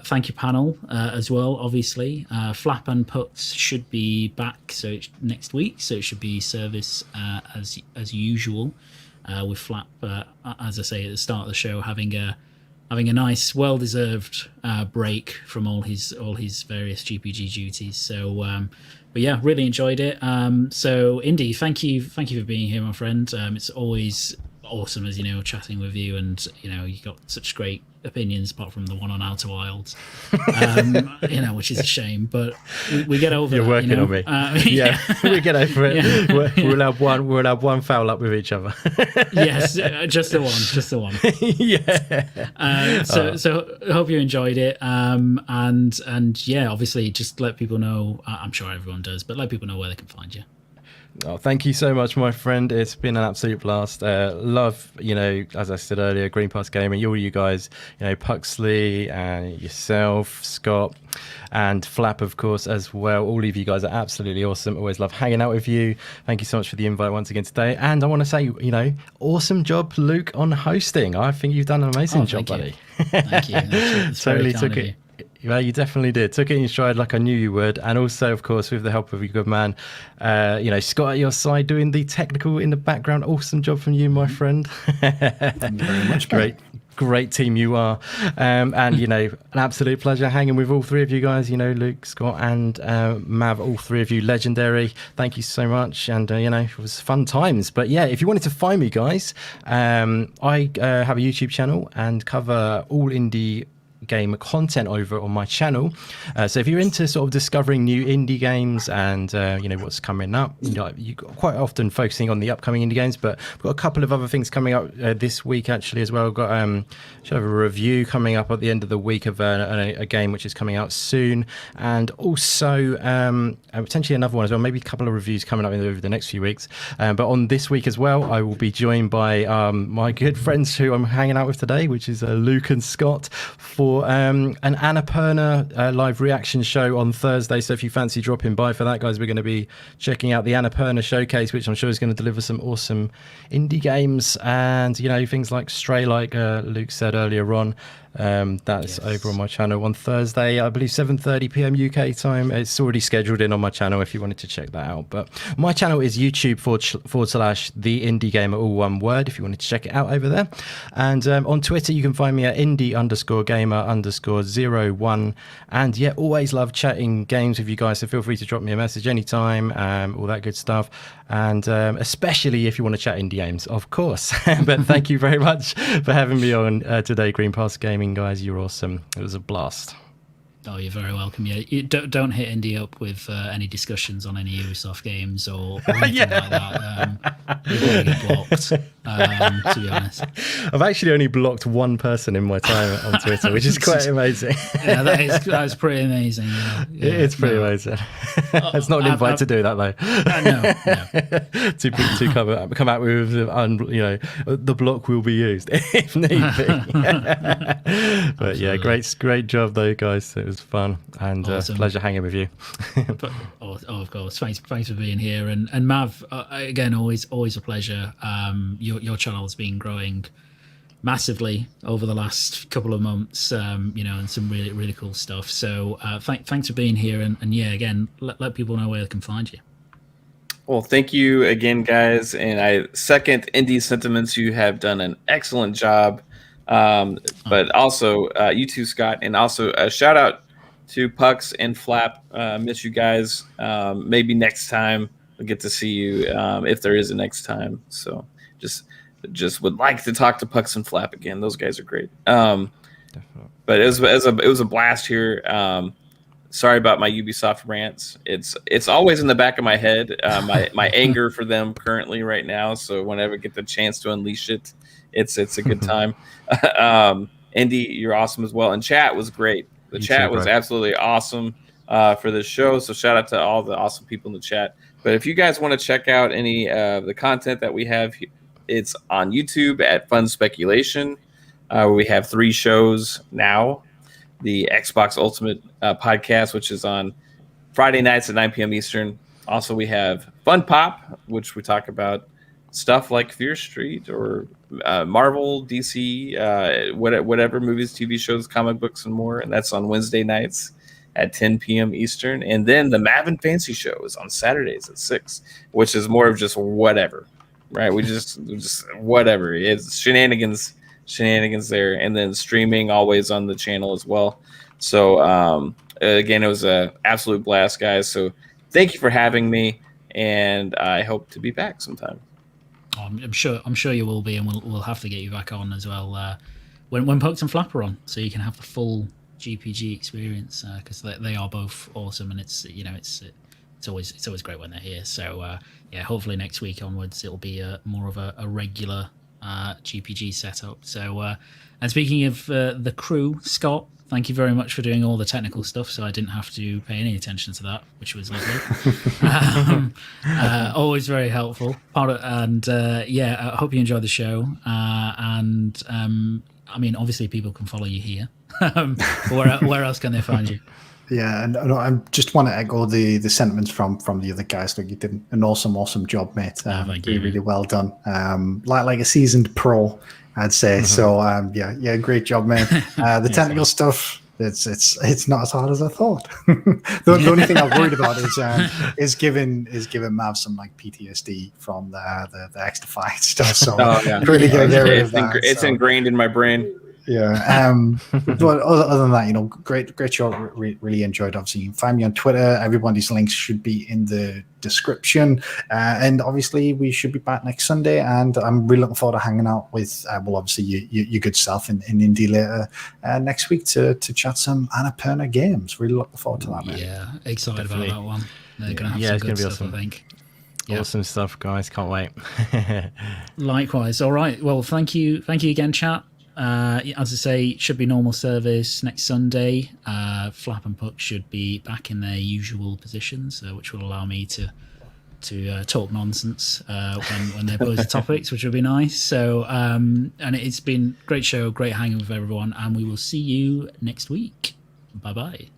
Thank you, panel, as well. Obviously, Flap and Puts should be back next week, so it should be service as usual. With Flap, as I say at the start of the show, having a nice, well-deserved break from all his various GPG duties. So, but yeah, really enjoyed it. So, Indy, thank you for being here, my friend. It's always awesome, as you know, chatting with you, and you know, you got such great opinions apart from the one on Outer Wilds, you know, which is a shame, but we get over. You're working on me. Yeah, we get over it. Yeah. We'll have one foul up with each other. Yes, just the one. Yeah. So I hope you enjoyed it. And yeah, obviously, just let people know. I'm sure everyone does, but let people know where they can find you. Oh, thank you so much, my friend. It's been an absolute blast. Love, you know, as I said earlier, Green Pass Gaming, all you guys, you know, Puxley and yourself, Scott, and Flap, of course, as well. All of you guys are absolutely awesome. Always love hanging out with you. Thank you so much for the invite once again today. And I want to say, you know, awesome job, Luke, on hosting. I think you've done an amazing job, buddy. Thank you. That's Totally took it. Well, you definitely did. Took it in stride like I knew you would. And also, of course, with the help of your good man, you know, Scott at your side doing the technical in the background. Awesome job from you, my friend. Thank you very much. Great team you are. And, you know, an absolute pleasure hanging with all three of you guys, you know, Luke, Scott, and Mav, all three of you, legendary. Thank you so much. And, you know, it was fun times. But yeah, if you wanted to find me, guys, I have a YouTube channel and cover all indie game content over on my channel. So if you're into sort of discovering new indie games and you know what's coming up, you know, you quite often focusing on the upcoming indie games, but we've got a couple of other things coming up this week actually as well. We've got should have a review coming up at the end of the week of a game which is coming out soon, and also potentially another one as well, maybe a couple of reviews coming up over the next few weeks. But on this week as well, I will be joined by my good friends who I'm hanging out with today, which is Luke and Scott, for an Annapurna live reaction show on Thursday. So if you fancy dropping by for that, guys, we're going to be checking out the Annapurna showcase, which I'm sure is going to deliver some awesome indie games and, you know, things like Stray, like Luke said earlier on. That's over on my channel on Thursday, I believe 7:30 p.m. UK time. It's already scheduled in on my channel if you wanted to check that out. But my channel is YouTube / The Indie Gamer, all one word, if you wanted to check it out over there. And on Twitter, you can find me at indie_gamer_01. And yeah, always love chatting games with you guys. So feel free to drop me a message anytime, all that good stuff. And especially if you want to chat indie games, of course. But thank you very much for having me on today, Green Pass Gaming, guys. You're awesome. It was a blast. Oh, you're very welcome. Yeah, you don't hit Indy up with any discussions on any Ubisoft games or anything like that. You're going to get blocked, to be honest. I've actually only blocked one person in my time on Twitter, which is quite amazing. Yeah, that is pretty amazing. Yeah. It's pretty amazing. It's not an invite to do that, though. No. to come out with, you know, the block will be used if need be. But yeah, great job, though, guys. It was fun and awesome. Pleasure hanging with you. Of course, thanks for being here, and Mav, again, always a pleasure. Your channel's been growing massively over the last couple of months, you know, and some really cool stuff. So thanks for being here, and yeah, again, let people know where they can find you. Well, thank you again, guys, and I second Indy's sentiments. You have done an excellent job. But also you too, Scott, and also a shout out to Pucks and Flap. Miss you guys. Maybe next time we'll get to see you, if there is a next time. So just would like to talk to Pucks and Flap again. Those guys are great. But it was a blast here. Sorry about my Ubisoft rants. It's always in the back of my head, my anger for them currently right now. So whenever I get the chance to unleash it, it's a good time. Indy, you're awesome as well. And chat was great. The chat was absolutely awesome for this show. So shout out to all the awesome people in the chat. But if you guys want to check out any of the content that we have, it's on YouTube at Fun Speculation. We have 3 shows now. The Xbox Ultimate podcast, which is on Friday nights at 9 p.m. Eastern. Also, we have Fun Pop, which we talk about stuff like Fear Street or Marvel, DC, whatever movies, TV shows, comic books, and more. And that's on Wednesday nights at 10 p.m. Eastern. And then the Mav and Fancy show is on Saturdays at 6, which is more of just whatever, right? We just whatever. It's shenanigans there. And then streaming always on the channel as well. So again, it was an absolute blast, guys. So thank you for having me, and I hope to be back sometime. I'm sure you will be, and we'll have to get you back on as well when Pokes and Flap are on, so you can have the full GPG experience, because they are both awesome, and it's always great when they're here. So yeah, hopefully next week onwards it'll be more of a regular GPG setup. So and speaking of the crew, Scott, thank you very much for doing all the technical stuff, so I didn't have to pay any attention to that, which was lovely. Always very helpful. Yeah, I hope you enjoyed the show. And I mean, obviously people can follow you here. Where else can they find you? Yeah, and I just want to echo the sentiments from the other guys. Look, you did an awesome job, mate. Thank you. Really well done. Like a seasoned pro, I'd say. Mm-hmm. So yeah, great job, man. The technical stuff, it's not as hard as I thought. The only thing I'm worried about is giving Mav some like PTSD from the XDefiant stuff. So really get rid of that. It's ingrained in my brain. Yeah. But other than that, great show. Really enjoyed. Obviously, you can find me on Twitter. Everybody's links should be in the description. And obviously, we should be back next Sunday. And I'm really looking forward to hanging out with, obviously, your good self in Indy later next week to chat some Annapurna games. Really looking forward to that, man. Yeah, excited about that one. They're going to have some good stuff, awesome. I think. Yeah. Awesome stuff, guys. Can't wait. Likewise. All right. Well, thank you again, chat. As I say, it should be normal service next Sunday. Flap and Puck should be back in their usual positions, which will allow me to talk nonsense when they pose the topics, which would be nice. So, and it's been a great show, great hanging with everyone, and we will see you next week. Bye bye.